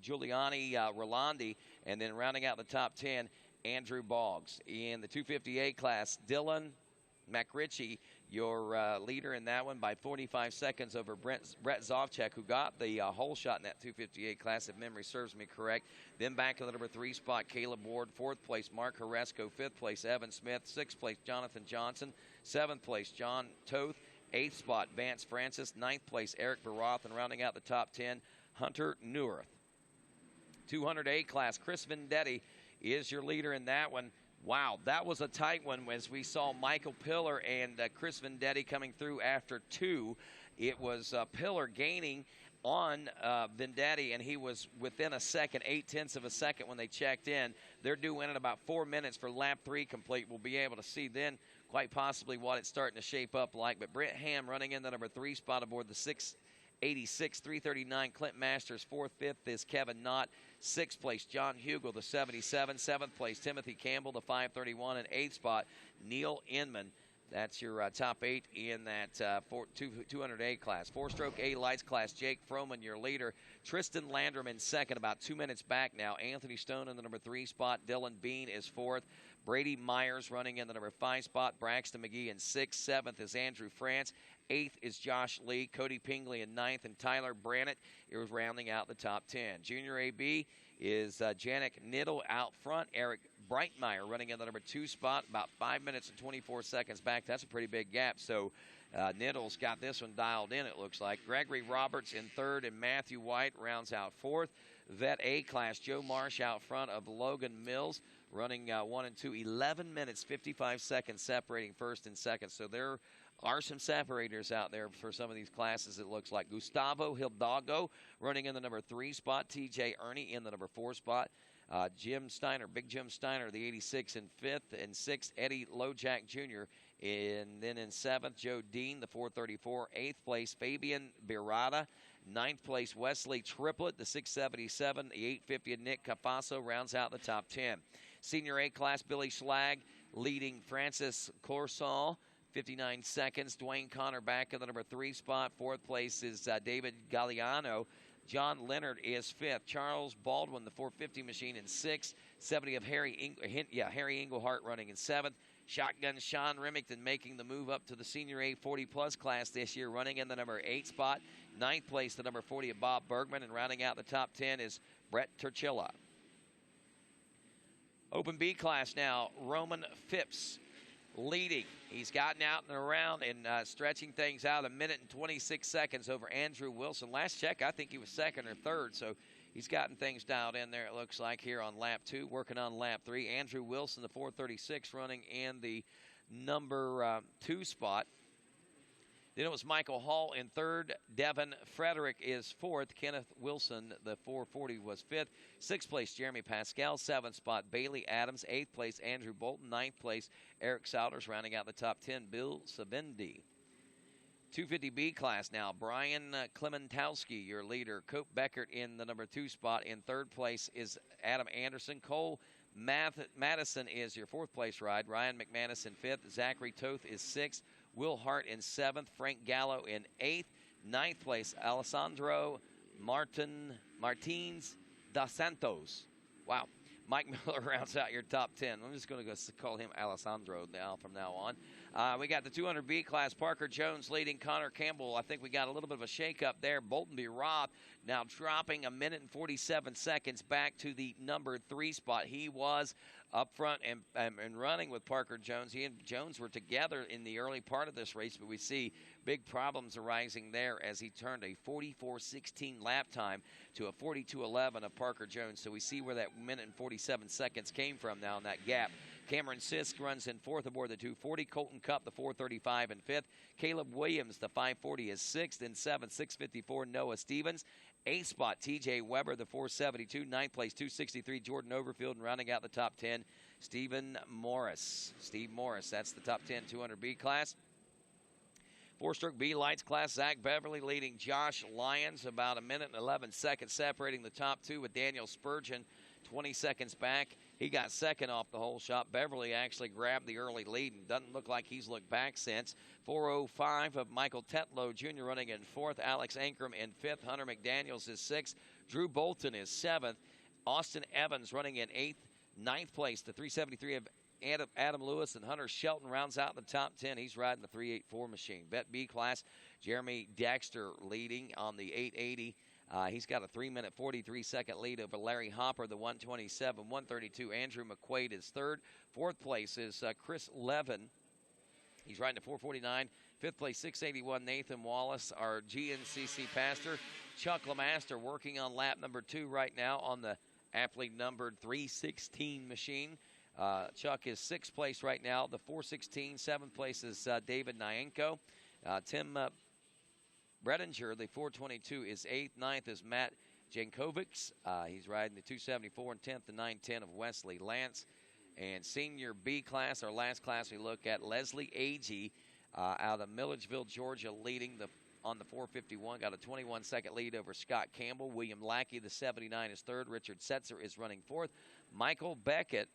Giuliani Rolandi. And then rounding out the top 10, Andrew Boggs. In the 258 class, Dylan McRitchie, your leader in that one by 45 seconds over Brett Zovchek, who got the whole shot in that 258 class, if memory serves me correct. Then back to the number 3 spot, Caleb Ward. 4th place, Mark Horesco. 5th place, Evan Smith. 6th place, Jonathan Johnson. 7th place, John Toth. 8th spot, Vance Francis. 9th place, Eric Baroth. And rounding out the top 10, Hunter Neuwirth. 200A class, Chris Vendetti is your leader in that one. Wow, that was a tight one as we saw Michael Pillar and Chris Vendetti coming through after 2. It was Pillar gaining on Vendetti, and he was within a second, 0.8 of a second when they checked in. They're due in about 4 minutes for lap 3 complete. We'll be able to see then quite possibly what it's starting to shape up like. But Brent Ham running in the number 3 spot aboard the 686, 339, Clint Masters. 4th, 5th is Kevin Knott. 6th place, John Hugel, the 77. 7th place, Timothy Campbell, the 531. And 8th spot, Neil Inman. That's your top 8 in that 200A class. 4-stroke A lights class, Jake Froman, your leader. Tristan Landrum in 2nd, about 2 minutes back now. Anthony Stone in the number 3 spot. Dylan Bean is 4th. Brady Myers running in the number 5 spot. Braxton McGee in 6th. 7th is Andrew France. 8th is Josh Lee. Cody Pingley in 9th. And Tyler Brannett is rounding out the top 10. Junior AB is Janik Niddle out front. Eric Breitmeyer running in the number 2 spot, about 5 minutes and 24 seconds back. That's a pretty big gap. So Niddle's got this one dialed in, it looks like. Gregory Roberts in 3rd, and Matthew White rounds out 4th. Vet A class, Joe Marsh out front of Logan Mills, running 1 and 2, 11 minutes, 55 seconds separating 1st and 2nd. So there are some separators out there for some of these classes, it looks like. Gustavo Hidalgo running in the number 3 spot. TJ Ernie in the number 4 spot. Jim Steiner, Big Jim Steiner, the 86 in 5th. And 6th, Eddie Lojack Jr. And then in 7th, Joe Dean, the 434. 8th place, Fabian Birada. 9th place, Wesley Triplett, the 677. The 850, Nick Cafaso rounds out the top 10. Senior A class, Billy Schlag leading Francis Corsall. 59 seconds. Dwayne Connor back in the number 3 spot. 4th place is David Galliano. John Leonard is 5th. Charles Baldwin, the 450 machine, in 6th. 70 of Harry Englehart running in 7th. Shotgun Sean Remington making the move up to the Senior A 40-plus class this year, running in the number 8 spot. 9th place, the number 40 of Bob Bergman, and rounding out the top 10 is Brett Turchilla. Open B class now, Roman Phipps leading. He's gotten out and around and stretching things out, 1 minute and 26 seconds over Andrew Wilson. Last check, I think he was 2nd or 3rd, so he's gotten things dialed in there, it looks like, here on lap 2. Working on lap 3. Andrew Wilson, the 436, running in the number 2 spot. Then it was Michael Hall in 3rd. Devin Frederick is 4th. Kenneth Wilson, the 440, was 5th. 6th place, Jeremy Pascal. 7th spot, Bailey Adams. 8th place, Andrew Bolton. 9th place, Eric Souders, rounding out the top 10. Bill Savendi. 250B class now. Brian Klementowski, your leader. Cope Beckert in the number 2 spot. In 3rd place is Adam Anderson. Cole Madison is your 4th place ride. Ryan McManus in 5th. Zachary Toth is 6th. Will Hart in 7th. Frank Gallo in 8th. 9th place, Alessandro Martins dos Santos. Wow. Mike Miller rounds out your top 10. I'm just going to go call him Alessandro now from now on. We got the 200B class. Parker Jones leading Connor Campbell. I think we got a little bit of a shake-up there. Bolton B. Robb now dropping 1 minute and 47 seconds back to the number 3 spot. He was up front and running with Parker Jones. He and Jones were together in the early part of this race, but we see big problems arising there as he turned a 44.16 lap time to a 42.11 of Parker Jones. So we see where that 1 minute and 47 seconds came from now in that gap. Cameron Sisk runs in 4th aboard the 240. Colton Cup, the 435, in 5th. Caleb Williams, the 540, is 6th. In 7th, 654, Noah Stevens. 8th spot, TJ Weber, the 472. 9th place, 263, Jordan Overfield. And rounding out the top 10, Steve Morris, that's the top 10 200B class. 4-stroke B lights class, Zach Beverly leading Josh Lyons, about 1 minute and 11 seconds separating the top 2 with Daniel Spurgeon 20 seconds back. He got 2nd off the whole shot. Beverly actually grabbed the early lead and doesn't look like he's looked back since. 4:05 of Michael Tetlow Jr. running in 4th. Alex Ankrum in 5th. Hunter McDaniels is 6th. Drew Bolton is 7th. Austin Evans running in 8th. 9th place, the 373 of Adam Lewis and Hunter Shelton rounds out the top 10. He's riding the 384 machine. Bet B class, Jeremy Dexter leading on the 880. He's got a 3-minute, 43-second lead over Larry Hopper, the 127. 132, Andrew McQuaid is third. Fourth place is Chris Levin. He's riding a 449. Fifth place, 681, Nathan Wallace, our GNCC pastor. Chuck LeMaster working on lap number 2 right now on the aptly numbered 316 machine. Chuck is 6th place right now, the 416. 7th place is David Nyenko. Tim Bredinger, the 422, is 8th. 9th is Matt Jankovics. He's riding the 274, and 10th, the 910 of Wesley Lance. And senior B class, our last class we look at, Leslie Agee out of Milledgeville, Georgia, leading on the 451. Got a 21-second lead over Scott Campbell. William Lackey, the 79, is third. Richard Setzer is running fourth. Michael Beckett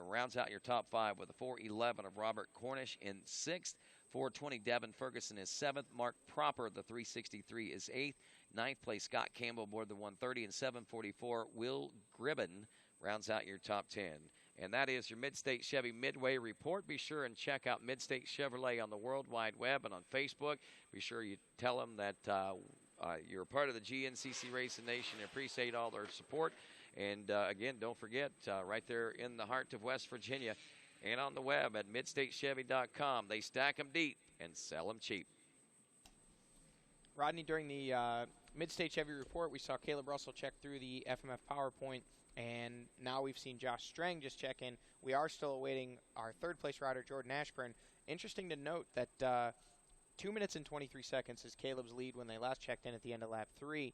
rounds out your top 5 with a 411 of Robert Cornish in 6th. 420, Devin Ferguson is 7th. Mark Proper, the 363, is 8th. 9th place, Scott Campbell aboard the 130. And 744, Will Gribben rounds out your top 10. And that is your Midstate Chevy Midway Report. Be sure and check out Midstate Chevrolet on the World Wide Web and on Facebook. Be sure you tell them that you're a part of the GNCC Racing Nation and appreciate all their support. And, again, don't forget, right there in the heart of West Virginia and on the web at midstatechevy.com, they stack them deep and sell them cheap. Rodney, during the Midstate Chevy Report, we saw Caleb Russell check through the FMF PowerPoint, and now we've seen Josh Strang just check in. We are still awaiting our third-place rider, Jordan Ashburn. Interesting to note that 2 minutes and 23 seconds is Caleb's lead when they last checked in at the end of lap 3.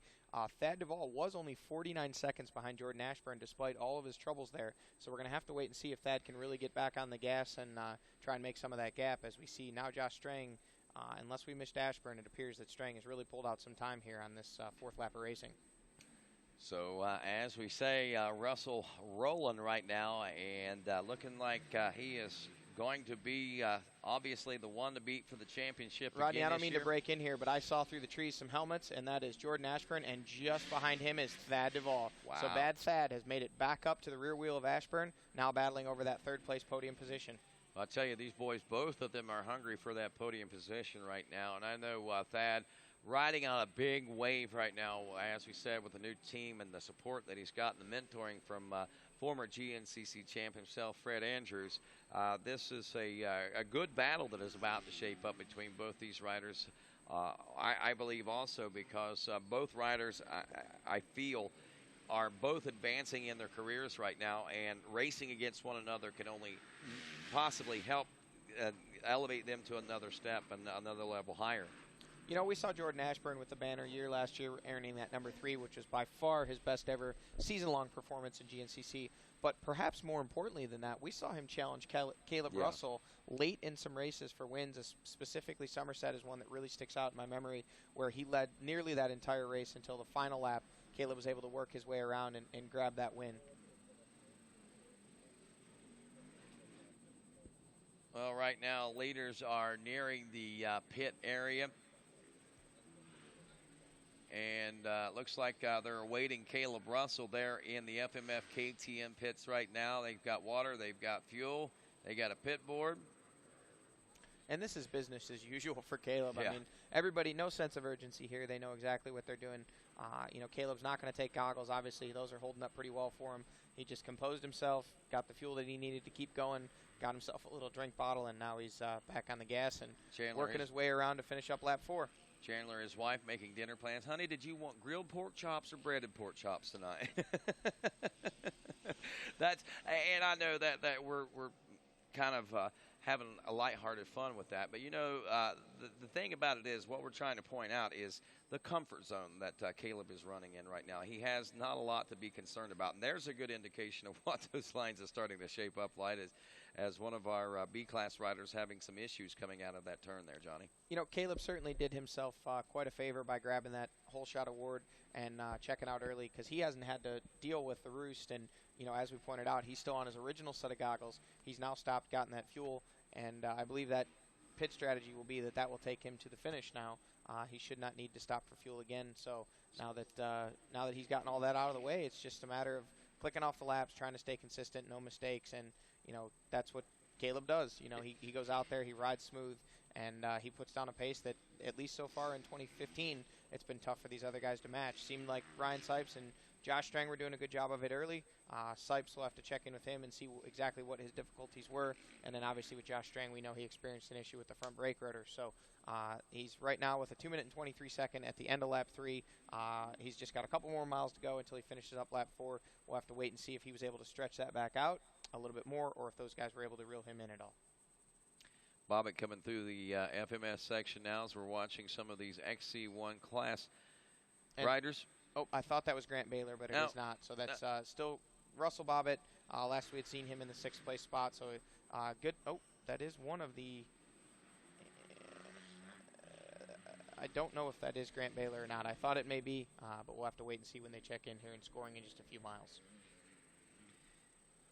Thad Duvall was only 49 seconds behind Jordan Ashburn despite all of his troubles there. So we're going to have to wait and see if Thad can really get back on the gas and try and make some of that gap. As we see now Josh Strang, unless we missed Ashburn, it appears that Strang has really pulled out some time here on this fourth lap of racing. So as we say, Russell rolling right now and looking like he is going to be obviously the one to beat for the championship. Rodney, again I don't mean year. to break in here, but I saw through the trees some helmets, and that is Jordan Ashburn, and just behind him is Thad Duvall. Wow. So Bad Thad has made it back up to the rear wheel of Ashburn, now battling over that third-place podium position. I'll tell you, these boys, both of them are hungry for that podium position right now, and I know Thad riding on a big wave right now, as we said, with the new team and the support that he's gotten, the mentoring from former GNCC champ himself, Fred Andrews. This is a good battle that is about to shape up between both these riders. I believe also because both riders, I feel, are both advancing in their careers right now, and racing against one another can only possibly help elevate them to another step and another level higher. You know, we saw Jordan Ashburn with the banner year last year, earning that number 3, which was by far his best ever season-long performance in GNCC. But perhaps more importantly than that, we saw him challenge Caleb Russell late in some races for wins. Specifically, Somerset is one that really sticks out in my memory, where he led nearly that entire race until the final lap. Caleb was able to work his way around and grab that win. Well, right now, leaders are nearing the pit area. And looks like they're awaiting Caleb Russell there in the FMF KTM pits right now. They've got water, they've got fuel, they got a pit board. And this is business as usual for Caleb. Yeah. I mean, everybody, no sense of urgency here. They know exactly what they're doing. You know, Caleb's not going to take goggles. Obviously, those are holding up pretty well for him. He just composed himself, got the fuel that he needed to keep going, got himself a little drink bottle, and now he's back on the gas and working his way around to finish up lap 4. Chandler, his wife, making dinner plans. Honey, did you want grilled pork chops or breaded pork chops tonight? And I know that we're kind of having a lighthearted fun with that. But, you know, the thing about it is what we're trying to point out is the comfort zone that Caleb is running in right now. He has not a lot to be concerned about. And there's a good indication of what those lines are starting to shape up like as one of our B-class riders having some issues coming out of that turn there, Johnny. You know, Caleb certainly did himself quite a favor by grabbing that whole shot award and checking out early, because he hasn't had to deal with the roost. And, you know, as we pointed out, he's still on his original set of goggles. He's now stopped, gotten that fuel, and I believe that pit strategy will be that will take him to the finish now. He should not need to stop for fuel again. So now that he's gotten all that out of the way, it's just a matter of clicking off the laps, trying to stay consistent, no mistakes, and that's what Caleb does. He goes out there, he rides smooth, and he puts down a pace that, at least so far in 2015, it's been tough for these other guys to match. Seemed like Ryan Sipes and Josh Strang were doing a good job of it early. Sipes will have to check in with him and see exactly what his difficulties were. And then obviously with Josh Strang, we know he experienced an issue with the front brake rotor. So he's right now with a 2 minute and 23 second at the end of lap 3. He's just got a couple more miles to go until he finishes up lap 4. We'll have to wait and see if he was able to stretch that back out a little bit more, or if those guys were able to reel him in at all. Bobbitt coming through the FMS section now as we're watching some of these XC1 class riders. Oh, I thought that was Grant Baylor, but it is not. So that's still Russell Bobbitt. Last we had seen him in the 6th place spot. So good. Oh, that is one of the. I don't know if that is Grant Baylor or not. I thought it may be, but we'll have to wait and see when they check in here and scoring in just a few miles.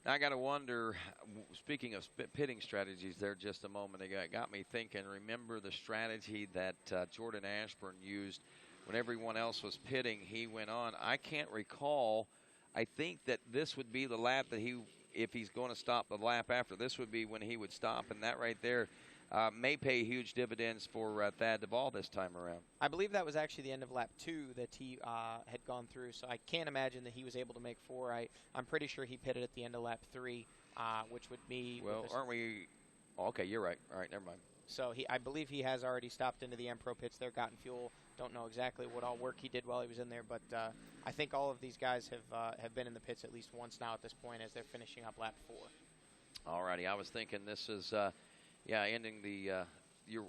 I got to wonder, speaking of pitting strategies there just a moment ago, it got me thinking, remember the strategy that Jordan Ashburn used when everyone else was pitting? He went on. I can't recall. I think that this would be the lap that if he's going to stop the lap after, this would be when he would stop. And that right there may pay huge dividends for Thad Duvall this time around. I believe that was actually the end of lap 2 that he had gone through, so I can't imagine that he was able to make 4. I'm pretty sure he pitted at the end of lap 3, which would be... Well, aren't we... Oh, okay, you're right. All right, never mind. So I believe he has already stopped into the M-Pro pits there, gotten fuel. Don't know exactly what all work he did while he was in there, but I think all of these guys have been in the pits at least once now at this point as they're finishing up lap 4. All righty, I was thinking this is... ending the.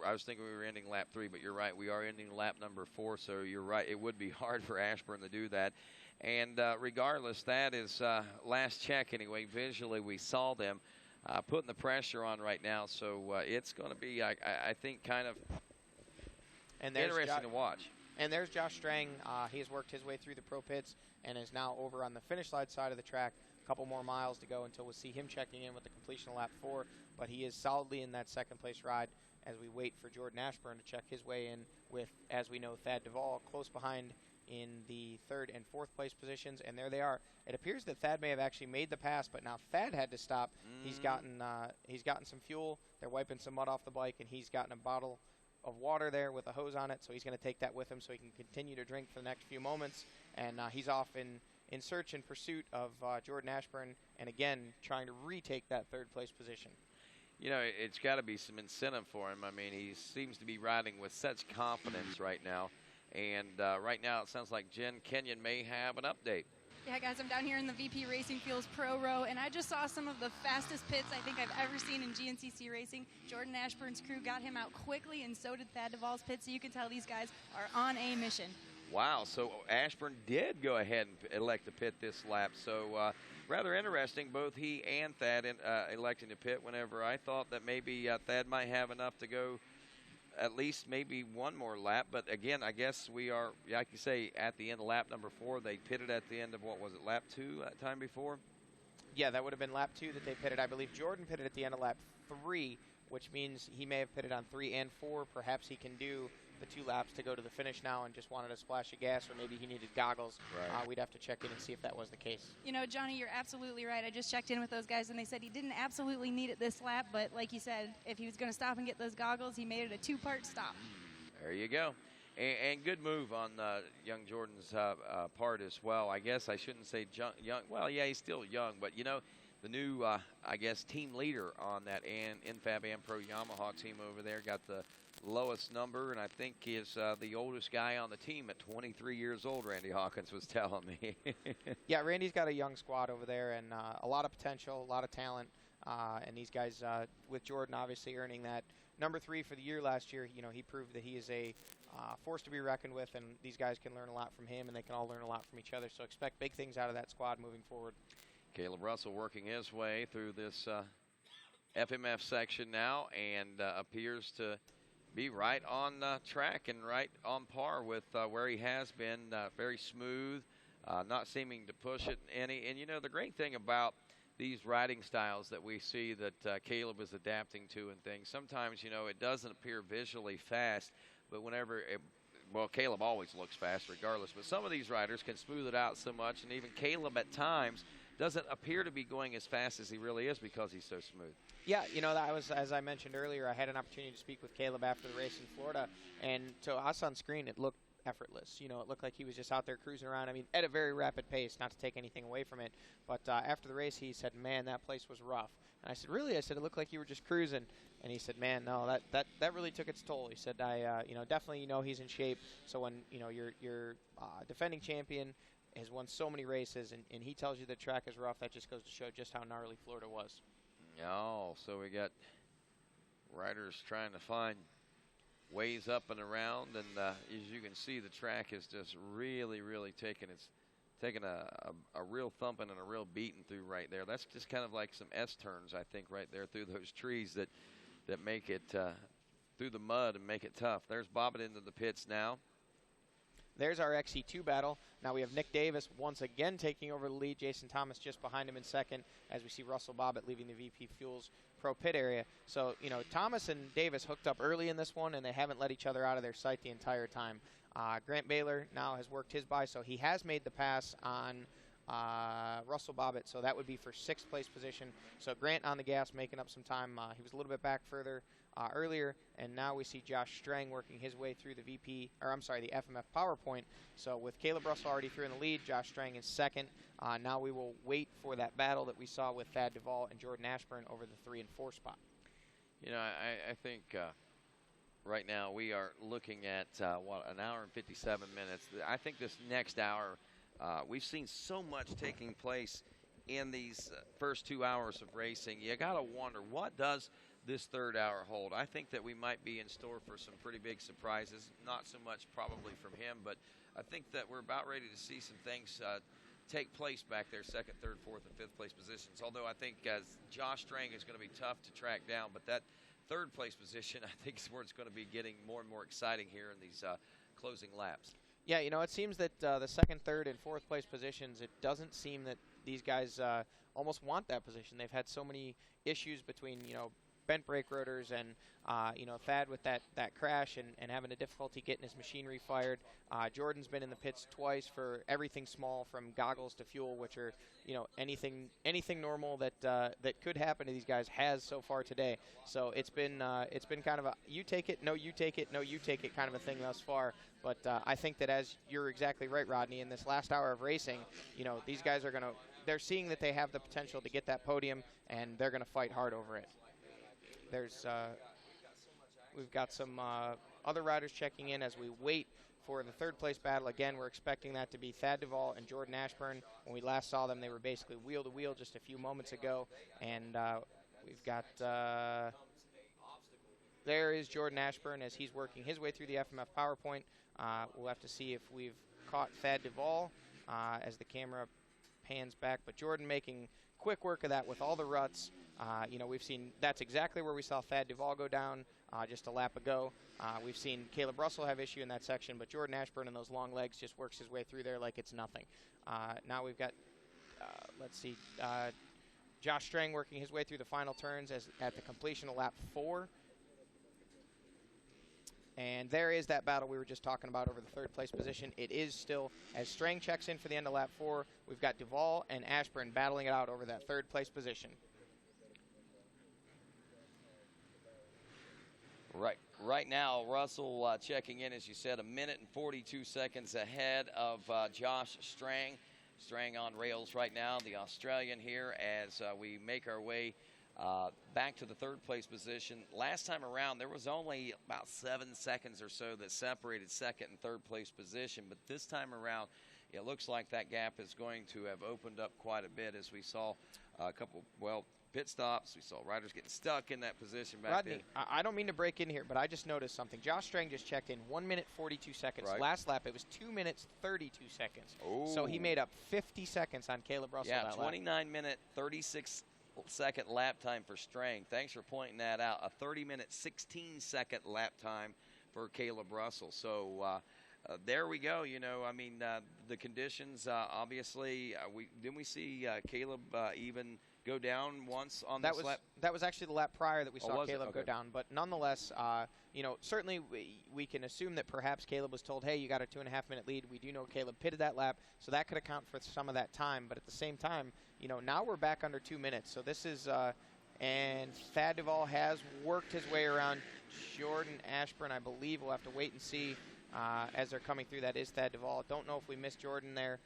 I was thinking we were ending lap 3, but you're right. We are ending lap number 4, so you're right. It would be hard for Ashburn to do that. And regardless, that is last check anyway. Visually, we saw them putting the pressure on right now, so it's going to be, I think, kind of interesting to watch. And there's Josh Strang. He has worked his way through the pro pits and is now over on the finish line side of the track. Couple more miles to go until we'll see him checking in with the completion of lap 4, but he is solidly in that 2nd place ride as we wait for Jordan Ashburn to check his way in with, as we know, Thad Duvall close behind in the 3rd and 4th place positions, and there they are. It appears that Thad may have actually made the pass, but now Thad had to stop. He's gotten some fuel. They're wiping some mud off the bike, and he's gotten a bottle of water there with a hose on it, so he's going to take that with him so he can continue to drink for the next few moments, and he's off in search and pursuit of Jordan Ashburn, and again, trying to retake that 3rd place position. It's got to be some incentive for him. I mean, he seems to be riding with such confidence right now. And right now, it sounds like Jen Kenyon may have an update. Yeah, guys, I'm down here in the VP Racing Fuels Pro Row, and I just saw some of the fastest pits I think I've ever seen in GNCC racing. Jordan Ashburn's crew got him out quickly, and so did Thad Duvall's pit, so you can tell these guys are on a mission. Wow, so Ashburn did go ahead and elect to pit this lap. So rather interesting, both he and Thad electing to pit whenever I thought that maybe Thad might have enough to go at least maybe one more lap. But again, I guess we are, like you say, at the end of lap number 4. They pitted at the end of, what was it, lap 2 that time before? Yeah, that would have been lap 2 that they pitted. I believe Jordan pitted at the end of lap 3, which means he may have pitted on 3 and 4. Perhaps he can do the 2 laps to go to the finish now and just wanted a splash of gas, or maybe he needed goggles. Right. We'd have to check in and see if that was the case. Johnny, you're absolutely right. I just checked in with those guys, and they said he didn't absolutely need it this lap, but like you said, if he was going to stop and get those goggles, he made it a 2-part stop. There you go. And good move on young Jordan's part as well. I guess I shouldn't say young. Well, yeah, he's still young, but, the new, I guess, team leader on that NFAB Pro Yamaha team over there got the lowest number, and I think is the oldest guy on the team at 23 years old, Randy Hawkins was telling me. Yeah, Randy's got a young squad over there, and a lot of potential, a lot of talent, and these guys, with Jordan obviously earning that number 3 for the year last year, he proved that he is a force to be reckoned with, and these guys can learn a lot from him, and they can all learn a lot from each other, so expect big things out of that squad moving forward. Caleb Russell working his way through this FMF section now, and appears to be right on track and right on par with where he has been. Very smooth, not seeming to push it any. And the great thing about these riding styles that we see that Caleb is adapting to and things, sometimes it doesn't appear visually fast, but whenever Caleb always looks fast regardless, but some of these riders can smooth it out so much, and even Caleb at times doesn't appear to be going as fast as he really is because he's so smooth. Yeah, you know, that was, as I mentioned earlier, I had an opportunity to speak with Caleb after the race in Florida, and to us on screen, it looked effortless. You know, it looked like he was just out there cruising around. I mean, at a very rapid pace, not to take anything away from it. But after the race, he said, man, that place was rough. And I said, really? I said, it looked like you were just cruising. And he said, man, no, that really took its toll. He said, you know, definitely, you know, he's in shape. So when, you know, your defending champion has won so many races, and he tells you the track is rough, that just goes to show just how gnarly Florida was. Oh, so we got riders trying to find ways up and around, and as you can see, the track is just really taking a real thumping and a real beating through right there. That's just kind of like some S-turns, I think, right there through those trees that make it through the mud and make it tough. There's Bobbitt into the pits now. There's our XC2 battle. Now we have Nick Davis once again taking over the lead. Jason Thomas just behind him in second, as we see Russell Bobbitt leaving the VP Fuels Pro Pit area. So, you know, Thomas and Davis hooked up early in this one, and they haven't let each other out of their sight the entire time. Grant Baylor now has worked his by, so he has made the pass on Russell Bobbitt, so that would be for 6th place position. So Grant on the gas, making up some time. He was a little bit back further earlier, and now we see Josh Strang working his way through the the FMF PowerPoint. So with Caleb Russell already through in the lead, Josh Strang is second. Now we will wait for that battle that we saw with Thad Duvall and Jordan Ashburn over the 3 and 4 spot. You know, I think right now we are looking at, an hour and 57 minutes. I think this next hour, we've seen so much taking place in these first 2 hours of racing. You got to wonder, what does this third hour hold? I think that we might be in store for some pretty big surprises. Not so much probably from him, but I think that we're about ready to see some things take place back there, 2nd, 3rd, 4th, and 5th place positions. Although I think Josh Strang is going to be tough to track down, but that 3rd place position, I think, is where it's going to be getting more and more exciting here in these closing laps. Yeah, you know, it seems that the 2nd, 3rd, and 4th place positions, it doesn't seem that these guys almost want that position. They've had so many issues between, you know, bent brake rotors and, you know, Thad with that crash and having a difficulty getting his machinery fired. Jordan's been in the pits twice for everything small, from goggles to fuel, which are, you know, anything normal that could happen to these guys has so far today. So it's been kind of a you take it, no you take it, no you take it kind of a thing thus far. But I think that, as you're exactly right, Rodney, in this last hour of racing, you know, these guys are they're seeing that they have the potential to get that podium, and they're going to fight hard over it. We've got some other riders checking in as we wait for the 3rd place battle. Again, we're expecting that to be Thad Duvall and Jordan Ashburn. When we last saw them, they were basically wheel to wheel just a few moments ago. And we've got there is Jordan Ashburn as he's working his way through the FMF PowerPoint. We'll have to see if we've caught Thad Duvall as the camera pans back. But Jordan making quick work of that with all the ruts. You know, we've seen that's exactly where we saw Thad Duvall go down just a lap ago. We've seen Caleb Russell have issue in that section, but Jordan Ashburn and those long legs just works his way through there like it's nothing. Now we've got, Josh Strang working his way through the final turns at the completion of lap 4. And there is that battle we were just talking about over the 3rd place position. It is still, as Strang checks in for the end of lap 4, we've got Duvall and Ashburn battling it out over that 3rd place position. Right now, Russell checking in, as you said, 1 minute and 42 seconds ahead of Josh Strang. Strang on rails right now, the Australian here, as we make our way back to the 3rd place position. Last time around, there was only about 7 seconds or so that separated 2nd and 3rd place position, but this time around, it looks like that gap is going to have opened up quite a bit, as we saw a couple, pit stops. We saw riders getting stuck in that position back Rodney, then. I don't mean to break in here, but I just noticed something. Josh Strang just checked in 1 minute 42 seconds. Right. Last lap, it was 2 minutes 32 seconds. Oh. So he made up 50 seconds on Caleb Russell. Yeah, that lap. 29-minute, 36-second lap time for Strang. Thanks for pointing that out. A 30-minute, 16-second lap time for Caleb Russell. So there we go. You know, I mean, the conditions, obviously, didn't we see Caleb even go down once on this lap? That was actually the lap prior that we saw Caleb okay. go down. But nonetheless, you know, certainly we can assume that perhaps Caleb was told, hey, you got a 2.5-minute lead. We do know Caleb pitted that lap, so that could account for some of that time. But at the same time, now we're back under 2 minutes. So this is, and Thad Duvall has worked his way around Jordan Ashburn. I believe we'll have to wait and see as they're coming through. That is Thad Duvall. Don't know if we missed Jordan there.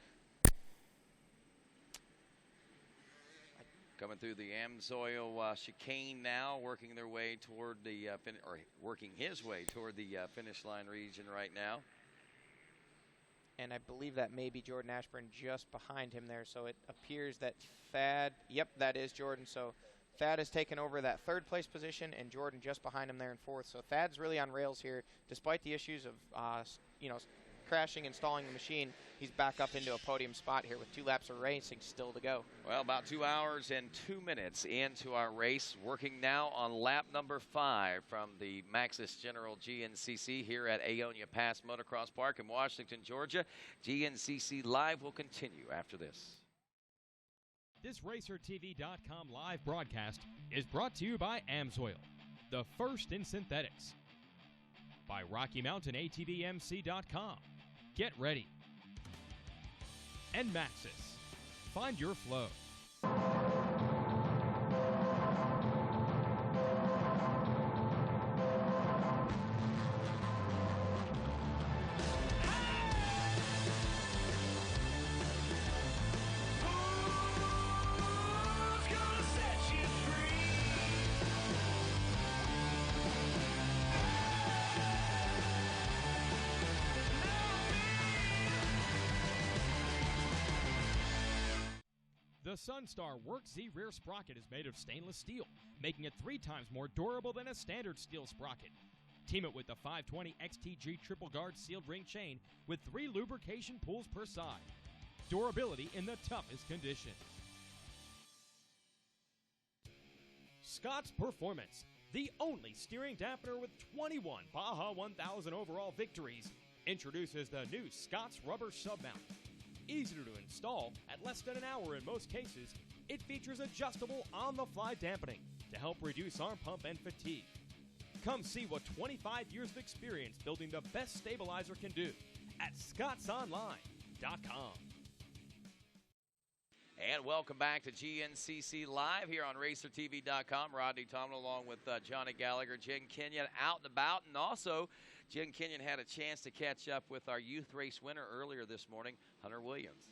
Coming through the Amsoil chicane now, working their way toward the working his way toward the finish line region right now. And I believe that may be Jordan Ashburn just behind him there. So it appears that Thad, yep, that is Jordan. So Thad has taken over that third place position, and Jordan just behind him there in fourth. So Thad's really on rails here, despite the issues of crashing and stalling the machine. He's back up into a podium spot here with 2 laps of racing still to go. Well, about 2 hours and 2 minutes into our race, working now on lap number 5 from the Maxxis General GNCC here at Aonia Pass Motocross Park in Washington, Georgia. GNCC Live will continue after this. This RacerTV.com live broadcast is brought to you by Amsoil, the first in synthetics. By Rocky Mountain ATVMC.com. Get ready. And Maxxis. Find your flow. The Sunstar Work Z rear sprocket is made of stainless steel, making it 3 times more durable than a standard steel sprocket. Team it with the 520 XTG triple guard sealed ring chain with 3 lubrication pools per side. Durability in the toughest conditions. Scott's Performance, the only steering dampener with 21 Baja 1000 overall victories, introduces the new Scott's Rubber Submount. Easy to install at less than an hour in most cases, it features adjustable on-the-fly dampening to help reduce arm pump and fatigue. Come see what 25 years of experience building the best stabilizer can do at scottsonline.com. And welcome back to GNCC Live here on RacerTV.com. Rodney Tomlin along with Johnny Gallagher, Jen Kenyon out and about. And also, Jen Kenyon had a chance to catch up with our youth race winner earlier this morning, Hunter Williams.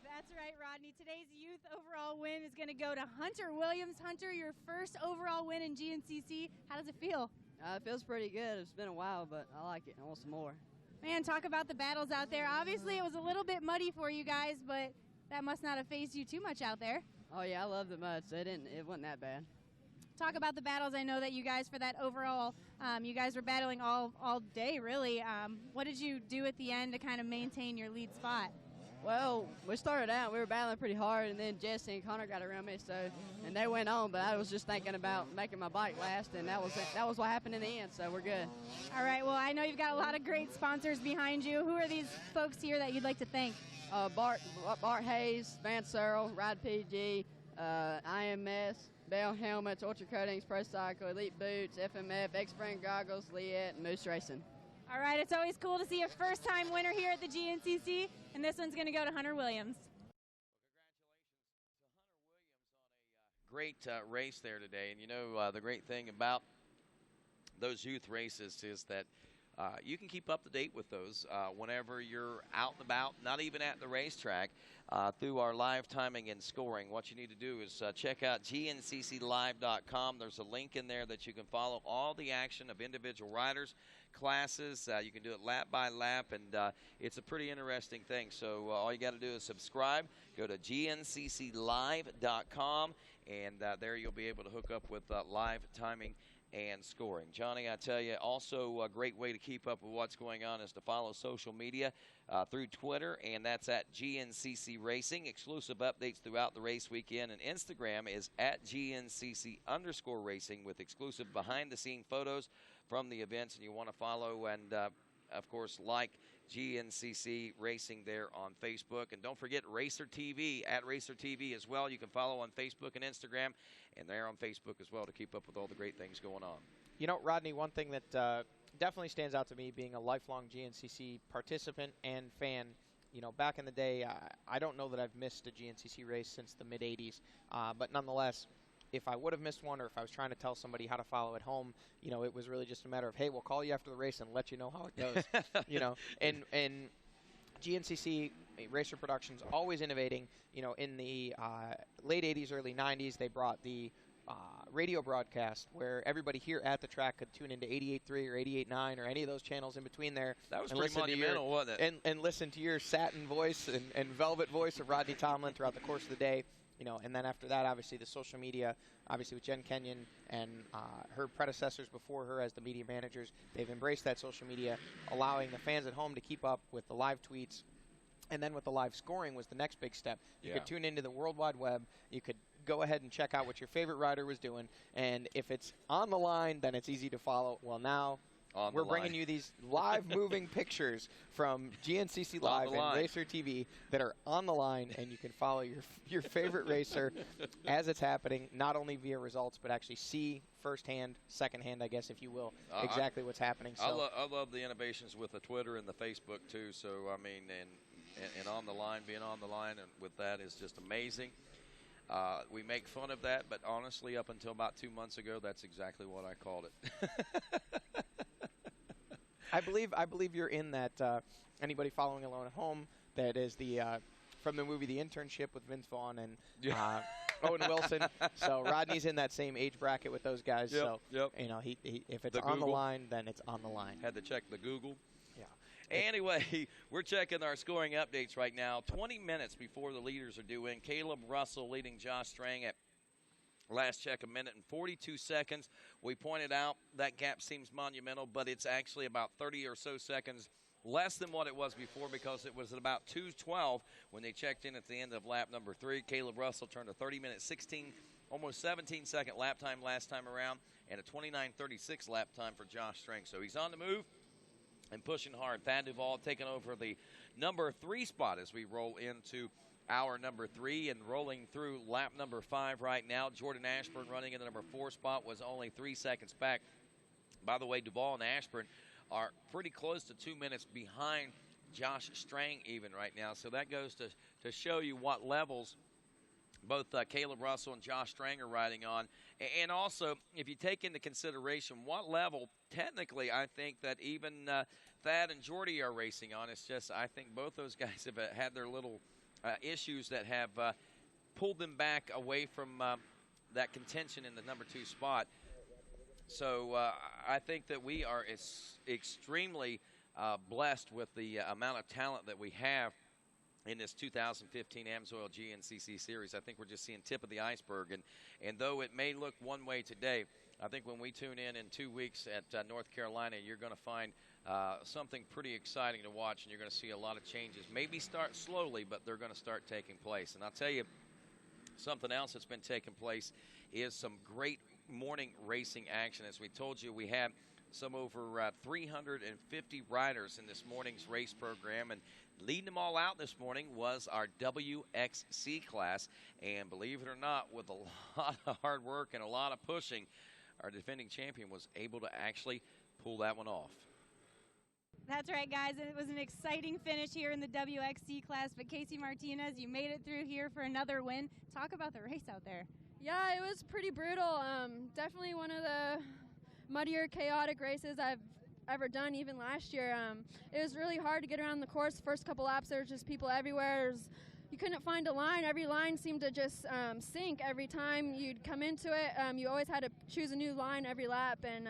That's right, Rodney. Today's youth overall win is going to go to Hunter Williams. Hunter, your first overall win in GNCC. How does it feel? It feels pretty good. It's been a while, but I like it. I want some more. Man, talk about the battles out there. Obviously, it was a little bit muddy for you guys, but that must not have phased you too much out there. Oh, yeah, I love the mud, so it wasn't that bad. Talk about the battles. I know that you guys, for that overall, you guys were battling all day, really. What did you do at the end to kind of maintain your lead spot? Well, we started out, we were battling pretty hard, and then Jesse and Connor got around me, and they went on, but I was just thinking about making my bike last, and that was what happened in the end, so we're good. All right, well, I know you've got a lot of great sponsors behind you. Who are these folks here that you'd like to thank? Bart Hayes, Van Searle, Ride PG, IMS, Bell Helmets, Ultra Coatings, Pro Cycle, Elite Boots, FMF, X-Spring Goggles, Liette, and Moose Racing. All right, it's always cool to see a first-time winner here at the GNCC, and this one's going to go to Hunter Williams. Great race there today, and you know the great thing about those youth races is that you can keep up to date with those whenever you're out and about, not even at the racetrack, through our live timing and scoring. What you need to do is check out GNCClive.com. There's a link in there that you can follow all the action of individual riders, classes. You can do it lap by lap, and it's a pretty interesting thing. So all you got to do is subscribe. Go to GNCClive.com, and there you'll be able to hook up with live timing and scoring. Johnny, I tell you, also a great way to keep up with what's going on is to follow social media through Twitter, and that's at GNCC Racing. Exclusive updates throughout the race weekend, and Instagram is at GNCC_racing with exclusive behind-the-scene photos from the events, and you want to follow and, of course, like GNCC Racing there on Facebook. And don't forget Racer TV, at Racer TV as well. You can follow on Facebook and Instagram, and there on Facebook as well to keep up with all the great things going on. You know, Rodney, one thing that definitely stands out to me being a lifelong GNCC participant and fan You know, back in the day, I don't know that I've missed a GNCC race since the mid-'80s, but nonetheless, if I would have missed one or if I was trying to tell somebody how to follow at home, you know, it was really just a matter of, hey, we'll call you after the race and let you know how it goes. You know, and GNCC Racer Productions always innovating. You know, in the late 80s, early 90s, they brought the radio broadcast where everybody here at the track could tune into 88.3 or 88.9 or any of those channels in between there. That was pretty monumental, wasn't it? And listen to your satin voice and velvet voice of Rodney Tomlin throughout the course of the day. You know, and then after that, obviously, the social media, obviously with Jen Kenyon and her predecessors before her as the media managers, they've embraced that social media, allowing the fans at home to keep up with the live tweets. And then with the live scoring was the next big step. You could tune into the World Wide Web. You could go ahead and check out what your favorite rider was doing. And if it's on the line, then it's easy to follow. Well, now we're bringing you these live moving pictures from GNCC Live and Racer TV that are on the line, and you can follow your favorite racer as it's happening, not only via results, but actually see firsthand, secondhand, I guess, if you will, exactly what's happening. So I love the innovations with the Twitter and the Facebook, too. So, I mean, and on the line, being on the line and with that is just amazing. We make fun of that, but honestly, up until about 2 months ago, that's exactly what I called it. I believe you're in that. Anybody following along at home, that is the from the movie The Internship with Vince Vaughn and Owen Wilson. So Rodney's in that same age bracket with those guys. So you know, he if it's on the line, then it's on the line. Had to check the Google. Yeah. Anyway, we're checking our scoring updates right now. 20 minutes before the leaders are due in. Caleb Russell leading Josh Strang at last check, 1 minute and 42 seconds. We pointed out that gap seems monumental, but it's actually about 30 or so seconds less than what it was before, because it was at about 2:12 when they checked in at the end of lap number 3. Caleb Russell turned a 30-minute, 16, almost 17-second lap time last time around, and a 29:36 lap time for Josh Strang. So he's on the move and pushing hard. Thad Duvall taking over the number 3 spot as we roll into hour number 3 and rolling through lap number 5 right now. Jordan Ashburn running in the number 4 spot was only 3 seconds back. By the way, Duvall and Ashburn are pretty close to 2 minutes behind Josh Strang even right now. So that goes to show you what levels both Caleb Russell and Josh Strang are riding on. And also, if you take into consideration what level, technically, I think that even Thad and Jordy are racing on. It's just, I think both those guys have had their little issues that have pulled them back away from that contention in the number 2 spot. So I think that we are extremely blessed with the amount of talent that we have in this 2015 AMSOIL GNCC Series. I think we're just seeing tip of the iceberg. And though it may look one way today, I think when we tune in 2 weeks at North Carolina, you're going to find something pretty exciting to watch, and you're going to see a lot of changes. Maybe start slowly, but they're going to start taking place. And I'll tell you, something else that's been taking place is some great morning racing action. As we told you, we had some over 350 riders in this morning's race program, and leading them all out this morning was our WXC class. And believe it or not, with a lot of hard work and a lot of pushing, our defending champion was able to actually pull that one off. That's right, guys. It was an exciting finish here in the WXC class, but Casey Martinez, you made it through here for another win. Talk about the race out there. Yeah, it was pretty brutal. Definitely one of the muddier, chaotic races I've ever done, even last year. It was really hard to get around the course. The first couple laps, there was just people everywhere. You couldn't find a line. Every line seemed to just sink every time you'd come into it. You always had to choose a new line every lap. And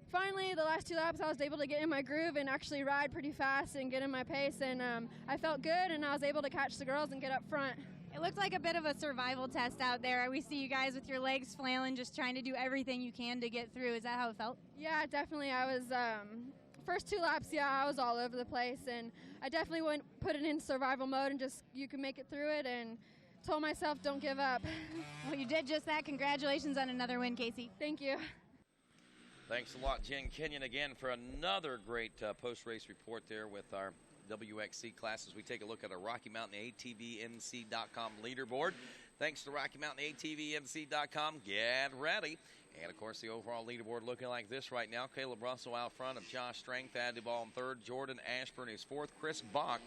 finally, the last 2 laps, I was able to get in my groove and actually ride pretty fast and get in my pace. And I felt good, and I was able to catch the girls and get up front. It looked like a bit of a survival test out there. We see you guys with your legs flailing, just trying to do everything you can to get through. Is that how it felt? Yeah, definitely. I was, first 2 laps, I was all over the place. And I definitely put it in survival mode and just, you can make it through it, and told myself, don't give up. Well, you did just that. Congratulations on another win, Casey. Thank you. Thanks a lot, Jen Kenyon, again, for another great post-race report there with our WXC classes. We take a look at our Rocky Mountain ATVMC.com leaderboard. Thanks to Rocky Mountain ATVMC.com. Get ready. And, of course, the overall leaderboard looking like this right now. Caleb Russell out front of Josh Strang, Thad Duvall in third. Jordan Ashburn is fourth. Chris Bach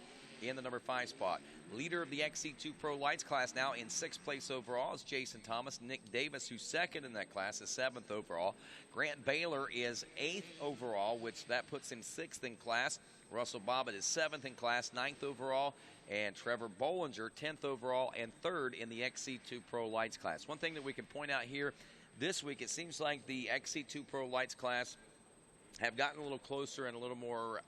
in the number 5 spot. Leader of the XC2 Pro Lights class now in 6th place overall is Jason Thomas. Nick Davis, who's 2nd in that class, is 7th overall. Grant Baylor is 8th overall, which that puts him 6th in class. Russell Bobbitt is 7th in class, 9th overall. And Trevor Bollinger, 10th overall and 3rd in the XC2 Pro Lights class. One thing that we can point out here this week, it seems like the XC2 Pro Lights class have gotten a little closer and a little more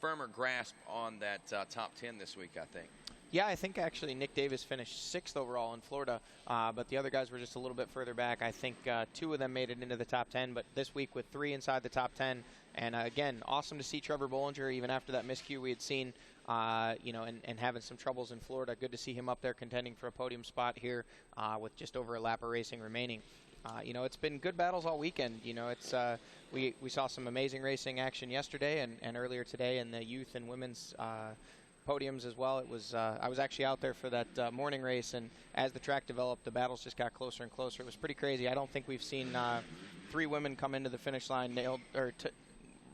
firmer grasp on that top 10 this week, I think. Yeah, I think actually Nick Davis finished 6th overall in Florida, but the other guys were just a little bit further back. I think 2 of them made it into the top 10, but this week with 3 inside the top 10. And again, awesome to see Trevor Bollinger, even after that miscue we had seen, and having some troubles in Florida. Good to see him up there contending for a podium spot here with just over a lap of racing remaining. It's been good battles all weekend. We saw some amazing racing action yesterday and earlier today in the youth and women's podiums as well. It was I was actually out there for that morning race, and as the track developed, the battles just got closer and closer. It was pretty crazy. I don't think we've seen 3 women come into the finish line nailed or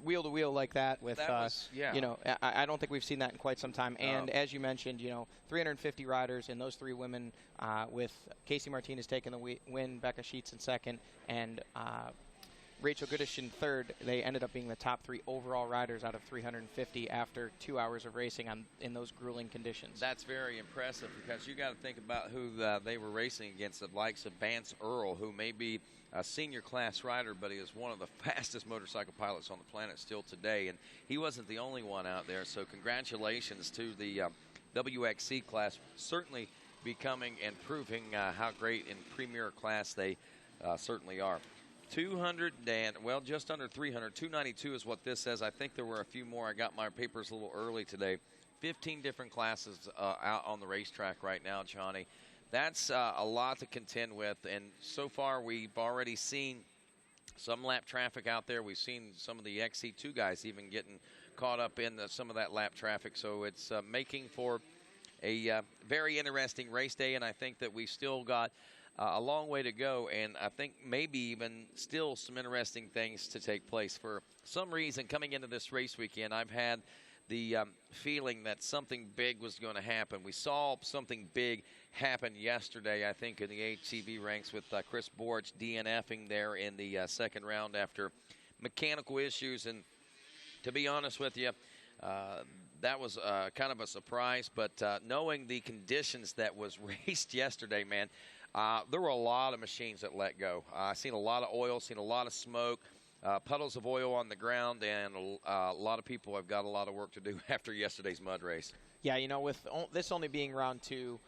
wheel to wheel like that with I don't think we've seen that in quite some time. And as you mentioned, 350 riders and those 3 women with Casey Martinez taking the win, Becca Sheets in 2nd, and Rachel Goodish in 3rd. They ended up being the top 3 overall riders out of 350 after 2 hours of racing in those grueling conditions. That's very impressive because you got to think about who they were racing against, the likes of Vance Earl, who may be a senior class rider, but he is one of the fastest motorcycle pilots on the planet still today, and he wasn't the only one out there. So congratulations to the WXC class, certainly becoming and proving how great in premier class they certainly are. 200 and, well, just under 300. 292 is what this says. I think there were a few more. I got my papers a little early today. 15 different classes out on the racetrack right now, Johnny. That's a lot to contend with, and so far we've already seen some lap traffic out there. We've seen some of the XC2 guys even getting caught up in some of that lap traffic, so it's making for a very interesting race day, and I think that we've still got a long way to go, and I think maybe even still some interesting things to take place. For some reason, coming into this race weekend, I've had the feeling that something big was going to happen. We saw something big happen yesterday, I think, in the HCV ranks with Chris Borch DNFing there in the second round after mechanical issues. And to be honest with you, that was kind of a surprise. But knowing the conditions that was raced yesterday, man, there were a lot of machines that let go. I've seen a lot of oil, seen a lot of smoke. Puddles of oil on the ground, and a lot of people have got a lot of work to do after yesterday's mud race. Yeah, with this only being round 2,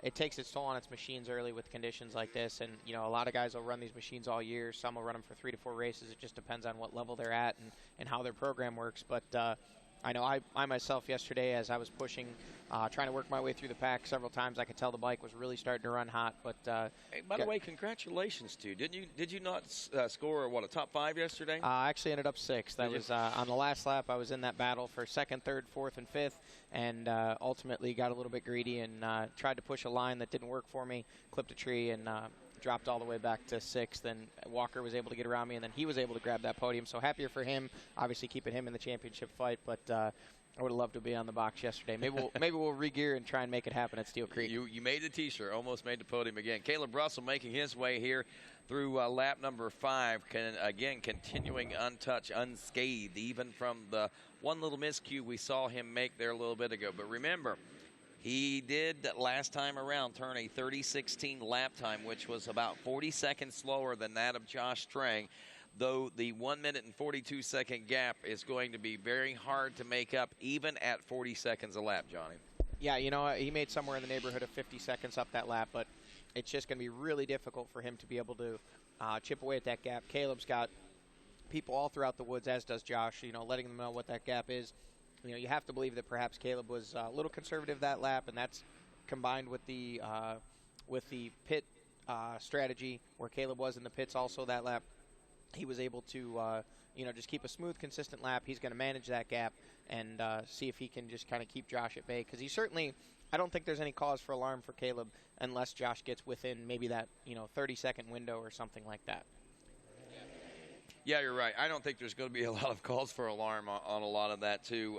it takes its toll on its machines early with conditions like this. And, a lot of guys will run these machines all year. Some will run them for 3 to 4 races. It just depends on what level they're at and how their program works. But I know I myself yesterday, as I was pushing, trying to work my way through the pack several times, I could tell the bike was really starting to run hot. But hey, by the way, congratulations to you. Did you not score a top 5 yesterday? I actually ended up 6th. That was on the last lap. I was in that battle for 2nd, 3rd, 4th, and 5th, and ultimately got a little bit greedy and tried to push a line that didn't work for me. Clipped a tree and dropped all the way back to 6th, and Walker was able to get around me, and then he was able to grab that podium. So happier for him, obviously keeping him in the championship fight, but I would have loved to be on the box yesterday. Maybe we'll re-gear and try and make it happen at Steel Creek. You made the T-shirt, almost made the podium again. Caleb Russell making his way here through lap number 5, continuing untouched, unscathed, even from the one little miscue we saw him make there a little bit ago. But remember, he did last time around turn a 30:16 lap time, which was about 40 seconds slower than that of Josh Strang, though the 1 minute and 42-second gap is going to be very hard to make up even at 40 seconds a lap, Johnny. Yeah, he made somewhere in the neighborhood of 50 seconds up that lap, but it's just going to be really difficult for him to be able to chip away at that gap. Caleb's got people all throughout the woods, as does Josh, letting them know what that gap is. You have to believe that perhaps Caleb was a little conservative that lap, and that's combined with the pit strategy where Caleb was in the pits also that lap. He was able to, just keep a smooth, consistent lap. He's going to manage that gap and see if he can just kind of keep Josh at bay, because he certainly, I don't think there's any cause for alarm for Caleb unless Josh gets within maybe that 30-second window or something like that. Yeah, you're right. I don't think there's going to be a lot of calls for alarm on a lot of that, too.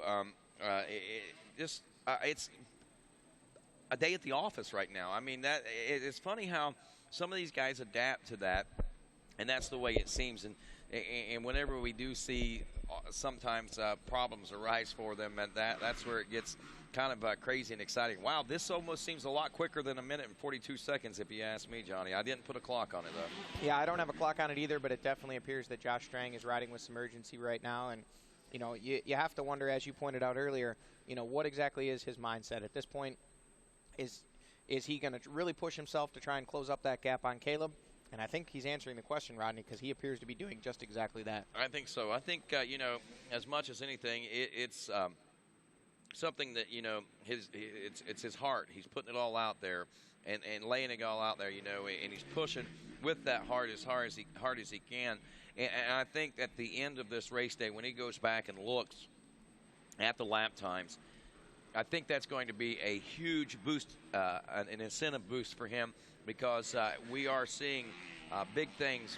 Just it's a day at the office right now. I mean, it's funny how some of these guys adapt to that, and that's the way it seems. And whenever we do see sometimes problems arise for them, and that's where it gets kind of crazy and exciting. Wow, this almost seems a lot quicker than 1 minute and 42 seconds, if you ask me, Johnny. I didn't put a clock on it, though. Yeah, I don't have a clock on it either, but it definitely appears that Josh Strang is riding with some urgency right now. And, you know, you have to wonder, as you pointed out earlier, you know, what exactly is his mindset at this point? Is he going to really push himself to try and close up that gap on Caleb? And I think he's answering the question, Rodney, because he appears to be doing just exactly that. I think so. I think, you know, as much as anything, it's something that, you know, it's his heart. He's putting it all out there and laying it all out there, you know, and he's pushing with that heart as hard as he can. And I think at the end of this race day, when he goes back and looks at the lap times, I think that's going to be a huge boost, an incentive boost for him, because we are seeing big things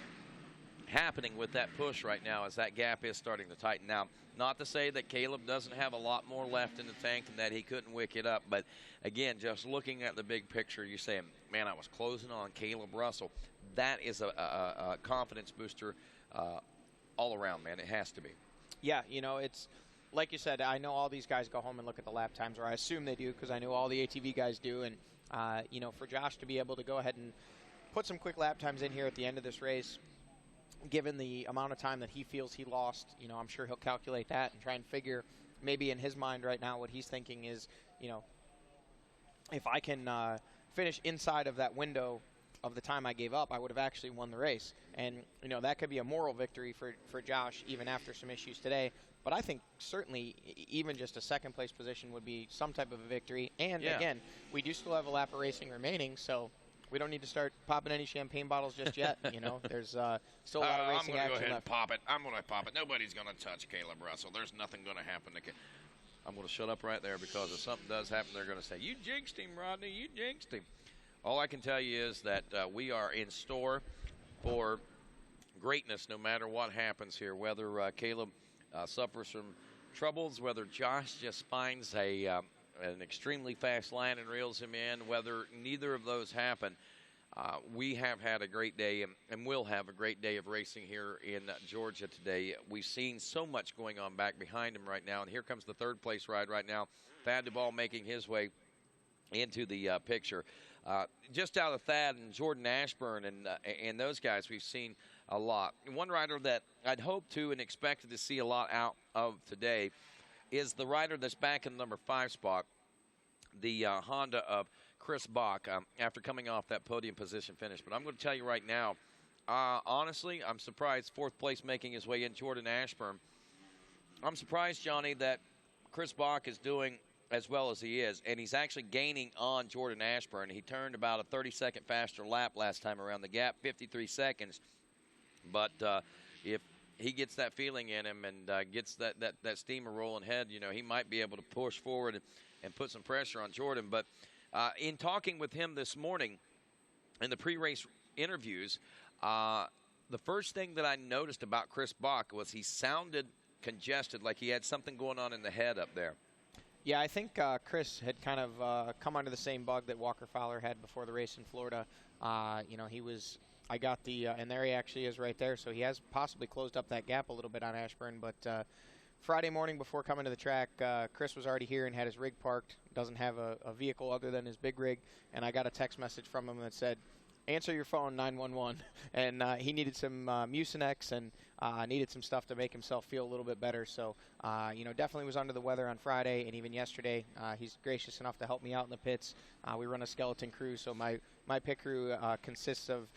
happening with that push right now as that gap is starting to tighten. Now, not to say that Caleb doesn't have a lot more left in the tank and that he couldn't wick it up, but again, just looking at the big picture, you're saying, man, I was closing on Caleb Russell. That is a confidence booster all around, man. It has to be. Yeah, you know, it's like you said, I know all these guys go home and look at the lap times, or I assume they do, because I know all the ATV guys do. And, you know, for Josh to be able to go ahead and put some quick lap times in here at the end of this race, given the amount of time that he feels he lost, you know, I'm sure he'll calculate that and try and figure maybe in his mind right now what he's thinking is, you know, if I can finish inside of that window of the time I gave up, I would have actually won the race. And, you know, that could be a moral victory for Josh even after some issues today. But I think certainly even just a second-place position would be some type of a victory. And, again, we do still have a lap of racing remaining, so we don't need to start popping any champagne bottles just yet. You know, there's still a lot of racing action left. I'm going to go ahead and pop it. I'm going to pop it. Nobody's going to touch Caleb Russell. There's nothing going to happen to Caleb. I'm going to shut up right there, because if something does happen, they're going to say, you jinxed him, Rodney. You jinxed him. All I can tell you is that we are in store for greatness no matter what happens here, whether Caleb suffers from troubles, whether Josh just finds an extremely fast line and reels him in, whether neither of those happen. We have had a great day and will have a great day of racing here in Georgia today. We've seen so much going on back behind him right now, and here comes the third-place ride right now. Thad Duvall making his way into the picture. Just out of Thad and Jordan Ashburn and those guys, we've seen a lot. One rider that I'd hoped to and expected to see a lot out of today is the rider that's back in the number 5 spot, the Honda of Chris Bach, after coming off that podium position finish. But I'm going to tell you right now, honestly, I'm surprised 4th place making his way in, Jordan Ashburn. I'm surprised, Johnny, that Chris Bach is doing as well as he is, and he's actually gaining on Jordan Ashburn. He turned about a 30-second faster lap last time around the gap, 53 seconds. But if he gets that feeling in him and gets that steamer rolling ahead, you know, he might be able to push forward and put some pressure on Jordan. But in talking with him this morning in the pre-race interviews, the first thing that I noticed about Chris Bach was he sounded congested, like he had something going on in the head up there. Yeah, I think Chris had kind of come under the same bug that Walker Fowler had before the race in Florida. You know, I got the, and there he actually is right there, so he has possibly closed up that gap a little bit on Ashburn. But Friday morning before coming to the track, Chris was already here and had his rig parked, doesn't have a vehicle other than his big rig, and I got a text message from him that said, answer your phone, 911. And he needed some Mucinex and needed some stuff to make himself feel a little bit better. So, you know, definitely was under the weather on Friday and even yesterday. He's gracious enough to help me out in the pits. We run a skeleton crew, so my pit crew consists of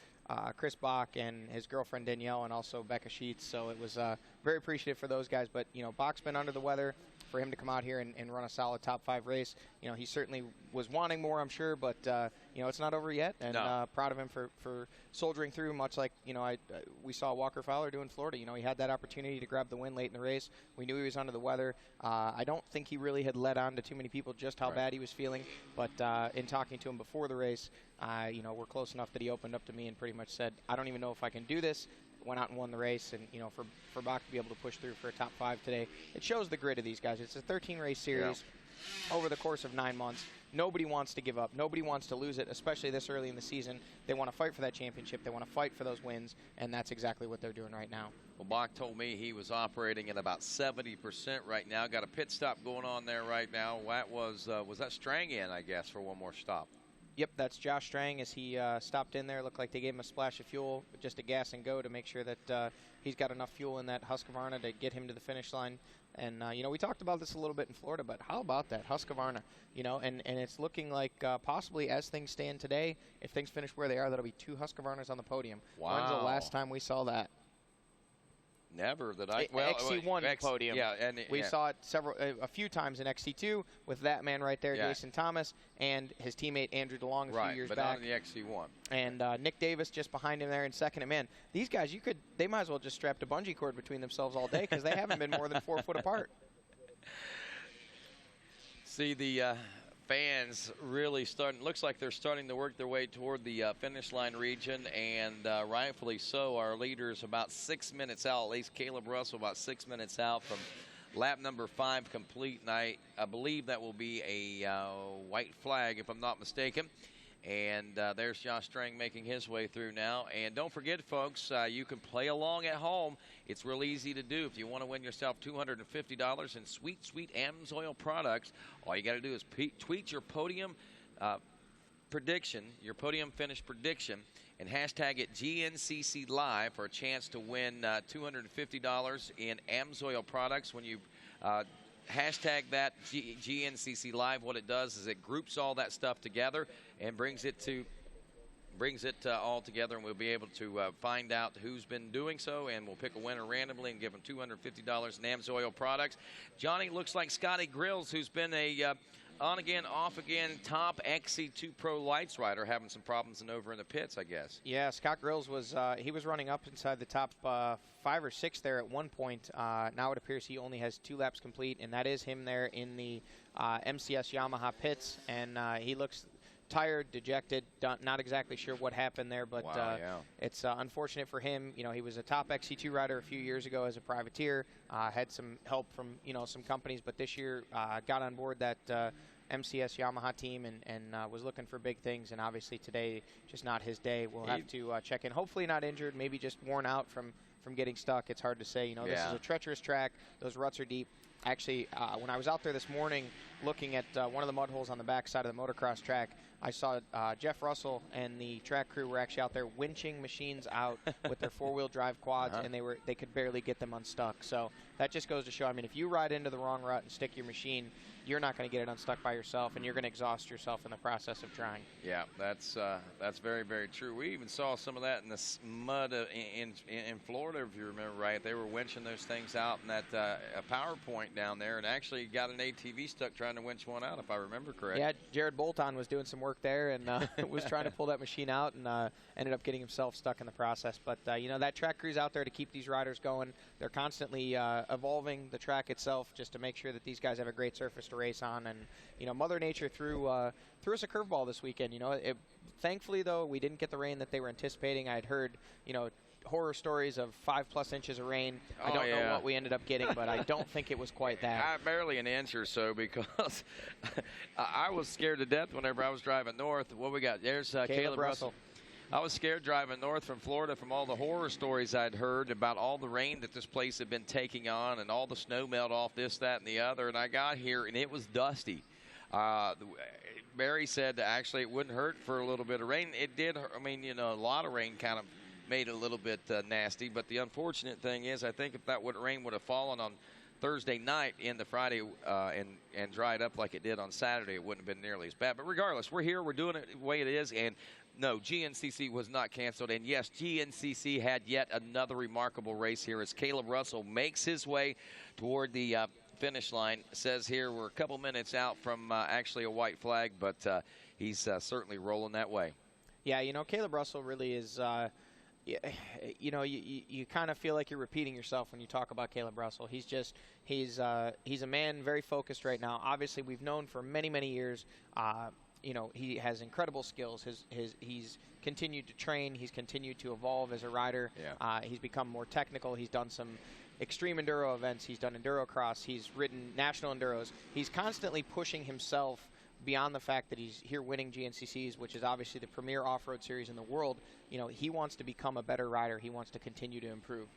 Chris Bach and his girlfriend Danielle and also Becca Sheets. So it was very appreciative for those guys. But, you know, Bach's been under the weather. For him to come out here and run a solid top 5 race, you know, he certainly was wanting more, I'm sure, but you know, it's not over yet, and proud of him for soldiering through, much like, you know, we saw Walker Fowler do in Florida. You know, he had that opportunity to grab the win late in the race. We knew he was under the weather. I don't think he really had let on to too many people just how bad he was feeling, but in talking to him before the race, you know, we're close enough that he opened up to me and pretty much said, I don't even know if I can do this. Went out and won the race, and, you know, for Bach to be able to push through for a top 5 today, it shows the grit of these guys. It's a 13-race series. over the course of 9 months. Nobody wants to give up. Nobody wants to lose it, especially this early in the season. They want to fight for that championship. They want to fight for those wins, and that's exactly what they're doing right now. Well, Bach told me he was operating at about 70% right now. Got a pit stop going on there right now. That was that Strang in, I guess, for one more stop? Yep, that's Josh Strang as he stopped in there. Looked like they gave him a splash of fuel, just a gas and go to make sure that he's got enough fuel in that Husqvarna to get him to the finish line. And, you know, we talked about this a little bit in Florida, but how about that Husqvarna? You know, and it's looking like possibly as things stand today, if things finish where they are, that'll be 2 Husqvarnas on the podium. Wow. When's the last time we saw that? Never that I. Well, XC1 podium. Yeah, and we saw it a few times in XC2 with that man right there, Jason Thomas, and his teammate Andrew DeLong a few years but back. not in the XC1. And Nick Davis just behind him there in second. And man, these guys, they might as well just strapped a bungee cord between themselves all day because they haven't been more than 4 foot apart. See the fans really looks like they're starting to work their way toward the finish line region, and rightfully so. Our leader's about 6 minutes out, at least Caleb Russell about 6 minutes out from lap number 5 complete, and I believe that will be a white flag if I'm not mistaken. And there's Josh Strang making his way through now. And don't forget, folks, you can play along at home. It's real easy to do. If you want to win yourself $250 in sweet, sweet AMSOIL products, all you got to do is tweet your podium prediction, your podium finish prediction, and hashtag it GNCC Live for a chance to win $250 in AMSOIL products. When you hashtag that GNCC Live, what it does is it groups all that stuff together and brings it all together, and we'll be able to find out who's been doing so, and we'll pick a winner randomly and give them $250 in AMSOIL products. Johnny, looks like Scotty Grills, who's been a on-again, off-again top XC2 Pro Lights rider, having some problems over in the pits, I guess. Yeah, Scott Grills was he was running up inside the top 5 or 6 there at one point. Now it appears he only has 2 laps complete, and that is him there in the MCS Yamaha pits, and he looks tired, dejected, not exactly sure what happened there, but it's unfortunate for him. You know, he was a top XC2 rider a few years ago as a privateer, had some help from, you know, some companies, but this year got on board that MCS Yamaha team and was looking for big things, and obviously today just not his day. We'll have to check in. Hopefully not injured, maybe just worn out from getting stuck. It's hard to say. You know, this is a treacherous track. Those ruts are deep. Actually, when I was out there this morning looking at one of the mud holes on the back side of the motocross track, I saw Jeff Russell and the track crew were actually out there winching machines out with their 4-wheel drive quads, and they could barely get them unstuck. So that just goes to show, I mean, if you ride into the wrong rut and stick your machine, you're not going to get it unstuck by yourself, and you're going to exhaust yourself in the process of trying. Yeah, that's very, very true. We even saw some of that in the mud in Florida, if you remember right. They were winching those things out in that power point down there, and actually got an ATV stuck trying to winch one out, if I remember correctly. Yeah, Jared Bolton was doing some work there and was trying to pull that machine out, and ended up getting himself stuck in the process. But, you know, that track crew's out there to keep these riders going. They're constantly evolving the track itself just to make sure that these guys have a great surface to race on. And, you know, Mother Nature threw us a curveball this weekend. You know, thankfully, though, we didn't get the rain that they were anticipating. I had heard, you know, horror stories of 5+ inches of rain. I don't know what we ended up getting, but I don't think it was quite that. Barely an inch or so, because I was scared to death whenever I was driving north. What we got? There's Caleb Russell. I was scared driving north from Florida from all the horror stories I'd heard about all the rain that this place had been taking on and all the snow melt off this, that, and the other. And I got here, and it was dusty. Barry said actually it wouldn't hurt for a little bit of rain. It did. I mean, you know, a lot of rain kind of made it a little bit nasty. But the unfortunate thing is, I think if that rain would have fallen on Thursday night into Friday and dried up like it did on Saturday, it wouldn't have been nearly as bad. But regardless, we're here. We're doing it the way it is. And no, GNCC was not canceled. And yes, GNCC had yet another remarkable race here as Caleb Russell makes his way toward the finish line. It says here we're a couple minutes out from actually a white flag, but he's certainly rolling that way. Yeah, you know, Caleb Russell really is, you know, you kind of feel like you're repeating yourself when you talk about Caleb Russell. He's a man very focused right now. Obviously, we've known for many, many years, you know, he has incredible skills. He's continued to train. He's continued to evolve as a rider. He's become more technical. He's done some extreme enduro events. He's done enduro cross. He's ridden national enduros. He's constantly pushing himself beyond the fact that he's here winning GNCCs, which is obviously the premier off-road series in the world. You know, he wants to become a better rider. He wants to continue to improve.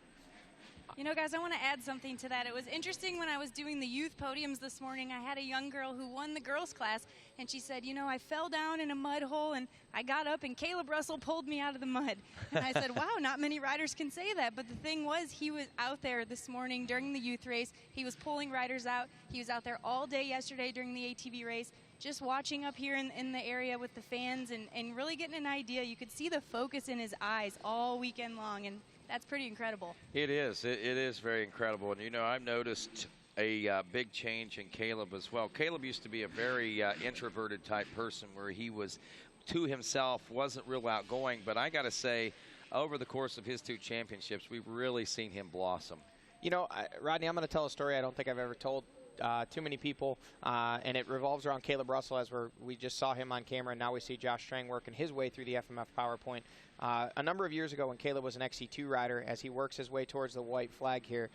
You know, guys, I want to add something to that. It was interesting when I was doing the youth podiums this morning. I had a young girl who won the girls' class, and she said, you know, I fell down in a mud hole, and I got up, and Caleb Russell pulled me out of the mud. And I said, wow, not many riders can say that. But the thing was, he was out there this morning during the youth race. He was pulling riders out. He was out there all day yesterday during the ATV race, just watching up here in the area with the fans and really getting an idea. You could see the focus in his eyes all weekend long, and that's pretty incredible. It is. It is very incredible. And, you know, I've noticed a big change in Caleb as well. Caleb used to be a very introverted type person where he was to himself, wasn't real outgoing. But I got to say, over the course of his 2 championships, we've really seen him blossom. You know, Rodney, I'm going to tell a story I don't think I've ever told too many people, and it revolves around Caleb Russell, as we just saw him on camera, and now we see Josh Strang working his way through the FMF PowerPoint. A number of years ago when Caleb was an XC2 rider, as he works his way towards the white flag here,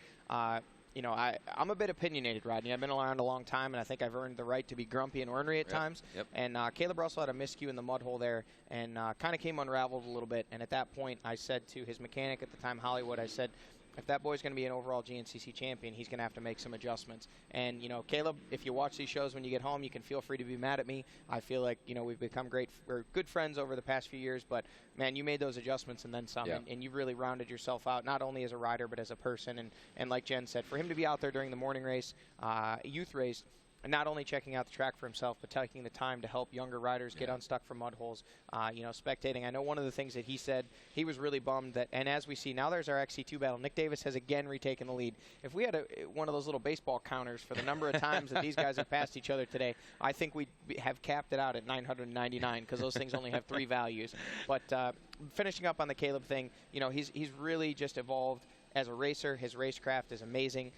you know, I'm a bit opinionated, Rodney. I've been around a long time, and I think I've earned the right to be grumpy and ornery at times. Yep. And Caleb Russell had a miscue in the mud hole there and kind of came unraveled a little bit. And at that point, I said to his mechanic at the time, Hollywood, I said, if that boy's going to be an overall GNCC champion, he's going to have to make some adjustments. And, you know, Caleb, if you watch these shows when you get home, you can feel free to be mad at me. I feel like, you know, we've become good friends over the past few years. But, man, you made those adjustments and then some. Yeah. And you've really rounded yourself out, not only as a rider but as a person. And like Jen said, for him to be out there during the morning race, youth race, and not only checking out the track for himself, but taking the time to help younger riders get unstuck from mud holes, you know, spectating. I know one of the things that he said, he was really bummed that, and as we see, now there's our XC2 battle. Nick Davis has again retaken the lead. If we had one of those little baseball counters for the number of times that these guys have passed each other today, I think we'd have capped it out at 999 because those things only have 3 values. But finishing up on the Caleb thing, you know, he's really just evolved as a racer. His racecraft is amazing.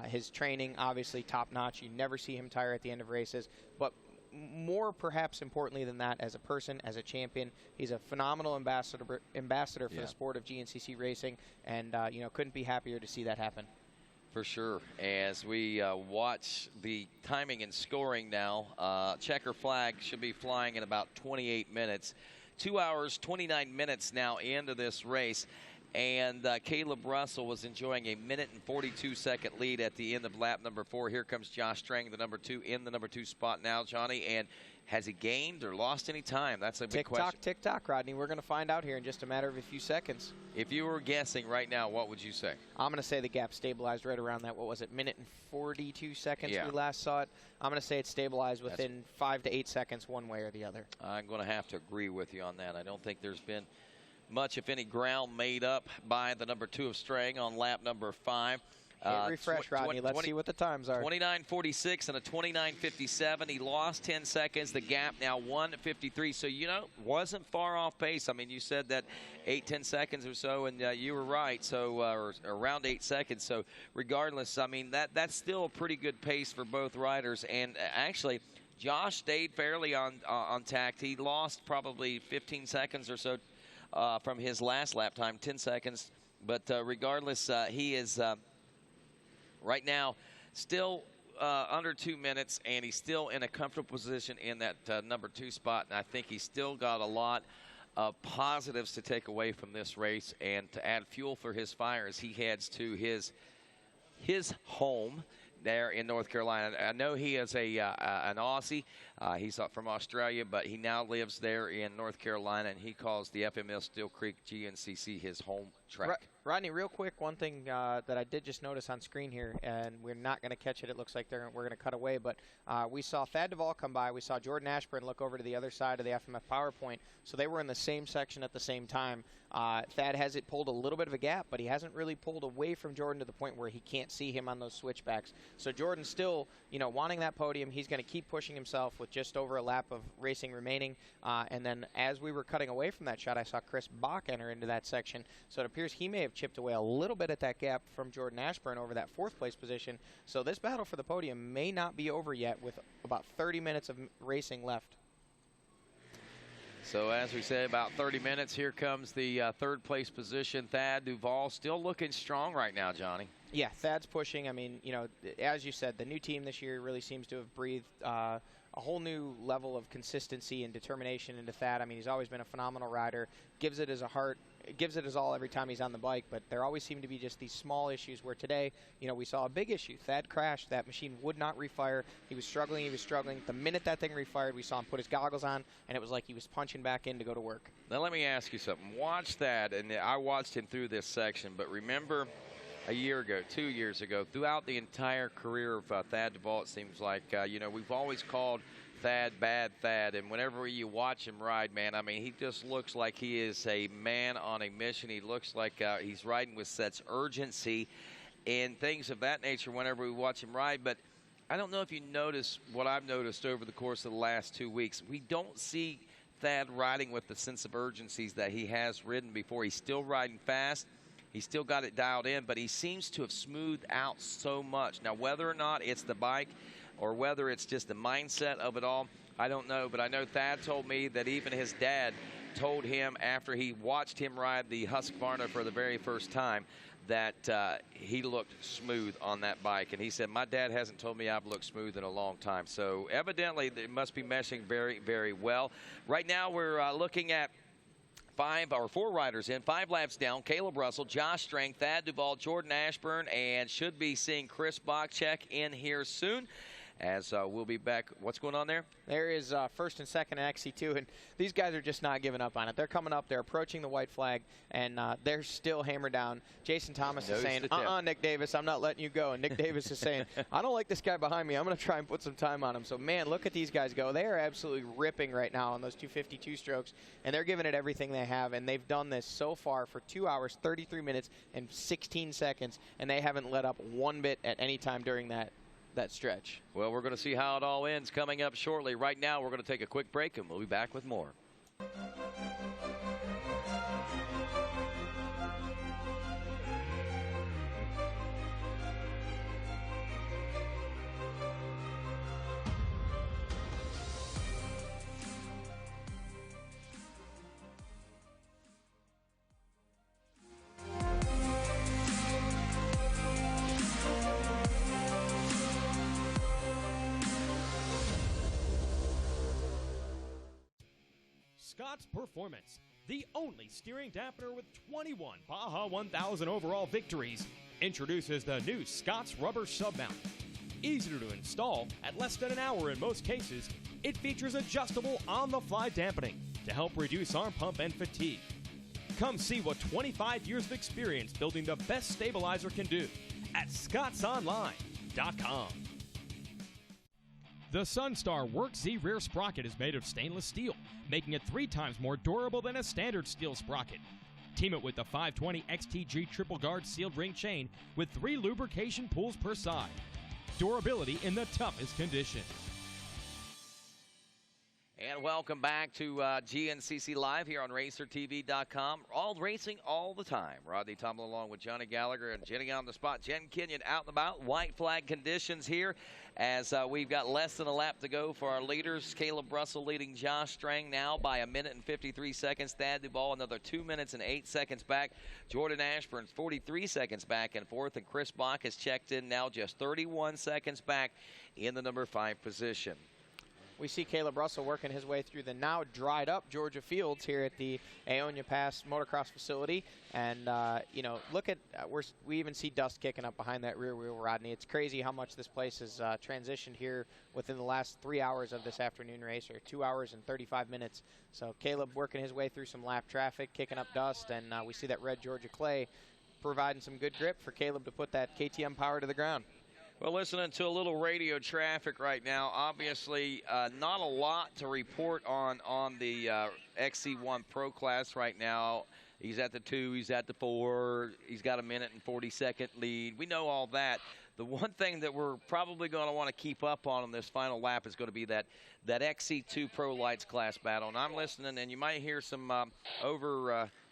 His training, obviously, top-notch. You never see him tire at the end of races. But more perhaps importantly than that, as a person, as a champion, he's a phenomenal ambassador for the sport of GNCC racing. And, you know, couldn't be happier to see that happen. For sure. As we watch the timing and scoring now, checker flag should be flying in about 28 minutes. 2 hours, 29 minutes now into this race. And Caleb Russell was enjoying a 1 and 42-second lead at the end of lap number 4. Here comes Josh Strang, the number 2, in the number 2 spot now, Johnny. And has he gained or lost any time? That's a big question. Tick-tock, Rodney. We're going to find out here in just a matter of a few seconds. If you were guessing right now, what would you say? I'm going to say the gap stabilized right around that, what was it, 1 and 42 seconds we last saw it. I'm going to say it stabilized within 5 to 8 seconds one way or the other. I'm going to have to agree with you on that. I don't think there's been much, if any, ground made up by the number 2 of Strang on lap number 5. Refresh, Rodney. Let's see what the times are. 29.46 and a 29.57. He lost 10 seconds. The gap now 1:53. So, you know, wasn't far off pace. I mean, you said that 8-10 seconds or so, and you were right. So, or around 8 seconds. So, regardless, I mean, that's still a pretty good pace for both riders. And actually, Josh stayed fairly on tact. He lost probably 15 seconds or so from his last lap time, 10 seconds. But regardless, he is right now still under 2 minutes, and he's still in a comfortable position in that number 2 spot. And I think he's still got a lot of positives to take away from this race and to add fuel for his fire as he heads to his home there in North Carolina. I know he is an Aussie. He's from Australia, but he now lives there in North Carolina, and he calls the FMS Steel Creek GNCC his home track. Rodney, real quick, one thing that I did just notice on screen here, and we're not going to catch it. It looks like we're going to cut away, but we saw Thad Duvall come by. We saw Jordan Ashburn look over to the other side of the FMF PowerPoint, so they were in the same section at the same time. Thad has pulled a little bit of a gap, but he hasn't really pulled away from Jordan to the point where he can't see him on those switchbacks. So Jordan's still, you know, wanting that podium. He's going to keep pushing himself with just over a lap of racing remaining. And then as we were cutting away from that shot, I saw Chris Bach enter into that section. So it appears he may have chipped away a little bit at that gap from Jordan Ashburn over that 4th place position. So this battle for the podium may not be over yet with about 30 minutes of racing left. So as we said, about 30 minutes. Here comes the 3rd place position. Thad Duvall still looking strong right now, Johnny. Yeah, Thad's pushing. I mean, you know, as you said, the new team this year really seems to have breathed a whole new level of consistency and determination into Thad. I mean, he's always been a phenomenal rider, gives it his heart, gives it his all every time he's on the bike, but there always seem to be just these small issues where today, you know, we saw a big issue. Thad crashed. That machine would not refire. He was struggling. The minute that thing refired, we saw him put his goggles on, and it was like he was punching back in to go to work. Now, let me ask you something. Watch that, and I watched him through this section, but remember a year ago, 2 years ago, throughout the entire career of Thad Duvall, it seems like, you know, we've always called Thad bad Thad, and whenever you watch him ride, man, I mean, he just looks like he is a man on a mission. He looks like he's riding with such urgency and things of that nature whenever we watch him ride. But I don't know if you notice what I've noticed over the course of the last 2 weeks. We don't see Thad riding with the sense of urgencies that he has ridden before. He's still riding fast. He's still got it dialed in, but he seems to have smoothed out so much. Now, whether or not it's the bike or whether it's just the mindset of it all, I don't know. But I know Thad told me that even his dad told him after he watched him ride the Husqvarna for the very first time that he looked smooth on that bike. And he said, my dad hasn't told me I've looked smooth in a long time. So evidently, it must be meshing very, very well. Right now, we're looking at 4 riders in, 5 laps down. Caleb Russell, Josh Strang, Thad Duvall, Jordan Ashburn, and should be seeing Chris Bachcheck in here soon. As we'll be back. What's going on there? There is first and second in XC2, and these guys are just not giving up on it. They're coming up, they're approaching the white flag, and they're still hammered down. Jason Thomas is saying, Nick Davis, I'm not letting you go. And Nick Davis is saying, I don't like this guy behind me. I'm going to try and put some time on him. So, man, look at these guys go. They are absolutely ripping right now on those 252 strokes, and they're giving it everything they have, and they've done this so far for 2 hours, 33 minutes, and 16 seconds, and they haven't let up one bit at any time during that stretch. Well, we're going to see how it all ends coming up shortly. Right now, we're going to take a quick break, and we'll be back with more. Scott's Performance, the only steering dampener with 21 Baja 1000 overall victories, introduces the new Scott's Rubber Submount. Easier to install, at less than an hour in most cases, it features adjustable on-the-fly dampening to help reduce arm pump and fatigue. Come see what 25 years of experience building the best stabilizer can do at scottsonline.com. The Sunstar Work Z rear sprocket is made of stainless steel, making it 3 times more durable than a standard steel sprocket. Team it with the 520 XTG triple guard sealed ring chain with 3 lubrication pools per side. Durability in the toughest conditions. And welcome back to GNCC Live here on RacerTV.com. All racing all the time. Rodney Tumble along with Johnny Gallagher and Jenny on the spot. Jen Kenyon out and about. White flag conditions here as we've got less than a lap to go for our leaders. Caleb Russell leading Josh Strang now by 1 minute and 53 seconds. Thad Duvall another 2 minutes and 8 seconds back. Jordan Ashburn's 43 seconds back and fourth. And Chris Bach has checked in now just 31 seconds back in the number 5 position. We see Caleb Russell working his way through the now dried up Georgia Fields here at the Aonia Pass motocross facility. And, you know, look at, we even see dust kicking up behind that rear wheel, Rodney. It's crazy how much this place has transitioned here within the last 3 hours of this afternoon race, or 2 hours and 35 minutes. So Caleb working his way through some lap traffic, kicking up dust, and we see that red Georgia clay providing some good grip for Caleb to put that KTM power to the ground. Well, listening to a little radio traffic right now. Obviously, not a lot to report on the XC1 Pro class right now. He's at the 2, he's at the 4, he's got 1 minute and 40-second lead. We know all that. The one thing that we're probably going to want to keep up on this final lap is going to be that XC2 Pro Lights class battle. And I'm listening, and you might hear some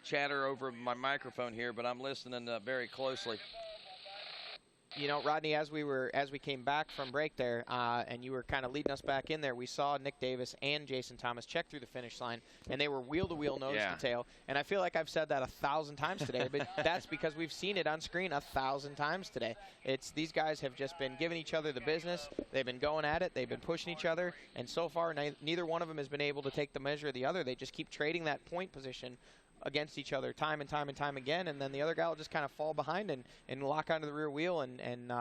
chatter over my microphone here, but I'm listening very closely. You know, Rodney, as we came back from break there, and you were kind of leading us back in there, we saw Nick Davis and Jason Thomas check through the finish line, and they were wheel-to-wheel, nose-to-tail. And I feel like I've said that 1,000 times today, but that's because we've seen it on screen 1,000 times today. These guys have just been giving each other the business. They've been going at it. They've been pushing each other, and so far neither one of them has been able to take the measure of the other. They just keep trading that point position against each other time and time and time again, and then the other guy will just kind of fall behind and lock onto the rear wheel and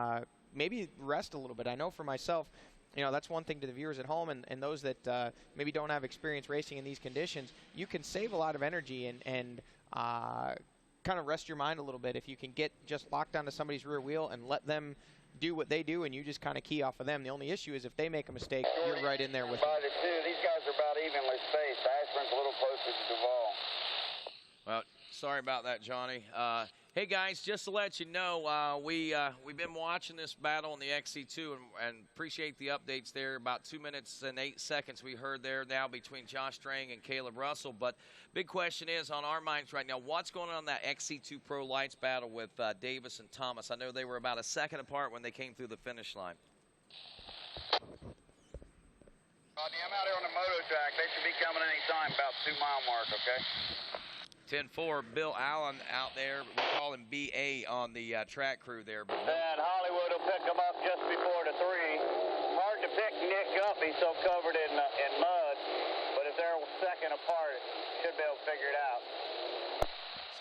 maybe rest a little bit. I know for myself, you know, that's one thing to the viewers at home and those that maybe don't have experience racing in these conditions. You can save a lot of energy and kind of rest your mind a little bit if you can get just locked onto somebody's rear wheel and let them do what they do, and you just kind of key off of them. The only issue is if they make a mistake, you're right in there with them. These guys are about evenly spaced. Ashburn's a little closer to Duval. Well, sorry about that, Johnny. Hey, guys, just to let you know, we've been watching this battle in the XC2 and appreciate the updates there. About 2 minutes and 8 seconds we heard there now between Josh Strang and Caleb Russell. But big question is on our minds right now, what's going on in that XC2 Pro Lights battle with Davis and Thomas? I know they were about a second apart when they came through the finish line. Rodney, I'm out here on the moto track. They should be coming any time, about 2 mile mark, okay? 10-4, Bill Allen out there. We call him BA on the track crew there. But and Hollywood will pick them up just before the 3. Hard to pick Nick up. He's so covered in mud. But if they're a second apart, should be able to figure it out.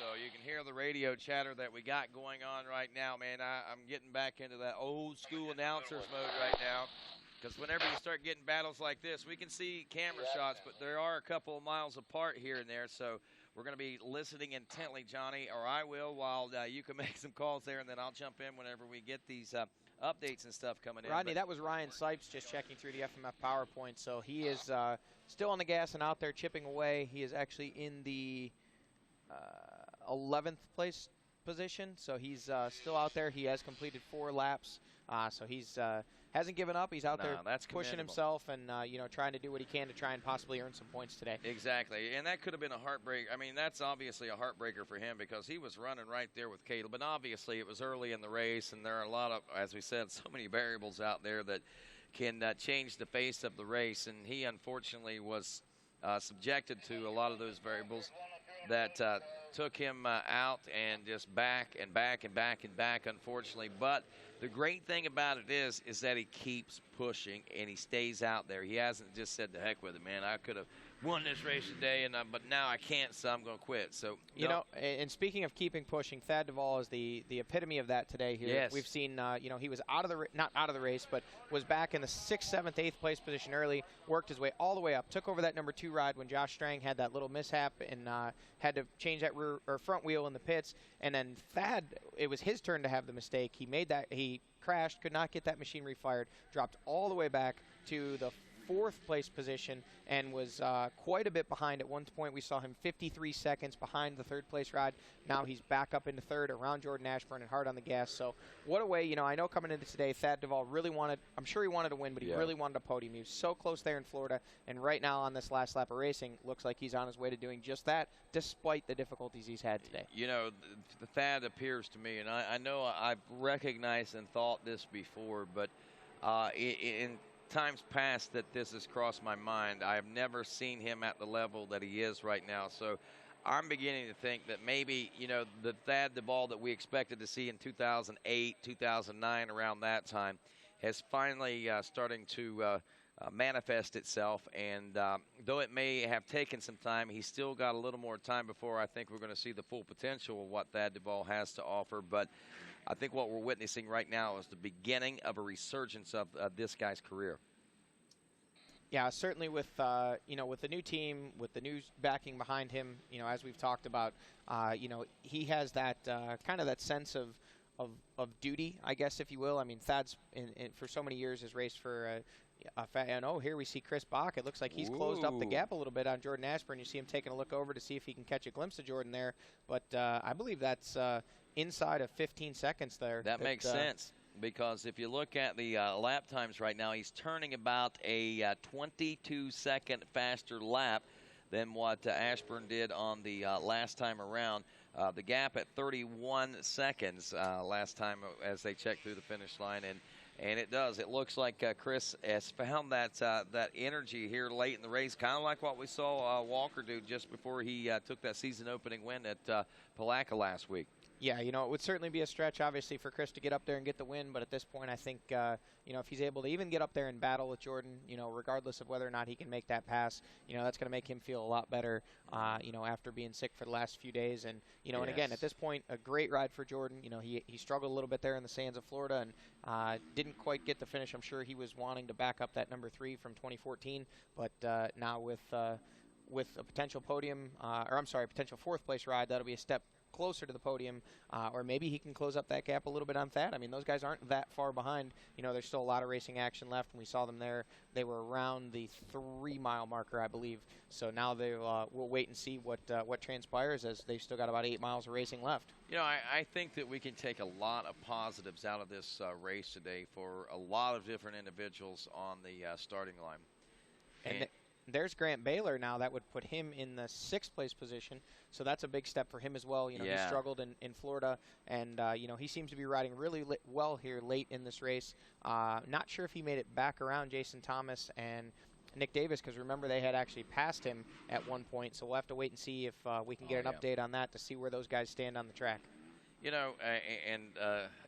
So you can hear the radio chatter that we got going on right now, man. I'm getting back into that old school announcers mode right now. Because whenever you start getting battles like this, we can see camera shots, but there are a couple of miles apart here and there. So we're going to be listening intently, Johnny, or I will, while you can make some calls there, and then I'll jump in whenever we get these updates and stuff coming in. Rodney, that was Ryan Sipes just checking through the FMF PowerPoint. So he is still on the gas and out there chipping away. He is actually in the 11th place position, so he's still out there. He has completed 4 laps, so he's hasn't given up. He's out there pushing himself and you know, trying to do what he can to try and possibly earn some points today. Exactly, and that could have been a heartbreak. I mean, that's obviously a heartbreaker for him because he was running right there with Caleb, but obviously it was early in the race, and there are a lot of, as we said, so many variables out there that can change the face of the race, and he unfortunately was subjected to a lot of those variables that took him out and just back and back and back and back, unfortunately. But the great thing about it is that he keeps pushing and he stays out there. He hasn't just said, "The heck with it, man. I could have won this race today, but now I can't, so I'm going to quit." So you know, and speaking of keeping pushing, Thad Duvall is the epitome of that today. Here, yes. We've seen, you know, he was not out of the race, but was back in the 6th, 7th, 8th place position early. Worked his way all the way up. Took over that number 2 ride when Josh Strang had that little mishap and had to change that rear or front wheel in the pits. And then Thad, it was his turn to have the mistake. He made that. He crashed, could not get that machine refired, dropped all the way back to the 4th place position and was quite a bit behind. At one point we saw him 53 seconds behind the 3rd place ride. Now he's back up into 3rd around Jordan Ashburn and hard on the gas. So what a way, you know, I know coming into today Thad Duvall really wanted, I'm sure he wanted to win, but he really wanted a podium. He was so close there in Florida, and right now on this last lap of racing looks like he's on his way to doing just that despite the difficulties he's had today. You know, the Thad appears to me, and I know I've recognized and thought this before, but in times past that this has crossed my mind, I have never seen him at the level that he is right now. So I'm beginning to think that maybe, you know, the Thad Duvall that we expected to see in 2008, 2009, around that time, has finally starting to manifest itself. And though it may have taken some time, he's still got a little more time before I think we're going to see the full potential of what Thad Duvall has to offer. But I think what we're witnessing right now is the beginning of a resurgence of this guy's career. Yeah, certainly with you know, with the new team, with the new backing behind him, you know, as we've talked about, you know, he has that kind of that sense of duty, I guess, if you will. I mean, Thad's for so many years has raced for. And here we see Chris Bach. It looks like he's closed up the gap a little bit on Jordan Ashburn. You see him taking a look over to see if he can catch a glimpse of Jordan there. But I believe that's inside of 15 seconds there. That makes sense, because if you look at the lap times right now, he's turning about a 22-second faster lap than what Ashburn did on the last time around. the gap at 31 seconds last time as they checked through the finish line. And it does. It looks like Chris has found that energy here late in the race, kind of like what we saw Walker do just before he took that season-opening win at Palaca last week. Yeah, it would certainly be a stretch, obviously, for Chris to get up there and get the win. But at this point, I think, if he's able to even get up there and battle with Jordan, regardless of whether or not he can make that pass, that's going to make him feel a lot better, after being sick for the last few days. And, and again, at this point, a great ride for Jordan. He struggled a little bit there in the sands of Florida and didn't quite get the finish. I'm sure he was wanting to back up that number 3 from 2014. But now with a potential podium, potential fourth-place ride, that'll be a step closer to the podium, or maybe he can close up that gap a little bit on Thad. I mean, those guys aren't that far behind. There's still a lot of racing action left, and we saw them there. They were around the 3-mile marker, I believe. So now we'll wait and see what transpires, as they've still got about 8 miles of racing left. I think that we can take a lot of positives out of this race today for a lot of different individuals on the starting line. And there's Grant Baylor now. That would put him in the 6th place position. So that's a big step for him as well. He struggled in Florida, and he seems to be riding really well here late in this race. Not sure if he made it back around Jason Thomas and Nick Davis, because remember, they had actually passed him at one point. So we'll have to wait and see if we can get an update on that to see where those guys stand on the track.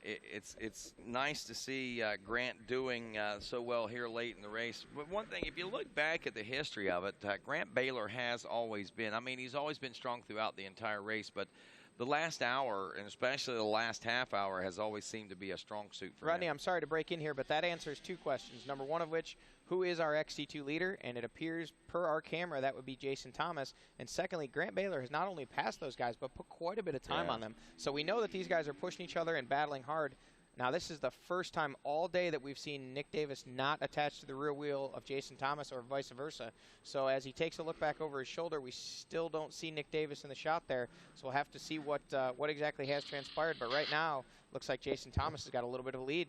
It's nice to see Grant doing so well here late in the race. But one thing, if you look back at the history of it, Grant Baylor has always been, he's always been strong throughout the entire race, but the last hour, and especially the last half hour, has always seemed to be a strong suit for Rodney, him. I'm sorry to break in here, but that answers 2 questions. Number 1 of which, who is our XC2 leader? And it appears, per our camera, that would be Jason Thomas. And secondly, Grant Baylor has not only passed those guys, but put quite a bit of time on them. So we know that these guys are pushing each other and battling hard. Now, this is the first time all day that we've seen Nick Davis not attached to the rear wheel of Jason Thomas, or vice versa. So as he takes a look back over his shoulder, we still don't see Nick Davis in the shot there. So we'll have to see what exactly has transpired. But right now, looks like Jason Thomas has got a little bit of a lead.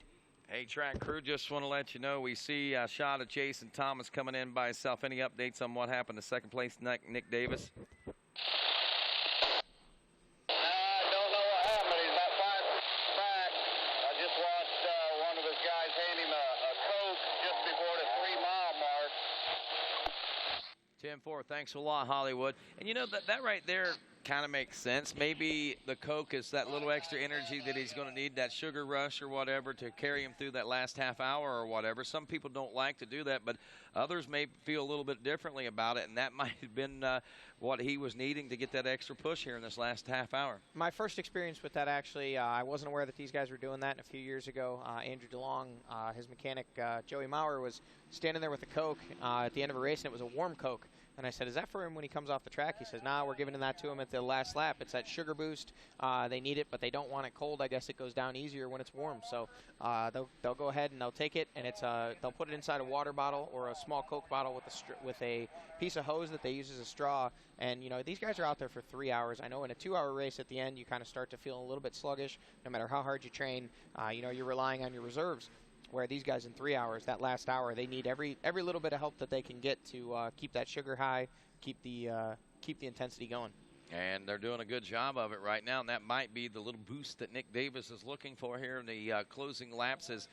Hey, track crew, just want to let you know we see a shot of Jason Thomas coming in by himself. Any updates on what happened to second place Nick Davis? Thanks a lot, Hollywood. And that right there kind of makes sense. Maybe the Coke is that little extra energy that he's going to need, that sugar rush or whatever, to carry him through that last half hour or whatever. Some people don't like to do that, but others may feel a little bit differently about it, and that might have been what he was needing to get that extra push here in this last half hour. My first experience with that, actually, I wasn't aware that these guys were doing that a few years ago. Andrew DeLong, his mechanic, Joey Maurer, was standing there with a Coke at the end of a race, and it was a warm Coke. And I said, is that for him when he comes off the track? He says, nah, we're giving that to him at the last lap. It's that sugar boost. They need it, but they don't want it cold. I guess it goes down easier when it's warm. So they'll go ahead and they'll take it, and they'll put it inside a water bottle or a small Coke bottle with a piece of hose that they use as a straw. And, these guys are out there for 3 hours. I know in a 2-hour race at the end, you kind of start to feel a little bit sluggish. No matter how hard you train, you're relying on your reserves. Where these guys in 3 hours, that last hour, they need every little bit of help that they can get to keep that sugar high, keep the intensity going. And they're doing a good job of it right now, and that might be the little boost that Nick Davis is looking for here in the closing laps as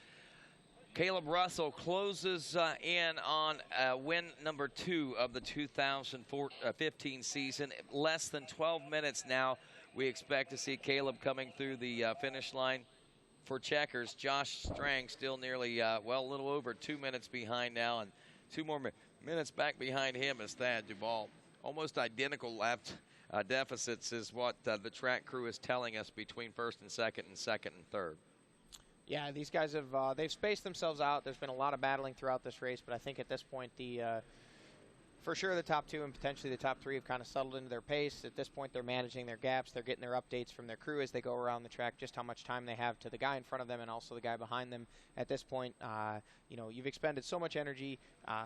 Caleb Russell closes in on win number 2 of the 2015 season. Less than 12 minutes now, we expect to see Caleb coming through the finish line. For Checkers, Josh Strang still nearly, a little over 2 minutes behind now, and 2 more minutes back behind him is Thad Duvall. Almost identical lap deficits is what the track crew is telling us between first and second and third. Yeah, these guys they've spaced themselves out. There's been a lot of battling throughout this race, but I think at this point for sure the top 2 and potentially the top 3 have kind of settled into their pace. At this point, they're managing their gaps. They're getting their updates from their crew as they go around the track, just how much time they have to the guy in front of them and also the guy behind them. At this point, you've expended so much energy.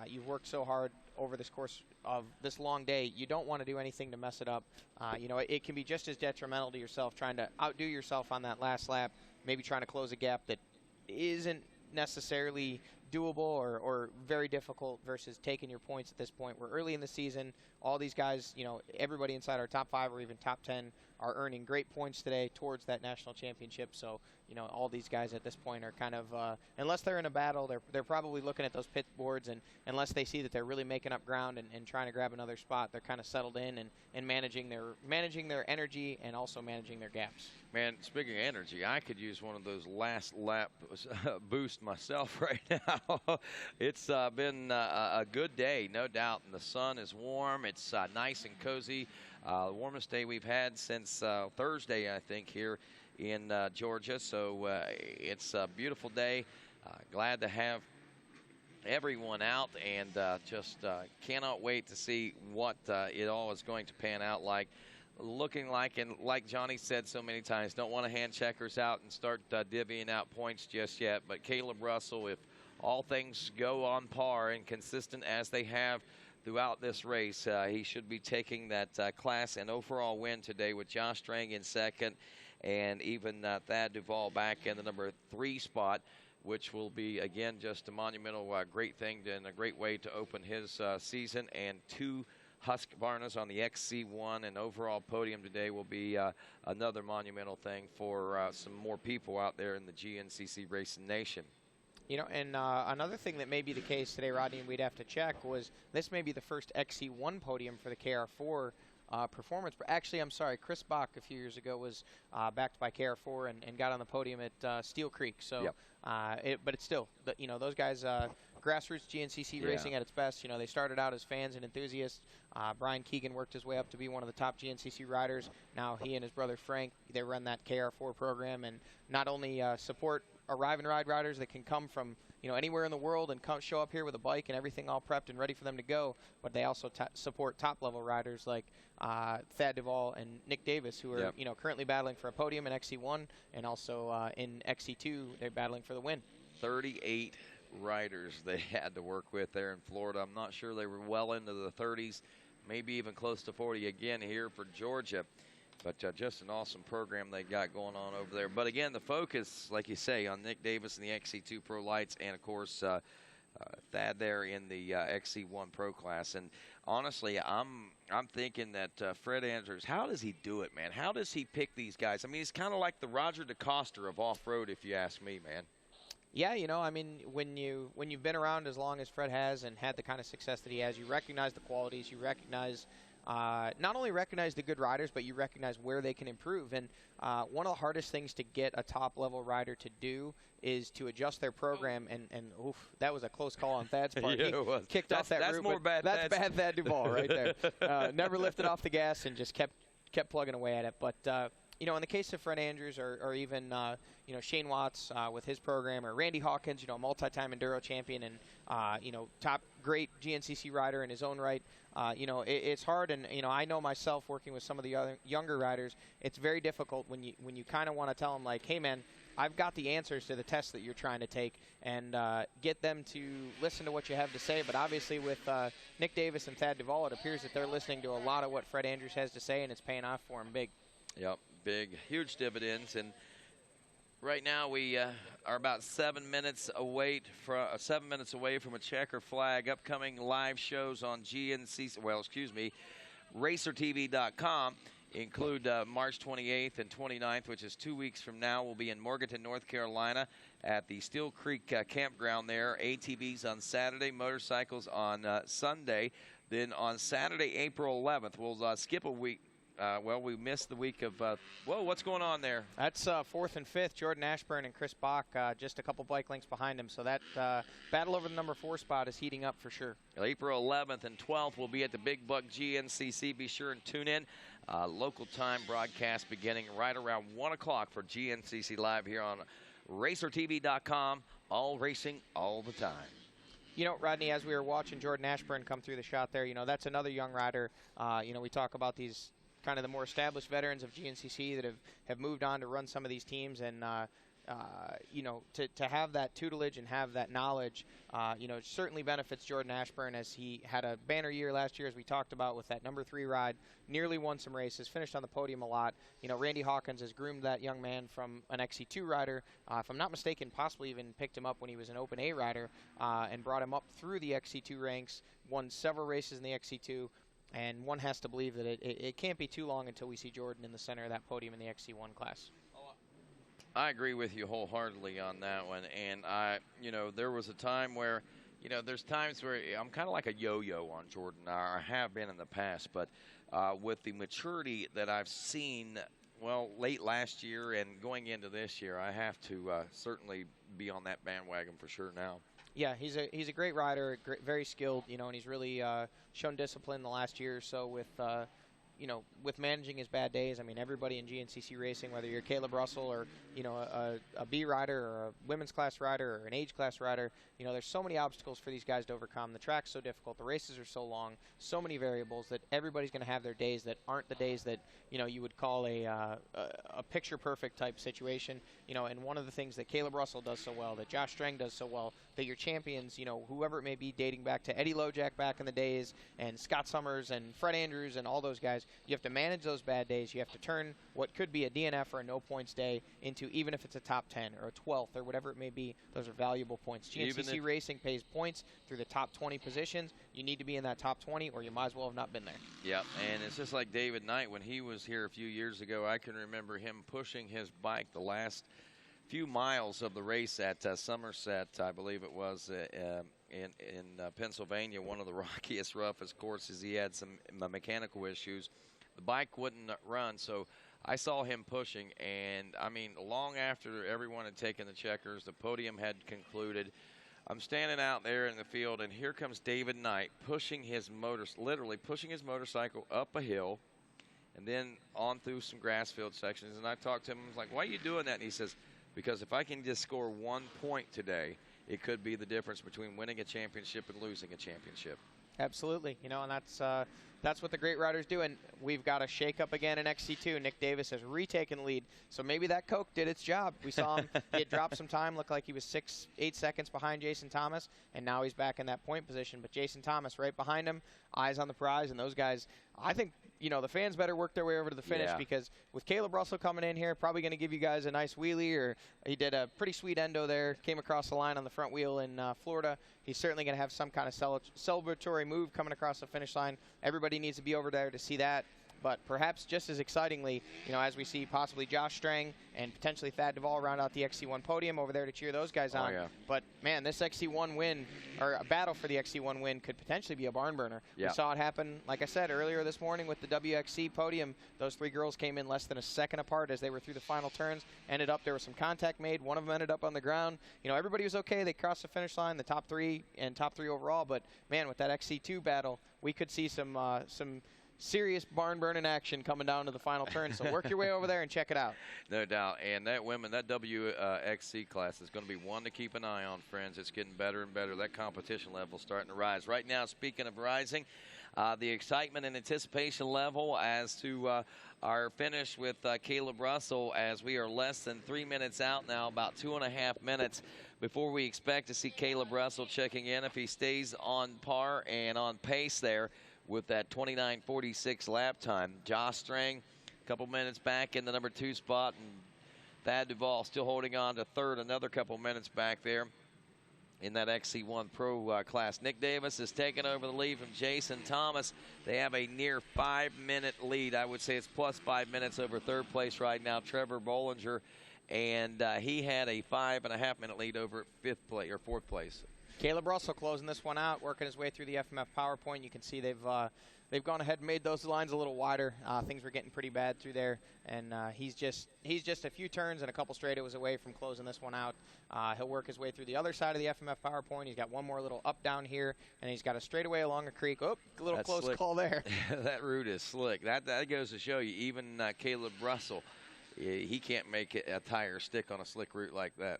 You've worked so hard over this course of this long day. You don't want to do anything to mess it up. It can be just as detrimental to yourself trying to outdo yourself on that last lap, maybe trying to close a gap that isn't necessarily doable or very difficult versus taking your points at this point. We're early in the season. All these guys, everybody inside our top 5 or even top 10 are earning great points today towards that national championship. So, all these guys at this point are kind of, unless they're in a battle, they're probably looking at those pit boards, and unless they see that they're really making up ground and trying to grab another spot, they're kind of settled in and managing their energy and also managing their gaps. Man, speaking of energy, I could use one of those last lap boost myself right now. It's been a good day, no doubt, and the sun is warm. It's nice and cozy. The warmest day we've had since Thursday, I think, here in Georgia. So it's a beautiful day. Glad to have everyone out, and just cannot wait to see what it all is going to pan out like. Looking like, and like Johnny said so many times, don't want to hand checkers out and start divvying out points just yet. But Caleb Russell, if all things go on par and consistent as they have throughout this race, he should be taking that class and overall win today, with Josh Strang in second and even Thad Duvall back in the number 3 spot, which will be, again, just a monumental great thing and a great way to open his season. And 2 Husqvarnas on the XC1 and overall podium today will be another monumental thing for some more people out there in the GNCC Racing Nation. And another thing that may be the case today, Rodney, and we'd have to check, was this may be the first XC1 podium for the KR4 performance. But actually, I'm sorry, Chris Bach a few years ago was backed by KR4 and got on the podium at Steel Creek. So, yep. But it's still, those guys, grassroots GNCC racing at its best. They started out as fans and enthusiasts. Brian Keegan worked his way up to be one of the top GNCC riders. Now he and his brother Frank, they run that KR4 program and not only support arrive and ride riders that can come from anywhere in the world and come show up here with a bike and everything all prepped and ready for them to go, but they also support top level riders like Thad Duvall and Nick Davis, who are currently battling for a podium in XC1 and also in XC2 they're battling for the win. 38 riders they had to work with there in Florida. I'm not sure they were well into the 30s, maybe even close to 40 again here for Georgia. But just an awesome program they got going on over there. But again, the focus, like you say, on Nick Davis and the XC2 Pro Lights, and of course Thad there in the XC1 Pro class. And honestly, I'm thinking that Fred Andrews, how does he do it, man? How does he pick these guys? I mean, he's kind of like the Roger DeCoster of off-road, if you ask me, man. Yeah, I mean, when you've been around as long as Fred has and had the kind of success that he has, you recognize the qualities, you recognize not only recognize the good riders, but you recognize where they can improve. And one of the hardest things to get a top-level rider to do is to adjust their program. And oof, that was a close call on Thad's part. Yeah, he it was. Kicked off that that's route. More bad that's bad Thad Duvall right there. Never lifted off the gas and just kept plugging away at it. But in the case of Fred Andrews or even Shane Watts with his program, or Randy Hawkins, multi-time enduro champion and top great GNCC rider in his own right. It's hard, and I know myself working with some of the other younger riders. It's very difficult when you kind of want to tell them, like, hey man, I've got the answers to the tests that you're trying to take, and get them to listen to what you have to say. But obviously with Nick Davis and Thad Duvall, it appears that they're listening to a lot of what Fred Andrews has to say, and it's paying off for him big. Yep, big, huge dividends. And right now we are about 7 minutes away from a checker flag. Upcoming live shows on RacerTV.com include March 28th and 29th, which is 2 weeks from now. We'll be in Morganton, North Carolina at the Steel Creek campground there. ATVs on Saturday, motorcycles on Sunday. Then on Saturday, April 11th, we'll skip a week. We missed the week of, what's going on there? That's 4th and 5th, Jordan Ashburn and Chris Bach, just a couple bike lengths behind him. So that battle over the number 4 spot is heating up for sure. April 11th and 12th, we'll be at the Big Buck GNCC. Be sure and tune in. Local time broadcast beginning right around 1 o'clock for GNCC Live here on RacerTV.com. All racing, all the time. Rodney, as we were watching Jordan Ashburn come through the shot there, that's another young rider. We talk about these kind of the more established veterans of GNCC that have moved on to run some of these teams, and to have that tutelage and have that knowledge, it certainly benefits Jordan Ashburn, as he had a banner year last year, as we talked about, with that number 3 ride, nearly won some races, finished on the podium a lot. Randy Hawkins has groomed that young man from an XC2 rider. If I'm not mistaken, possibly even picked him up when he was an Open A rider and brought him up through the XC2 ranks, won several races in the XC2. And one has to believe that it can't be too long until we see Jordan in the center of that podium in the XC1 class. I agree with you wholeheartedly on that one. And there was a time where, there's times where I'm kind of like a yo-yo on Jordan. I have been in the past, but with the maturity that I've seen, late last year and going into this year, I have to certainly be on that bandwagon for sure now. Yeah, he's a great rider, very skilled, and he's really shown discipline the last year or so with managing his bad days. I mean, everybody in GNCC racing, whether you're Caleb Russell or, a B rider or a women's class rider or an age class rider, there's so many obstacles for these guys to overcome. The track's so difficult. The races are so long, so many variables that everybody's going to have their days that aren't the days that, you would call a picture-perfect type situation. And one of the things that Caleb Russell does so well, that Josh Strang does so well, that your champions, whoever it may be, dating back to Eddie Lojak back in the days, and Scott Summers and Fred Andrews and all those guys, you have to manage those bad days. You have to turn what could be a DNF or a no-points day into, even if it's a top 10 or a 12th or whatever it may be, those are valuable points. GNCC Racing pays points through the top 20 positions. You need to be in that top 20 or you might as well have not been there. Yep, and it's just like David Knight. When he was here a few years ago, I can remember him pushing his bike the last few miles of the race at Somerset, I believe it was, in Pennsylvania, one of the rockiest, roughest courses. He had some mechanical issues. The bike wouldn't run, so I saw him pushing, and I mean, long after everyone had taken the checkers, the podium had concluded. I'm standing out there in the field, and here comes David Knight literally pushing his motorcycle up a hill and then on through some grass field sections. And I talked to him, I was like, why are you doing that? And he says, because if I can just score 1 point today, it could be the difference between winning a championship and losing a championship. Absolutely, and that's what the great riders do. And we've got a shake-up again in XC2. Nick Davis has retaken the lead, so maybe that Coke did its job. We saw him, he had dropped some time, looked like he was 8 seconds behind Jason Thomas, and now he's back in that point position. But Jason Thomas right behind him, eyes on the prize, and those guys, I think, the fans better work their way over to the finish, because with Caleb Russell coming in here, probably going to give you guys a nice wheelie, or he did a pretty sweet endo there, came across the line on the front wheel in Florida. He's certainly going to have some kind of celebratory move coming across the finish line. Everybody needs to be over there to see that. But perhaps just as excitingly, as we see possibly Josh Strang and potentially Thad Duvall round out the XC1 podium over there to cheer those guys on. Yeah. But, man, this XC1 win, or a battle for the XC1 win, could potentially be a barn burner. Yeah. We saw it happen, like I said, earlier this morning with the WXC podium. Those 3 girls came in less than a second apart as they were through the final turns. There was some contact made. One of them ended up on the ground. Everybody was okay. They crossed the finish line, the top 3 and top 3 overall. But, man, with that XC2 battle, we could see some serious barn burning action coming down to the final turn. So work your way over there and check it out. No doubt. And that WXC class is going to be one to keep an eye on, friends. It's getting better and better. That competition level is starting to rise. Right now, speaking of rising, the excitement and anticipation level as to our finish with Caleb Russell, as we are less than 3 minutes out now, about 2.5 minutes before we expect to see Caleb Russell checking in. If he stays on par and on pace there with that 29:46 lap time. Josh Strang, a couple minutes back in the number 2 spot, and Thad Duvall still holding on to third, another couple minutes back there in that XC1 Pro class. Nick Davis has taken over the lead from Jason Thomas. They have a near 5-minute lead. I would say it's plus 5 minutes over third place right now, Trevor Bollinger, and he had a 5.5-minute lead over fourth place. Caleb Russell closing this one out, working his way through the FMF PowerPoint. You can see they've gone ahead and made those lines a little wider. Things were getting pretty bad through there, and he's just a few turns and a couple straightaways away from closing this one out. He'll work his way through the other side of the FMF PowerPoint. He's got one more little up down here, and he's got a straightaway along a creek. Oh, a little close call there. That route is slick. That goes to show you, even Caleb Russell, he can't make a tire stick on a slick route like that.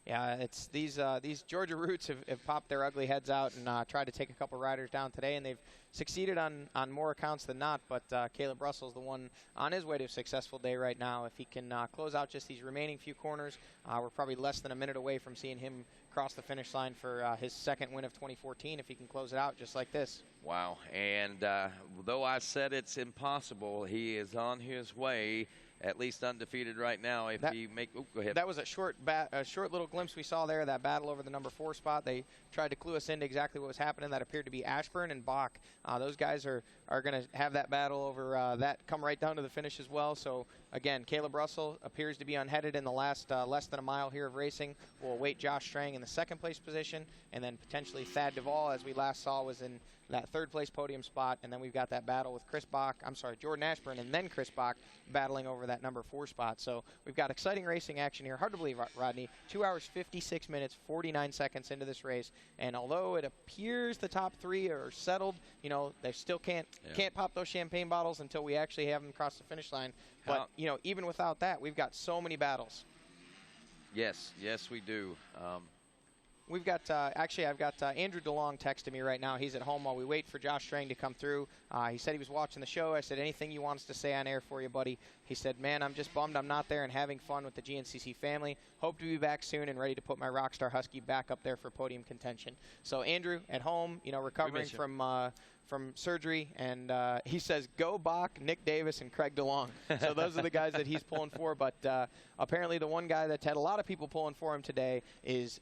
Yeah, it's these Georgia Roots have popped their ugly heads out and tried to take a couple riders down today, and they've succeeded on more accounts than not. But Caleb Russell's the one on his way to a successful day right now. If he can close out just these remaining few corners, we're probably less than a minute away from seeing him cross the finish line for his second win of 2014 if he can close it out just like this. Wow. And though I said it's impossible, he is on his way, at least undefeated right now. If he make, go ahead. That was a short little glimpse we saw there, that battle over the number 4 spot. They tried to clue us into exactly what was happening. That appeared to be Ashburn and Bach. Those guys are going to have that battle over that come right down to the finish as well. So, again, Caleb Russell appears to be unheaded in the last less than a mile here of racing. We'll await Josh Strang in the second place position, and then potentially Thad Duvall, as we last saw, was in that third place podium spot. And then we've got that battle with Jordan Ashburn, and then Chris Bach battling over that number 4 spot. So we've got exciting racing action here. Hard to believe, Rodney. 2 hours, 56 minutes, 49 seconds into this race. And although it appears the top 3 are settled, you know, they still can't pop those champagne bottles until we actually have them cross the finish line. But, you know, even without that, we've got so many battles. Yes, we do. We've got, actually, I've got Andrew DeLong texting me right now. He's at home while we wait for Josh Strang to come through. He said he was watching the show. I said, anything you want us to say on air for you, buddy? He said, man, I'm just bummed I'm not there and having fun with the GNCC family. Hope to be back soon and ready to put my Rockstar Husky back up there for podium contention. So, Andrew, at home, you know, recovering from surgery, and he says, go Bach, Nick Davis, and Craig DeLong. So those are the guys that he's pulling for. But apparently the one guy that's had a lot of people pulling for him today is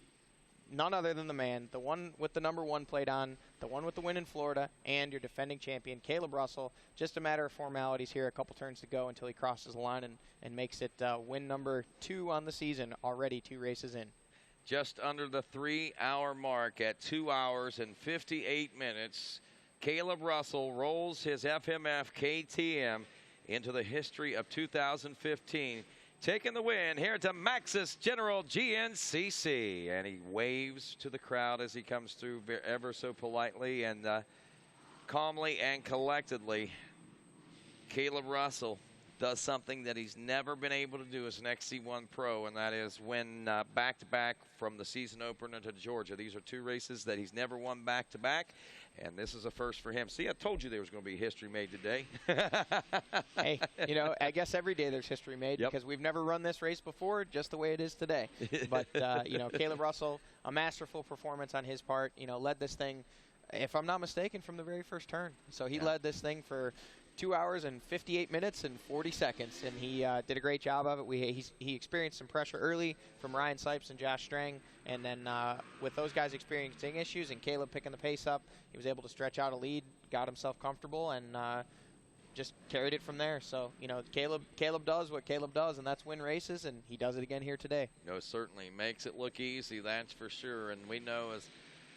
none other than the man, the one with the number 1 played on, the one with the win in Florida, and your defending champion, Caleb Russell. Just a matter of formalities here, a couple turns to go until he crosses the line and makes it win number 2 on the season, already 2 races in. Just under the 3-hour mark at 2 hours and 58 minutes, Caleb Russell rolls his FMF KTM into the history of 2015. Taking the win here to Maxxis General GNCC. And he waves to the crowd as he comes through ever so politely and calmly and collectedly. Caleb Russell does something that he's never been able to do as an XC1 Pro, and that is win back-to-back from the season opener to Georgia. These are 2 races that he's never won back-to-back, and this is a first for him. See, I told you there was going to be history made today. Hey, you know, I guess every day there's history made because we've never run this race before, just the way it is today. But, you know, Caleb Russell, a masterful performance on his part, you know, led this thing, if I'm not mistaken, from the very first turn. So he led this thing for 2 hours and 58 minutes and 40 seconds, and he did a great job of it. He experienced some pressure early from Ryan Sipes and Josh Strang, and then with those guys experiencing issues and Caleb picking the pace up, he was able to stretch out a lead, got himself comfortable, and just carried it from there. So, you know, Caleb does what Caleb does, and that's win races, and he does it again here today. No, certainly makes it look easy, that's for sure. And we know as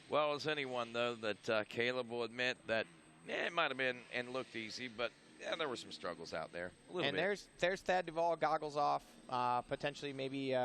well as anyone, though, that Caleb will admit that it might have been and looked easy, but there were some struggles out there. A little bit. There's Thad Duvall, goggles off, potentially maybe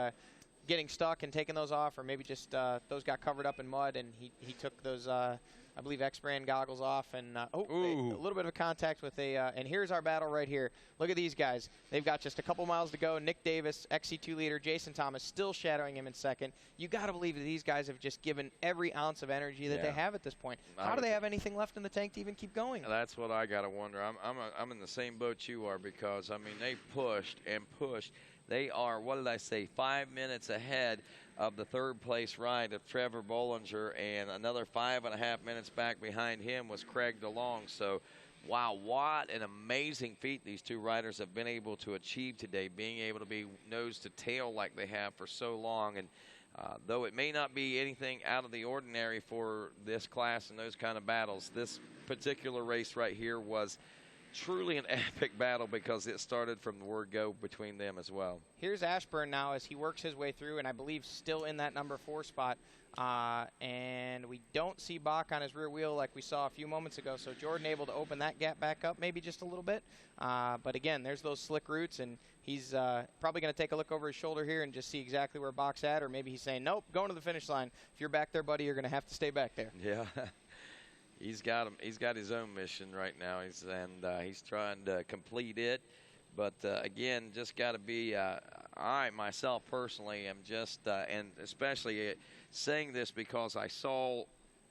getting stuck and taking those off, or maybe just those got covered up in mud, and he took those, I believe, X-Brand goggles off, and a little bit of a contact with and here's our battle right here. Look at these guys. They've got just a couple miles to go. Nick Davis, XC2 leader, Jason Thomas still shadowing him in second. You got to believe that these guys have just given every ounce of energy that they have at this point. How do they have anything left in the tank to even keep going? That's what I got to wonder. I'm in the same boat you are, because, I mean, they pushed and pushed. They are, what did I say, 5 minutes ahead of the third place ride of Trevor Bollinger, and another 5.5 minutes back behind him was Craig DeLong. So, wow, what an amazing feat these 2 riders have been able to achieve today, being able to be nose to tail like they have for so long. And though it may not be anything out of the ordinary for this class and those kind of battles, this particular race right here was truly an epic battle, because it started from the word go between them as well. Here's Ashburn now as he works his way through, and I believe still in that number 4 spot. And we don't see Bach on his rear wheel like we saw a few moments ago, so Jordan able to open that gap back up maybe just a little bit. But again, there's those slick roots, and he's probably going to take a look over his shoulder here and just see exactly where Bach's at, or maybe he's saying, nope, going to the finish line. If you're back there, buddy, you're going to have to stay back there. Yeah. He's got him. He's got his own mission right now. He's trying to complete it. But again, just got to be. I myself personally am just, and especially saying this because I saw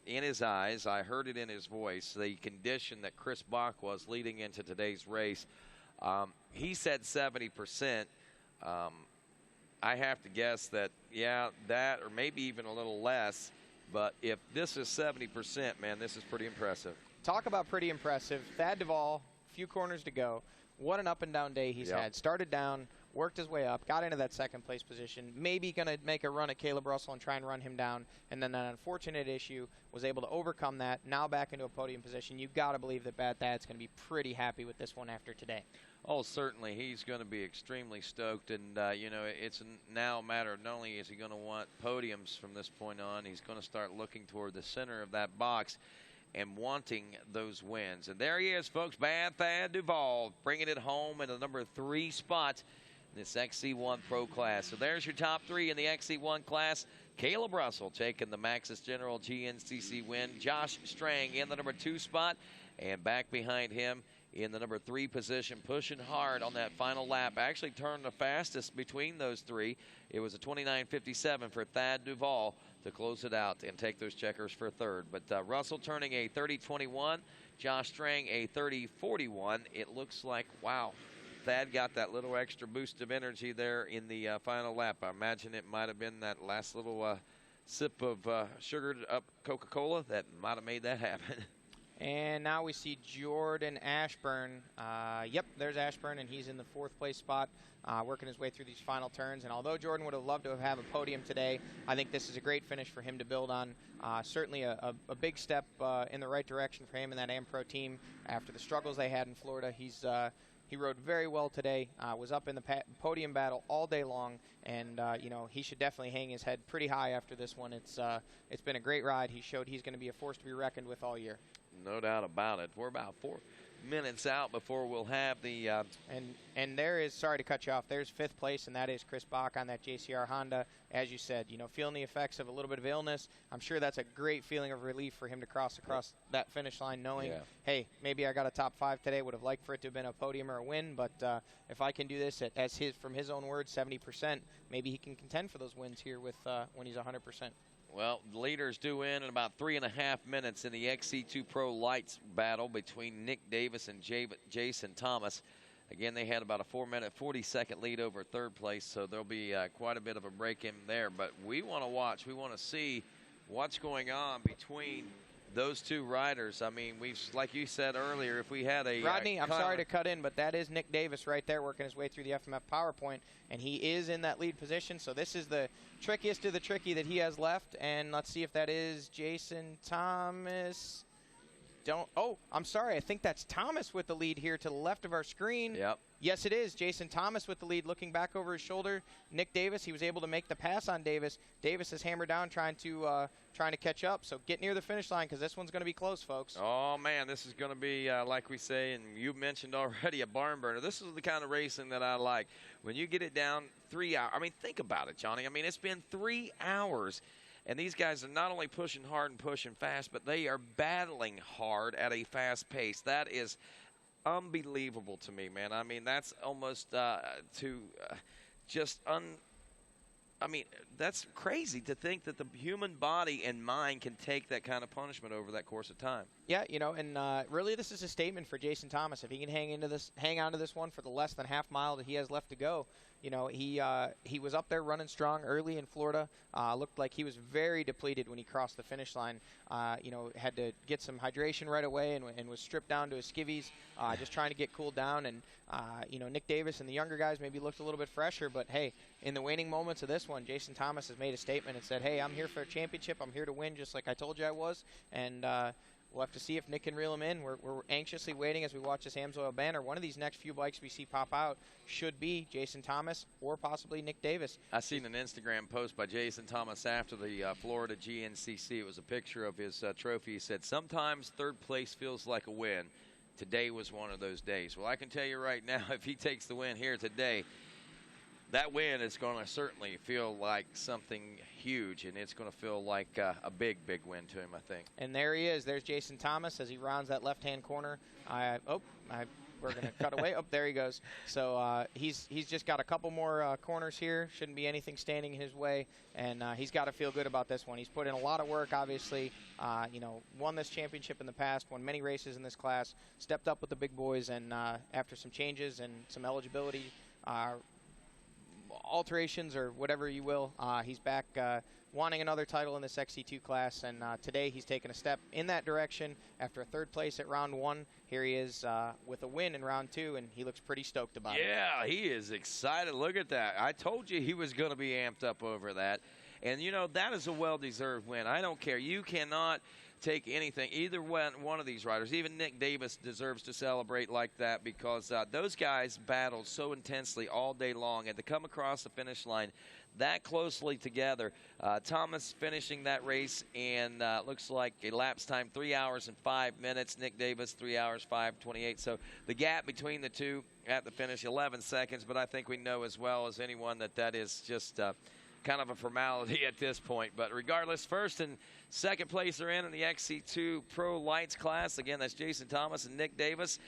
in his eyes, I heard it in his voice, the condition that Chris Bach was leading into today's race. He said 70%. I have to guess that, yeah, that or maybe even a little less. But if this is 70%, man, this is pretty impressive. Talk about pretty impressive. Thad Duvall, few corners to go. What an up-and-down day he's had. Started down, worked his way up, got into that second-place position, maybe going to make a run at Caleb Russell and try and run him down, and then an unfortunate issue, was able to overcome that, now back into a podium position. You've got to believe that Bad Thad's going to be pretty happy with this one after today. Oh, certainly. He's going to be extremely stoked, and, you know, it's now a matter of not only is he going to want podiums from this point on, he's going to start looking toward the center of that box and wanting those wins. And there he is, folks, Bad Thad Duvall, bringing it home in the number 3 spot in this XC1 Pro class. So there's your top 3 in the XC1 class. Caleb Russell taking the Maxxis General GNCC win. Josh Strang in the number 2 spot, and back behind him in the number 3 position, pushing hard on that final lap. Actually turned the fastest between those 3. It was a 29.57 for Thad Duvall to close it out and take those checkers for 3rd. But Russell turning a 30.21, Josh Strang a 30.41. It looks like, wow, Thad got that little extra boost of energy there in the final lap. I imagine it might have been that last little sip of sugared up Coca-Cola that might have made that happen. And now we see Jordan Ashburn. Yep, there's Ashburn, and he's in the 4th place spot, working his way through these final turns. And although Jordan would have loved to have a podium today, I think this is a great finish for him to build on. Certainly a big step in the right direction for him and that Am-Pro team after the struggles they had in Florida. He rode very well today, was up in the podium battle all day long, and you know, he should definitely hang his head pretty high after this one. It's been a great ride. He showed he's going to be a force to be reckoned with all year. No doubt about it. We're about 4 minutes out before we'll have the and there is, sorry to cut you off, there's 5th place, and that is Chris Bach on that JCR Honda. As you said, you know, feeling the effects of a little bit of illness. I'm sure that's a great feeling of relief for him to cross across that finish line, knowing, hey, maybe I got a top 5 today. Would have liked for it to have been a podium or a win, but if I can do this from his own words, 70%, maybe he can contend for those wins here with when he's 100%. Well, the leaders due in about 3.5 minutes in the XC2 Pro Lights battle between Nick Davis and Jason Thomas. Again, they had about a 4-minute, 40-second lead over 3rd place, so there'll be quite a bit of a break in there. But we want to watch. We want to see what's going on between those 2 riders. I mean, like you said earlier, if we had a Rodney, I'm sorry to cut in, but that is Nick Davis right there working his way through the FMF PowerPoint, and he is in that lead position. So this is the trickiest of the tricky that he has left, and let's see if that is Jason Thomas. Oh, I'm sorry. I think that's Thomas with the lead here to the left of our screen. Yep. Yes, it is. Jason Thomas with the lead, looking back over his shoulder. Nick Davis, he was able to make the pass on Davis. Davis is hammered down trying to catch up. So get near the finish line because this one's going to be close, folks. Oh, man, this is going to be, like we say, and you mentioned already, a barn burner. This is the kind of racing that I like. When you get it down 3 hours. I mean, think about it, Johnny. I mean, it's been 3 hours. And these guys are not only pushing hard and pushing fast, but they are battling hard at a fast pace. That is unbelievable to me, man. I mean, that's almost I mean, that's crazy to think that the human body and mind can take that kind of punishment over that course of time. Yeah, you know, and really this is a statement for Jason Thomas. If he can hang on to this one for the less than half mile that he has left to go, you know, he was up there running strong early in Florida. Looked like he was very depleted when he crossed the finish line. You know, had to get some hydration right away and was stripped down to his skivvies, just trying to get cooled down. And, you know, Nick Davis and the younger guys maybe looked a little bit fresher. But, hey, in the waning moments of this one, Jason Thomas has made a statement and said, hey, I'm here for a championship. I'm here to win just like I told you I was. And we'll have to see if Nick can reel him in. We're anxiously waiting as we watch this AMSOIL banner. One of these next few bikes we see pop out should be Jason Thomas or possibly Nick Davis. I seen an Instagram post by Jason Thomas after the Florida GNCC. It was a picture of his trophy. He said, sometimes 3rd place feels like a win. Today was one of those days. Well, I can tell you right now, if he takes the win here today, that win is going to certainly feel like something huge, and it's going to feel like a big, big win to him, I think. And there he is. There's Jason Thomas as he rounds that left-hand corner. we're going to cut away. Oh, there he goes. So he's just got a couple more corners here. Shouldn't be anything standing in his way, and he's got to feel good about this one. He's put in a lot of work, obviously. Won this championship in the past, won many races in this class, stepped up with the big boys, and after some changes and some eligibility alterations or whatever you will, he's back wanting another title in this XC2 class, and today he's taken a step in that direction after a third place at round 1. Here he is with a win in round 2, and he looks pretty stoked about it. Yeah, he is excited. Look at that. I told you he was going to be amped up over that. And, that is a well-deserved win. I don't care. You cannot take anything. Either one of these riders, even Nick Davis, deserves to celebrate like that because those guys battled so intensely all day long, and to come across the finish line that closely together. Thomas finishing that race in looks like a lapse time 3 hours and 5 minutes. Nick Davis 3 hours 5:28. So the gap between the two at the finish 11 seconds. But I think we know as well as anyone that is just kind of a formality at this point. But regardless, first and second place are in the XC2 Pro Lights class. Again, that's Jason Thomas and Nick Davis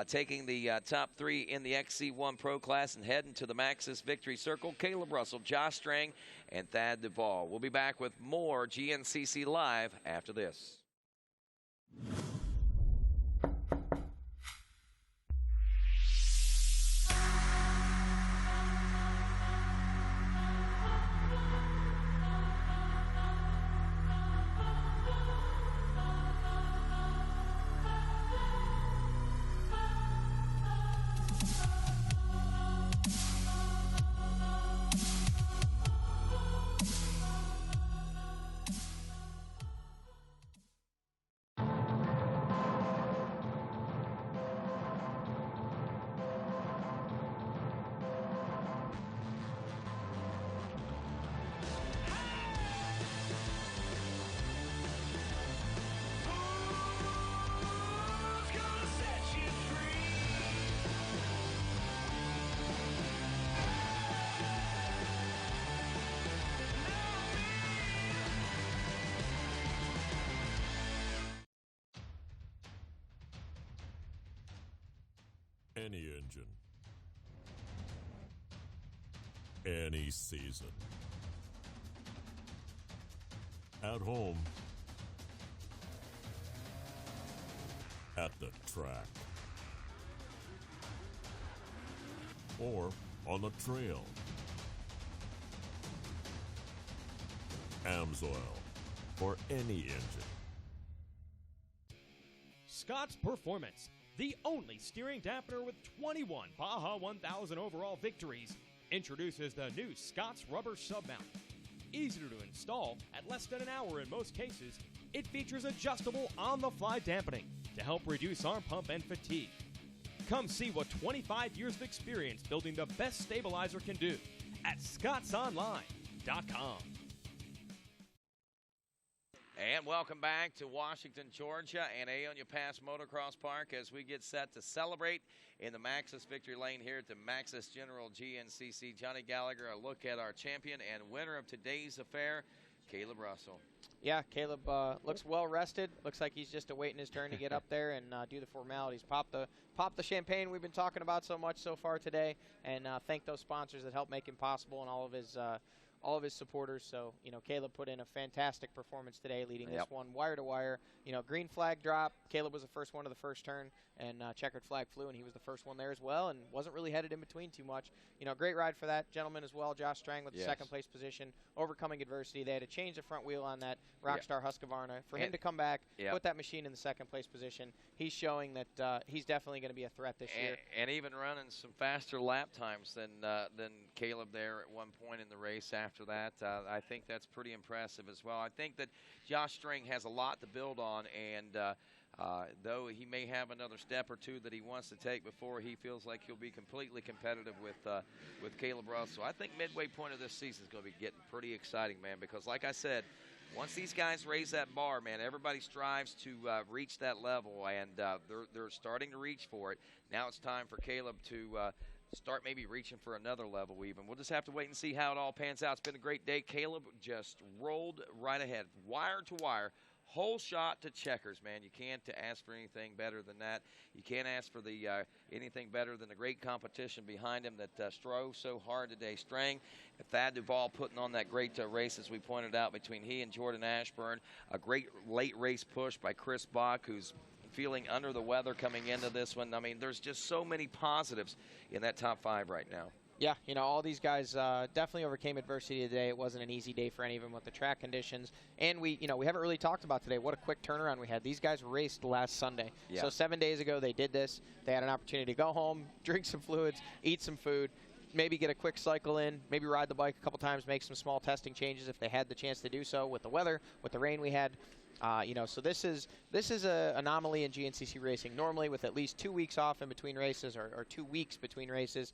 taking the top 3 in the XC1 Pro class and heading to the Maxxis Victory Circle. Caleb Russell, Josh Strang, and Thad Duvall. We'll be back with more GNCC Live after this. Any engine, any season. At home, at the track, or on the trail. AMSOIL for any engine. Scott's Performance, the only steering dampener with 21 Baja 1000 overall victories, introduces the new Scott's Rubber Submount. Easy to install at less than an hour in most cases, it features adjustable on-the-fly dampening to help reduce arm pump and fatigue. Come see what 25 years of experience building the best stabilizer can do at scottsonline.com. And welcome back to Washington, Georgia, and Aonia Pass Motocross Park as we get set to celebrate in the Maxxis Victory Lane here at the Maxxis General GNCC. Johnny Gallagher, a look at our champion and winner of today's affair, Caleb Russell. Yeah, Caleb looks well rested. Looks like he's just awaiting his turn to get up there and do the formalities. Pop the champagne we've been talking about so much so far today, and thank those sponsors that helped make him possible and all of his supporters. So, Caleb put in a fantastic performance today, leading this one wire to wire. Green flag drop. Caleb was the first one to the first turn, and checkered flag flew, and he was the first one there as well, and wasn't really headed in between too much. Great ride for that gentleman as well. Josh Strang with the second place position, overcoming adversity. They had to change the front wheel on that Rockstar Husqvarna. For him to come back, put that machine in the second place position, he's showing that he's definitely going to be a threat this year. And even running some faster lap times than Caleb there at one point in the race after that. I think that's pretty impressive as well. I think that Josh Strang has a lot to build on, and though he may have another step or two that he wants to take before he feels like he'll be completely competitive with Caleb Russell. I think midway point of this season is going to be getting pretty exciting, man, because like I said, once these guys raise that bar, man, everybody strives to reach that level, and they're starting to reach for it. Now it's time for Caleb to start maybe reaching for another level even. We'll just have to wait and see how it all pans out. It's been a great day. Caleb just rolled right ahead, wire to wire, whole shot to checkers, man. You can't ask for anything better than that. You can't ask for the anything better than the great competition behind him that strove so hard today. Strang, Thad Duvall putting on that great race, as we pointed out, between he and Jordan Ashburn. A great late race push by Chris Bach, who's feeling under the weather coming into this one. I mean, there's just so many positives in that top 5 right now. Yeah, you know, all these guys definitely overcame adversity today. It wasn't an easy day for any of them with the track conditions. And we haven't really talked about today what a quick turnaround we had. These guys raced last Sunday. Yeah. So 7 days ago they did this. They had an opportunity to go home, drink some fluids, eat some food, maybe get a quick cycle in, maybe ride the bike a couple times, make some small testing changes if they had the chance to do so with the weather, with the rain we had. So this is an anomaly in GNCC racing. Normally, with at least 2 weeks off in between races, or 2 weeks between races,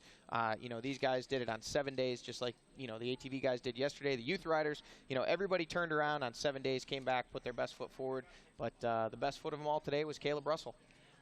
these guys did it on 7 days, just like the ATV guys did yesterday. The youth riders, everybody turned around on 7 days, came back, put their best foot forward. But the best foot of them all today was Caleb Russell.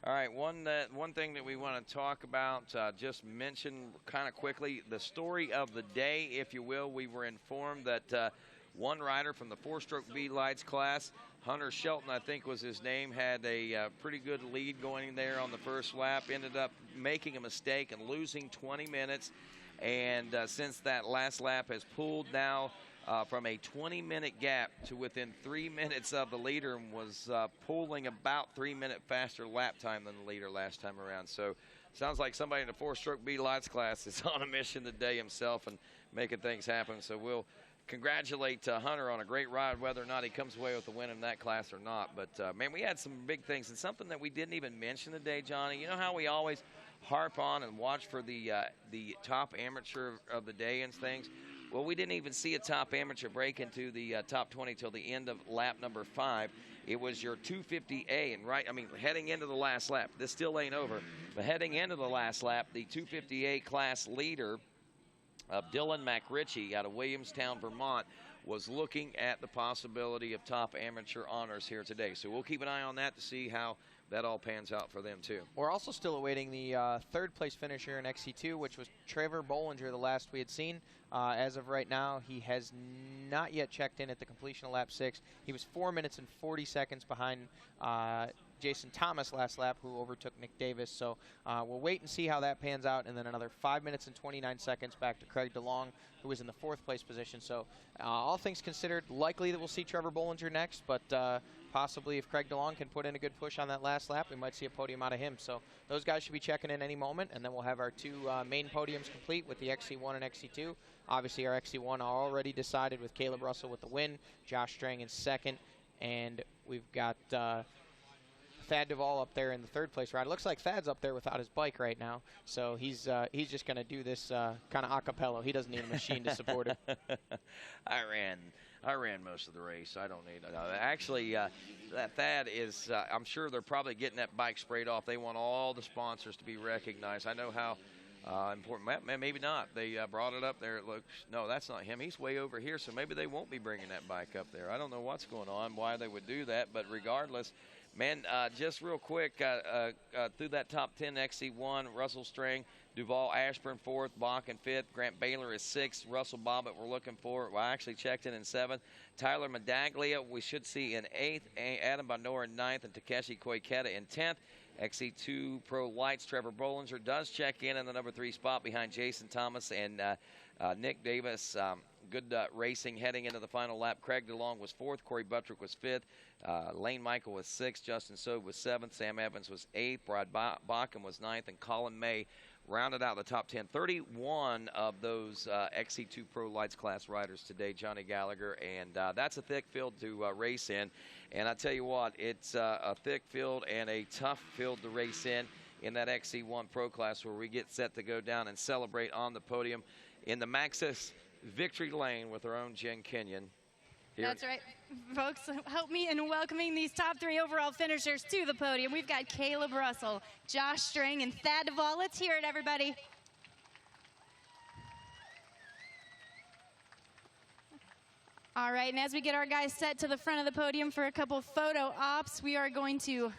All right, one thing that we want to talk about, just mention kind of quickly, the story of the day, if you will. We were informed that one rider from the 4-stroke B lights class, Hunter Shelton, I think was his name, had a pretty good lead going there on the first lap, ended up making a mistake and losing 20 minutes. And since that last lap has pulled now from a 20-minute gap to within 3 minutes of the leader, and was pulling about 3-minute faster lap time than the leader last time around. So sounds like somebody in the 4-stroke B lights class is on a mission today himself and making things happen. So we'll congratulate Hunter on a great ride, whether or not he comes away with the win in that class or not. But, man, we had some big things, and something that we didn't even mention today, Johnny. You know how we always harp on and watch for the top amateur of the day and things? Well, we didn't even see a top amateur break into the top 20 till the end of lap number 5. It was your 250A, and heading into the last lap, this still ain't over, but heading into the last lap, the 250A class leader, Dylan McRitchie out of Williamstown, Vermont, was looking at the possibility of top amateur honors here today. So we'll keep an eye on that to see how that all pans out for them, too. We're also still awaiting the third-place finisher in XC2, which was Trevor Bollinger, the last we had seen. As of right now, he has not yet checked in at the completion of lap 6. He was 4 minutes and 40 seconds behind Jason Thomas last lap, who overtook Nick Davis. So we'll wait and see how that pans out, and then another 5 minutes and 29 seconds back to Craig DeLong, who was in the 4th place position. So all things considered, likely that we'll see Trevor Bollinger next, but possibly if Craig DeLong can put in a good push on that last lap, we might see a podium out of him. So those guys should be checking in any moment, and then we'll have our 2 main podiums complete with the XC1 and XC2. Obviously, our XC1 are already decided with Caleb Russell with the win, Josh Strang in 2nd, and we've got Thad Duvall up there in the 3rd place ride. It looks like Thad's up there without his bike right now, so he's just going to do this kind of a cappella. He doesn't need a machine to support him. I ran most of the race. I don't need actually, that Thad is, I'm sure they're probably getting that bike sprayed off. They want all the sponsors to be recognized. I know how important, maybe not. They brought it up there. It looks, no, that's not him. He's way over here, so maybe they won't be bringing that bike up there. I don't know what's going on, why they would do that, but regardless, man, just real quick, through that top 10 XC1, Russell Strang, Duvall Ashburn 4th, Bach in 5th, Grant Baylor is 6th, Russell Bobbitt we're looking for. Well, I actually checked in 7th. Tyler Medaglia we should see in 8th, Adam Bandor in 9th, and Takeshi Koiketa in 10th. XC2 Pro Lights, Trevor Bollinger does check in the number 3 spot behind Jason Thomas and Nick Davis. Good racing heading into the final lap. Craig DeLong was 4th, Corey Buttrick was 5th, Lane Michael was 6th, Justin Sobe was 7th, Sam Evans was 8th, Brad Bakken was 9th, and Colin May rounded out the top 10. 31 of those XC2 Pro Lights class riders today, Johnny Gallagher, and that's a thick field to race in. And I tell you what, it's a thick field and a tough field to race in that XC1 Pro class, where we get set to go down and celebrate on the podium in the Maxxis Victory Lane with our own Jen Kenyon. That's right. Folks, help me in welcoming these top 3 overall finishers to the podium. We've got Caleb Russell, Josh Strang, and Thad Duvall. Let's hear it, everybody. All right, and as we get our guys set to the front of the podium for a couple photo ops, we are going to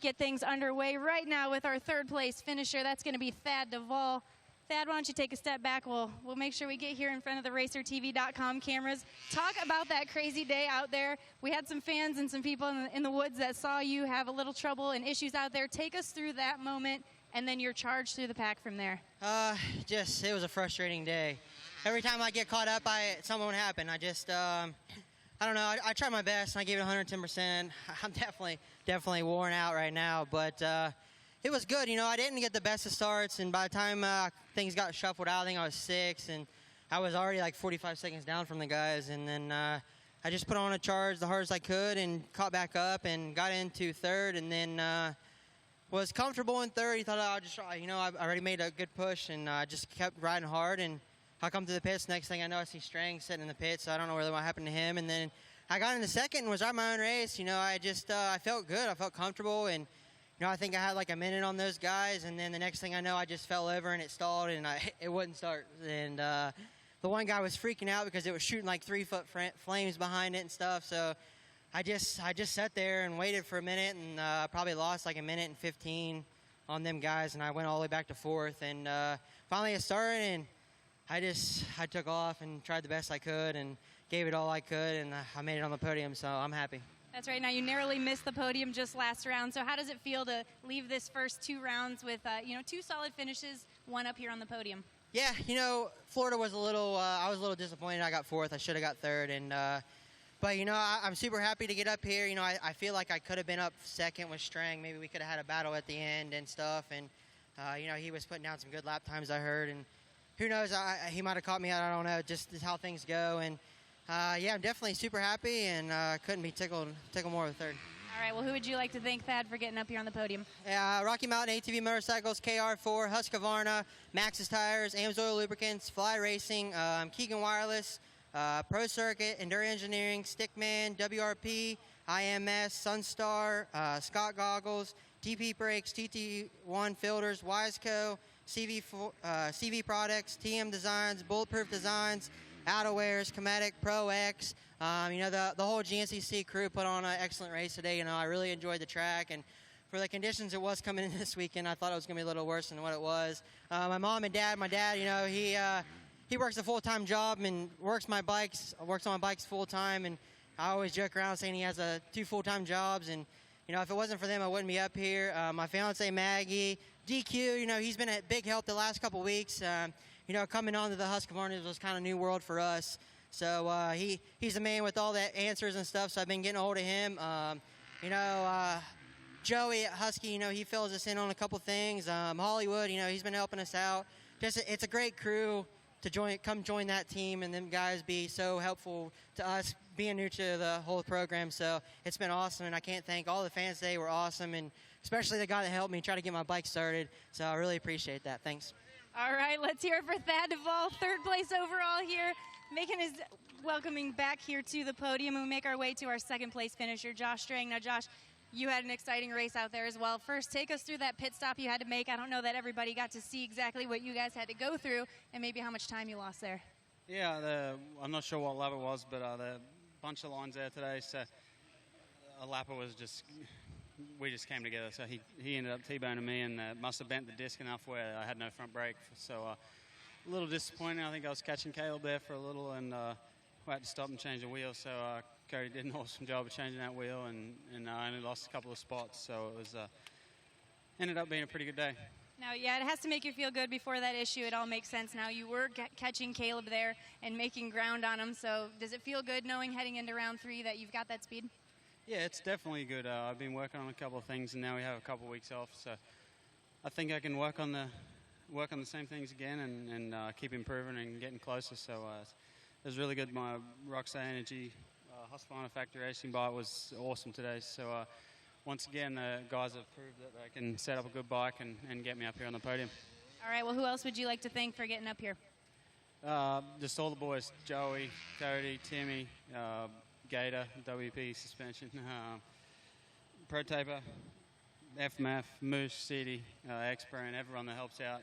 get things underway right now with our 3rd place finisher. That's going to be Thad Duvall. Thad, why don't you take a step back? We'll make sure we get here in front of the RacerTV.com cameras. Talk about that crazy day out there. We had some fans and some people in the woods that saw you have a little trouble and issues out there. Take us through that moment and then your charge through the pack from there. It was a frustrating day. Every time I get caught up, something would happen. I don't know. I tried my best and I gave it 110%. I'm definitely worn out right now, but it was good. You know, I didn't get the best of starts, and by the time things got shuffled out, I think I was 6th, and I was already like 45 seconds down from the guys, and then I just put on a charge the hardest I could and caught back up and got into 3rd, and then was comfortable in 3rd. He thought I'll just try. You know, I already made a good push, and I just kept riding hard, and I come to the pits. Next thing I know, I see Strang sitting in the pits, so I don't know really what happened to him, and then I got into 2nd and was riding my own race. You know, I felt good. I felt comfortable, and you know, I think I had like a minute on those guys, and then the next thing I know, I just fell over and it stalled, and it wouldn't start. And the one guy was freaking out because it was shooting like 3-foot flames behind it and stuff. So I just sat there and waited for a minute, and probably lost like a minute and 15 on them guys, and I went all the way back to 4th. And finally it started, and I took off and tried the best I could and gave it all I could, and I made it on the podium, so I'm happy. That's right. Now, you narrowly missed the podium just last round. So how does it feel to leave this first 2 rounds with, 2 solid finishes, 1 up here on the podium? Yeah, you know, Florida was I was a little disappointed. I got 4th. I should have got 3rd. But, you know, I'm super happy to get up here. You know, I feel like I could have been up 2nd with Strang. Maybe we could have had a battle at the end and stuff. And, you know, he was putting down some good lap times, I heard. And who knows, he might have caught me out. I don't know, just how things go. And, yeah, I'm definitely super happy, and couldn't be tickled more with 3rd. All right, well, who would you like to thank, Thad, for getting up here on the podium? Rocky Mountain ATV Motorcycles, KR4, Husqvarna, Maxxis Tires, Ames Oil Lubricants, Fly Racing, Keegan Wireless, Pro Circuit, Enduro Engineering, Stickman, WRP, IMS, Sunstar, Scott Goggles, TP Brakes, TT1 Filters, Wiseco, CV Products, TM Designs, Bulletproof Designs, Outerwears, Chromatic, Pro X. You know, the whole GNCC crew put on an excellent race today. You know, I really enjoyed the track, and for the conditions it was coming in this weekend, I thought it was going to be a little worse than what it was. My mom and dad, my dad, you know, he works a full-time job and works on my bikes full-time, and I always joke around saying he has 2 full-time jobs, and you know, if it wasn't for them, I wouldn't be up here. My fiance Maggie, DQ, you know, he's been a big help the last couple weeks. You know, coming on to the Husqvarna was kind of new world for us. So he's the man with all the answers and stuff, so I've been getting a hold of him. You know, Joey at Husky, you know, he fills us in on a couple things. Hollywood, you know, he's been helping us out. It's a great crew to come join that team, and them guys be so helpful to us being new to the whole program. So it's been awesome, and I can't thank all the fans today. Were awesome, and especially the guy that helped me try to get my bike started. So I really appreciate that. Thanks. All right, let's hear it for Thad Duvall, 3rd place overall here, making his welcoming back here to the podium. And we make our way to our 2nd place finisher, Josh Strang. Now, Josh, you had an exciting race out there as well. First, take us through that pit stop you had to make. I don't know that everybody got to see exactly what you guys had to go through and maybe how much time you lost there. Yeah, I'm not sure what lap it was, but the bunch of lines there today, so a lapper was we just came together. So he ended up T-boning me, and must have bent the disc enough where I had no front brake. So a little disappointing. I think I was catching Caleb there for a little, and we had to stop and change the wheel. So Cody did an awesome job of changing that wheel, and I only lost a couple of spots. So it was ended up being a pretty good day. Now, yeah, it has to make you feel good before that issue. It all makes sense now. You were catching Caleb there and making ground on him. So does it feel good knowing heading into round 3 that you've got that speed? Yeah, it's definitely good. I've been working on a couple of things, and now we have a couple of weeks off. So I think I can work on the same things again and keep improving and getting closer. So it was really good. My Rockstar Energy Husqvarna Factory Racing bike was awesome today. So once again, the guys have proved that they can set up a good bike and get me up here on the podium. All right, well, who else would you like to thank for getting up here? Just all the boys, Joey, Cody, Timmy, Gator, WP Suspension, Pro Taper, FMF, Moose, City, X-Brand, everyone that helps out.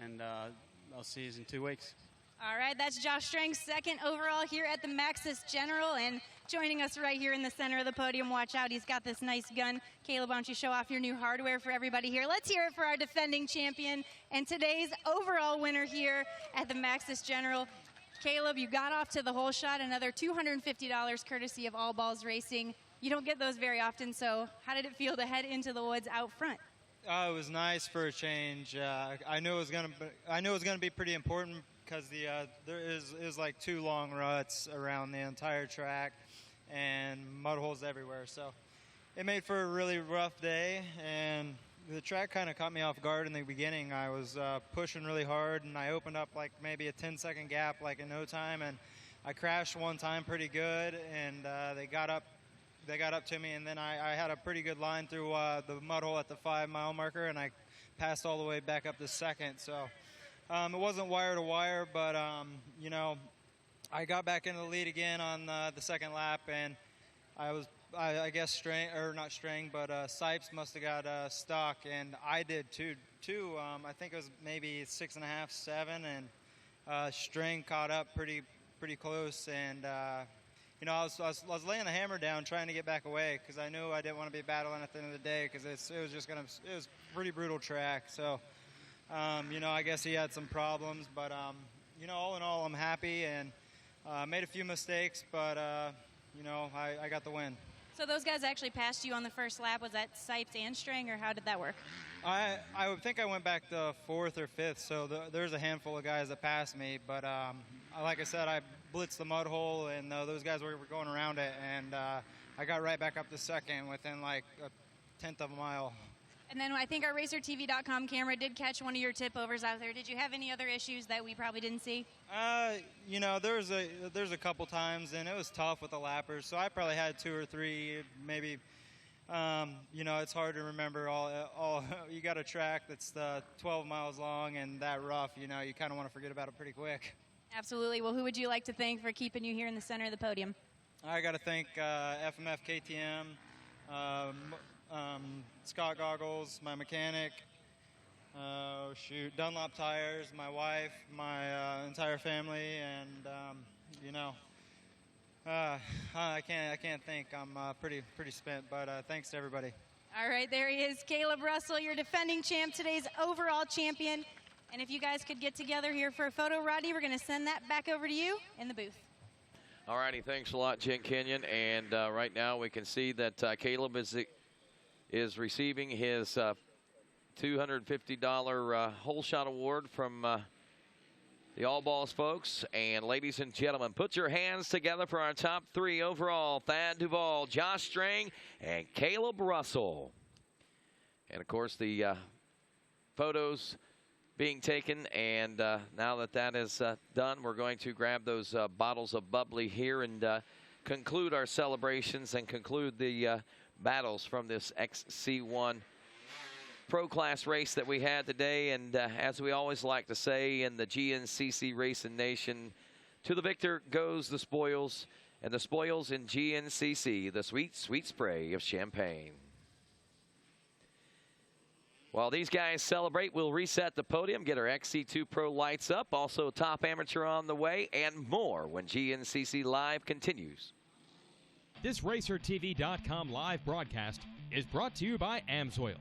And I'll see you in 2 weeks. All right, that's Josh Strang, 2nd overall here at the Maxxis General. And joining us right here in the center of the podium. Watch out, he's got this nice gun. Caleb, why don't you show off your new hardware for everybody here? Let's hear it for our defending champion and today's overall winner here at the Maxxis General. Caleb, you got off to the hole shot, another $250 courtesy of All Balls Racing. You don't get those very often, so how did it feel to head into the woods out front? It was nice for a change. I knew it was gonna be pretty important because there is like 2 long ruts around the entire track and mud holes everywhere. So it made for a really rough day, and the track kind of caught me off guard in the beginning. I was pushing really hard, and I opened up like maybe a 10-second gap like in no time, and I crashed one time pretty good, and they got up to me, and then I had a pretty good line through the mud hole at the 5-mile marker, and I passed all the way back up to second. So it wasn't wire to wire, but you know, I got back into the lead again on the second lap, and I guess Sipes must have got stuck, and I did too. I think it was maybe 6.5, 7, and String caught up pretty close, and you know, I was laying the hammer down trying to get back away because I knew I didn't want to be battling at the end of the day because it was a pretty brutal track. So, you know, I guess he had some problems, but you know, all in all, I'm happy and made a few mistakes, but you know, I got the win. So those guys actually passed you on the first lap. Was that Sipes and String, or how did that work? I would think I went back to 4th or 5th, so there's a handful of guys that passed me, but like I said, I blitzed the mud hole, and those guys were going around it, and I got right back up to second within like a 1/10 of a mile. And then I think our RacerTV.com camera did catch one of your tip overs out there. Did you have any other issues that we probably didn't see? You know, there's a couple times, and it was tough with the lappers, so I probably had 2 or 3, maybe. You know, it's hard to remember all. You got a track that's 12 miles long and that rough. You know, you kind of want to forget about it pretty quick. Absolutely. Well, who would you like to thank for keeping you here in the center of the podium? I got to thank FMF KTM, Scott Goggles, my mechanic, Dunlop Tires, my wife, my entire family, and you know, I can't think. I'm pretty spent, but thanks to everybody. All right, there he is, Caleb Russell, your defending champ, today's overall champion. And if you guys could get together here for a photo, Rodney, we're going to send that back over to you in the booth. All righty, thanks a lot, Jen Kenyon. And right now we can see that Caleb is receiving his $250 hole shot award from the All Balls folks. And ladies and gentlemen, put your hands together for our top 3 overall: Thad Duvall, Josh String, and Caleb Russell. And of course, the photos being taken, and now that is done, we're going to grab those bottles of bubbly here and conclude our celebrations and conclude the battles from this XC1 Pro Class race that we had today. And as we always like to say in the GNCC Racing Nation, to the victor goes the spoils, and the spoils in GNCC, the sweet, sweet spray of champagne. While these guys celebrate, we'll reset the podium, get our XC2 Pro lights up, also Top Amateur on the way, and more when GNCC Live continues. This RacerTV.com live broadcast is brought to you by AMSOIL,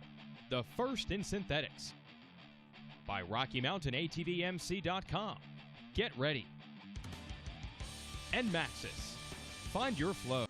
the first in synthetics. By RockyMountainATVMC.com. Get ready. And Maxxis. Find your flow.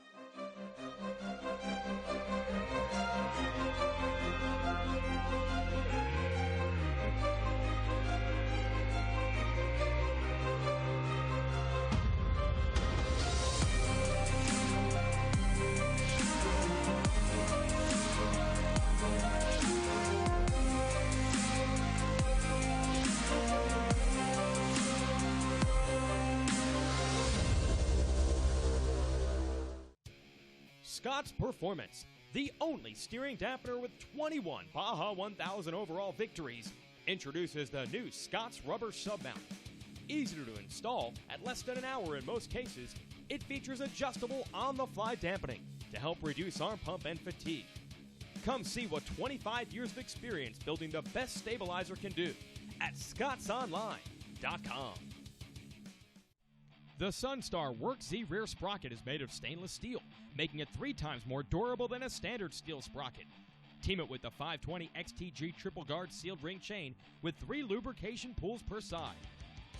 Scott's Performance, the only steering dampener with 21 Baja 1000 overall victories, introduces the new Scott's Rubber Submount. Easy to install at less than an hour in most cases, it features adjustable on-the-fly dampening to help reduce arm pump and fatigue. Come see what 25 years of experience building the best stabilizer can do at scottsonline.com. The Sunstar Work Z rear sprocket is made of stainless steel, making it 3 times more durable than a standard steel sprocket. Team it with the 520 XTG triple guard sealed ring chain with 3 lubrication pools per side.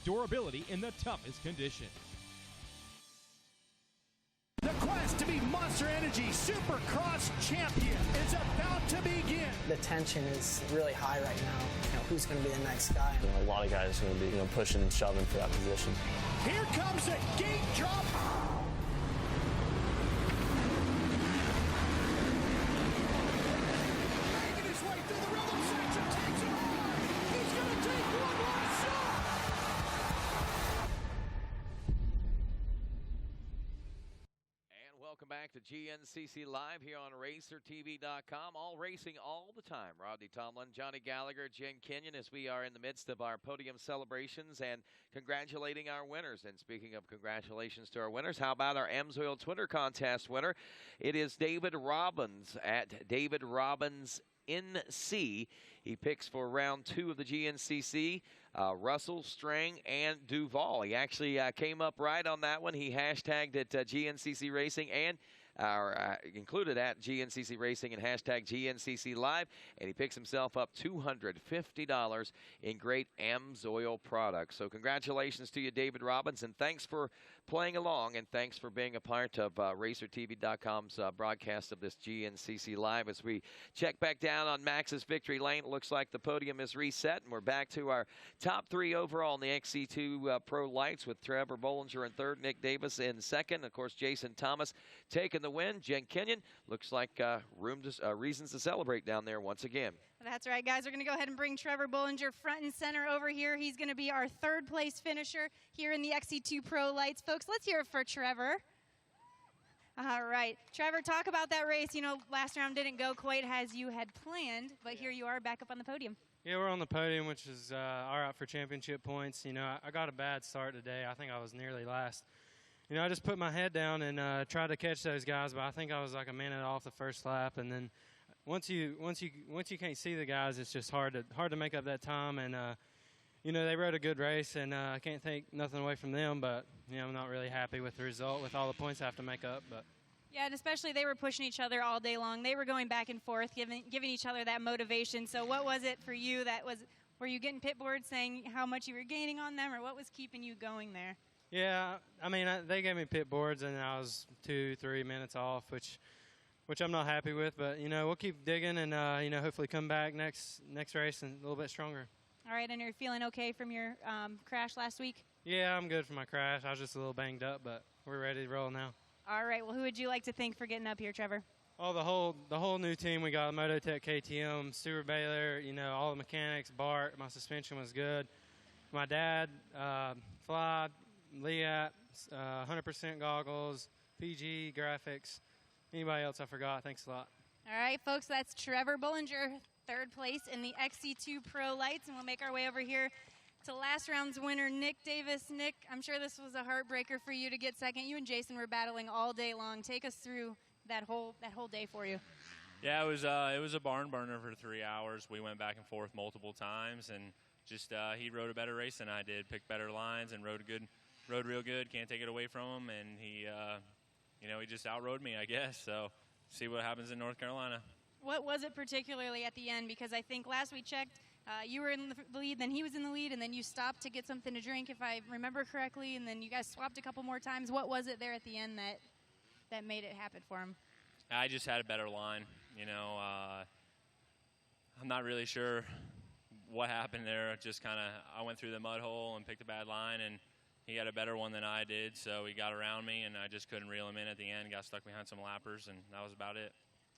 Durability in the toughest conditions. The quest to be Monster Energy Supercross champion is about to begin. The tension is really high right now. Who's going to be the next guy? A lot of guys are going to be pushing and shoving for that position. Here comes a gate drop. Making his way through the rhythm section, takes it hard. He's going to take one last shot. And welcome back to GNCC Live here on RacerTV.com. All racing all the time. Rodney Tomlin, Johnny Gallagher, Jen Kenyon, as we are in the midst of our podium celebrations and congratulating our winners. And speaking of congratulations to our winners, how about our AMSOIL Twitter contest winner? It is David Robbins at David Robbins NC. He picks for round 2 of the GNCC, Russell, Strang, and Duval. He actually came up right on that one. He hashtagged it GNCC Racing and included at GNCC Racing and hashtag GNCC Live, and he picks himself up $250 in great AMSOIL products. So congratulations to you, David Robbins, and thanks for playing along, and thanks for being a part of RacerTV.com's broadcast of this GNCC Live. As we check back down on Max's victory lane, it looks like the podium is reset, and we're back to our top 3 overall in the XC2 Pro Lights with Trevor Bollinger in 3rd, Nick Davis in 2nd, of course, Jason Thomas taking the win. Jen Kenyon looks like reasons to celebrate down there once again. That's right, guys. We're going to go ahead and bring Trevor Bollinger front and center over here. He's going to be our 3rd place finisher here in the XC2 Pro Lights. Folks, let's hear it for Trevor. All right. Trevor, talk about that race. You know, last round didn't go quite as you had planned, but here you are back up on the podium. Yeah, we're on the podium, which is all right for championship points. You know, I got a bad start today. I think I was nearly last. You know, I just put my head down and tried to catch those guys, but I think I was like a minute off the first lap. And then once you can't see the guys, it's just hard to make up that time. And you know, they rode a good race, and I can't take nothing away from them. But you know, I'm not really happy with the result with all the points I have to make up. But yeah, and especially they were pushing each other all day long. They were going back and forth, giving each other that motivation. So what was it for you? Were you getting pit boards saying how much you were gaining on them, or what was keeping you going there? Yeah, I mean, they gave me pit boards, and I was 2-3 minutes off, which I'm not happy with. But you know, we'll keep digging, and you know, hopefully come back next race and a little bit stronger. All right, and you're feeling okay from your crash last week? Yeah, I'm good for my crash. I was just a little banged up, but we're ready to roll now. All right. Well, who would you like to thank for getting up here, Trevor? Oh, the whole new team. We got Mototech, KTM, Stuart Baylor. You know, all the mechanics. Bart. My suspension was good. My dad, Fly, Leat, 100% goggles, PG graphics. Anybody else I forgot? Thanks a lot. All right, folks. That's Trevor Bollinger, 3rd place in the XC2 Pro Lights, and we'll make our way over here to last round's winner, Nick Davis. Nick, I'm sure this was a heartbreaker for you to get second. You and Jason were battling all day long. Take us through that whole day for you. Yeah, it was a barn burner for 3 hours. We went back and forth multiple times, and just he rode a better race than I did, picked better lines, and rode real good. Can't take it away from him, and he just outrode me, I guess. So see what happens in North Carolina. What was it particularly at the end? Because I think last we checked, you were in the lead, then he was in the lead, and then you stopped to get something to drink, if I remember correctly, and then you guys swapped a couple more times. What was it there at the end that made it happen for him? I just had a better line. You know, I'm not really sure what happened there. Just kind of, I went through the mud hole and picked a bad line, and he had a better one than I did, so he got around me, and I just couldn't reel him in at the end. Got stuck behind some lappers, and that was about it.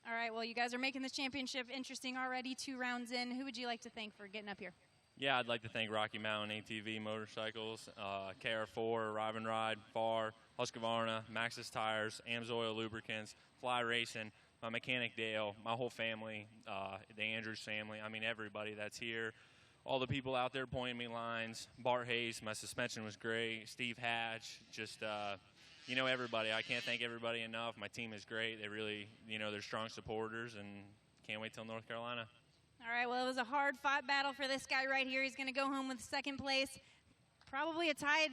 All right, well, you guys are making this championship interesting already, 2 rounds in. Who would you like to thank for getting up here? Yeah, I'd like to thank Rocky Mountain ATV Motorcycles, KR4, Arrive and Ride, FAR, Husqvarna, Maxxis Tires, AMSOIL Lubricants, Fly Racing, my mechanic Dale, my whole family, the Andrews family. I mean, everybody that's here. All the people out there pointing me lines. Bart Hayes, my suspension was great. Steve Hatch, just, you know, everybody. I can't thank everybody enough. My team is great. They really, you know, they're strong supporters, and can't wait till North Carolina. All right, well, it was a hard-fought battle for this guy right here. He's going to go home with 2nd place. probably a tied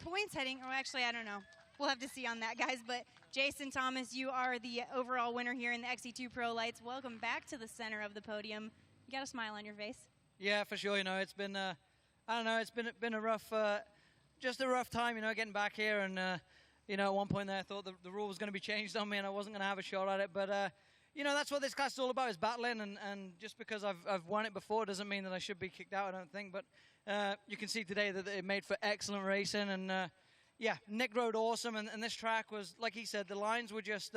points heading. Oh, actually, I don't know. We'll have to see on that, guys. But Jason Thomas, you are the overall winner here in the XC2 Pro Lights. Welcome back to the center of the podium. You got a smile on your face. Yeah, for sure. It's been, I don't know, it's been a rough, just a rough time, getting back here. And, at one point there, I thought the rule was going to be changed on me and I wasn't going to have a shot at it. But, that's what this class is all about, is battling. And just because I've won it before doesn't mean that I should be kicked out, I don't think. But you can see today that it made for excellent racing. And, yeah, Nick rode awesome, and this track was, like he said, the lines were just,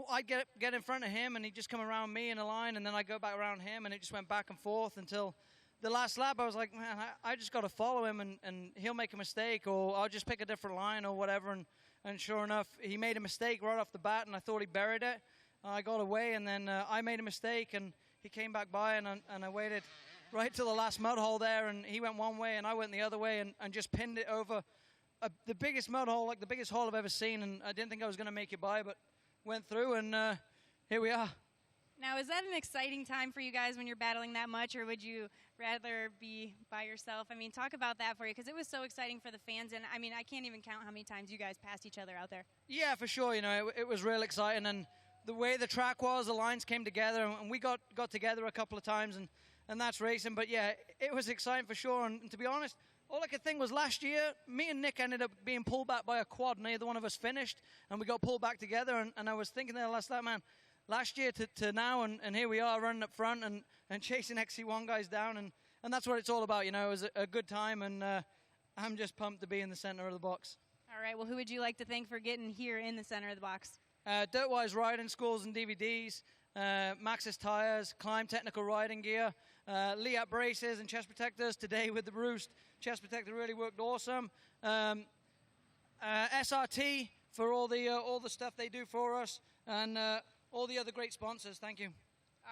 I'd get in front of him, and he'd just come around me in a line, and then I'd go back around him, and it just went back and forth until the last lap. I was like, man, I just got to follow him, and he'll make a mistake, or I'll just pick a different line or whatever, and sure enough, he made a mistake right off the bat, and I thought he buried it. I got away, and then I made a mistake, and he came back by, and I waited right to the last mud hole there, and he went one way, and I went the other way, and just pinned it over the biggest mud hole, like the biggest hole I've ever seen, and I didn't think I was going to make it by, but went through, and here we are. Now, is that an exciting time for you guys when you're battling that much, or would you rather be by yourself? I mean, talk about that for you, because it was so exciting for the fans, and I mean, I can't even count how many times you guys passed each other out there. Yeah, for sure. It was real exciting, and the way the track was, the lines came together, and we got together a couple of times, and that's racing. But yeah, it was exciting for sure, and to be honest, all I could think was last year, me and Nick ended up being pulled back by a quad. Neither one of us finished, and we got pulled back together. And I was thinking there last night, man, last year to now, and here we are running up front and chasing XC1 guys down. And that's what it's all about, It was a good time, and I'm just pumped to be in the center of the box. All right, well, who would you like to thank for getting here in the center of the box? Dirtwise Riding Schools and DVDs, Maxxis Tires, Climb Technical Riding Gear, Liat Braces and Chest Protectors. Today with the Roost chest protector really worked awesome. SRT for all the stuff they do for us, and all the other great sponsors. Thank you.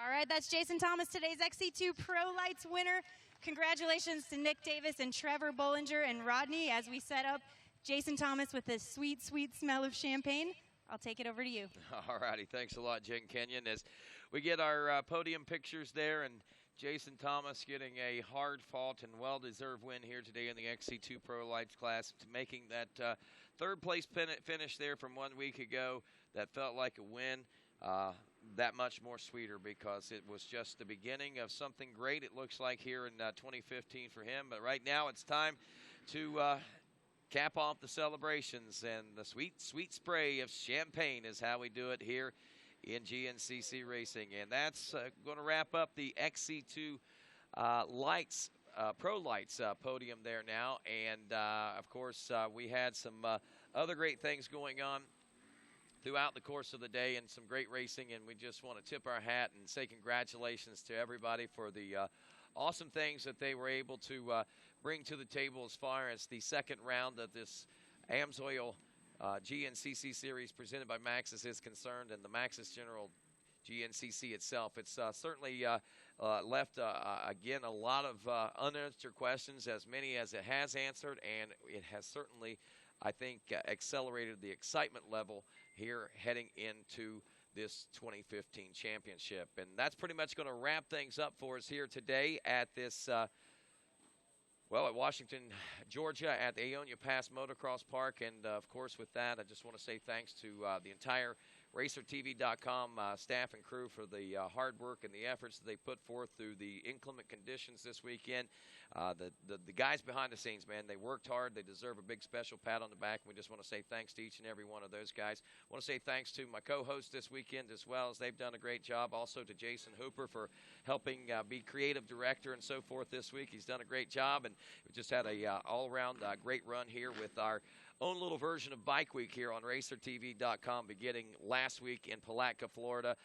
All right, that's Jason Thomas, today's XC2 Pro Lights winner. Congratulations to Nick Davis and Trevor Bollinger and Rodney as we set up Jason Thomas with this sweet, sweet smell of champagne. I'll take it over to you. All righty. Thanks a lot, Jen Kenyon. As we get our podium pictures there, and Jason Thomas getting a hard-fought and well-deserved win here today in the XC2 Pro Lights class, making that third-place finish there from 1 week ago that felt like a win. That much more sweeter because it was just the beginning of something great, it looks like, here in 2015 for him. But right now it's time to cap off the celebrations, and the sweet, sweet spray of champagne is how we do it here in GNCC Racing. And that's going to wrap up the XC2 Lights, Pro Lights podium there now. And, of course, we had some other great things going on throughout the course of the day and some great racing. And we just want to tip our hat and say congratulations to everybody for the awesome things that they were able to bring to the table as far as the second round of this AMSOIL GNCC series presented by Maxxis is concerned, and the Maxxis General GNCC itself. It's certainly left, again, a lot of unanswered questions, as many as it has answered, and it has certainly, I think, accelerated the excitement level here heading into this 2015 championship. And that's pretty much going to wrap things up for us here today at this at Washington, Georgia, at the Aonia Pass Motocross Park. And, of course, with that, I just want to say thanks to the entire RacerTV.com staff and crew for the hard work and the efforts that they put forth through the inclement conditions this weekend. The guys behind the scenes, man, they worked hard. They deserve a big special pat on the back. We just want to say thanks to each and every one of those guys. I want to say thanks to my co-host this weekend as well, as they've done a great job. Also to Jason Hooper for helping be creative director and so forth this week. He's done a great job, and we just had a all-around great run here with our own little version of Bike Week here on RacerTV.com, beginning last week in Palatka, Florida,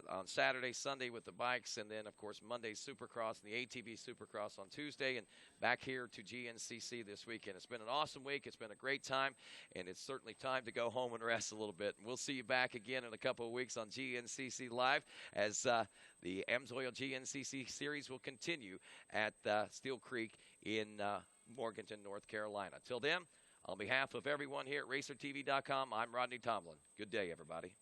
on Saturday, Sunday with the bikes, and then, of course, Monday Supercross and the ATV Supercross on Tuesday, and back here to GNCC this weekend. It's been an awesome week. It's been a great time, and it's certainly time to go home and rest a little bit. And we'll see you back again in a couple of weeks on GNCC Live as the AMSOIL GNCC series will continue at Steel Creek in Morganton, North Carolina. Till then, on behalf of everyone here at RacerTV.com, I'm Rodney Tomlin. Good day, everybody.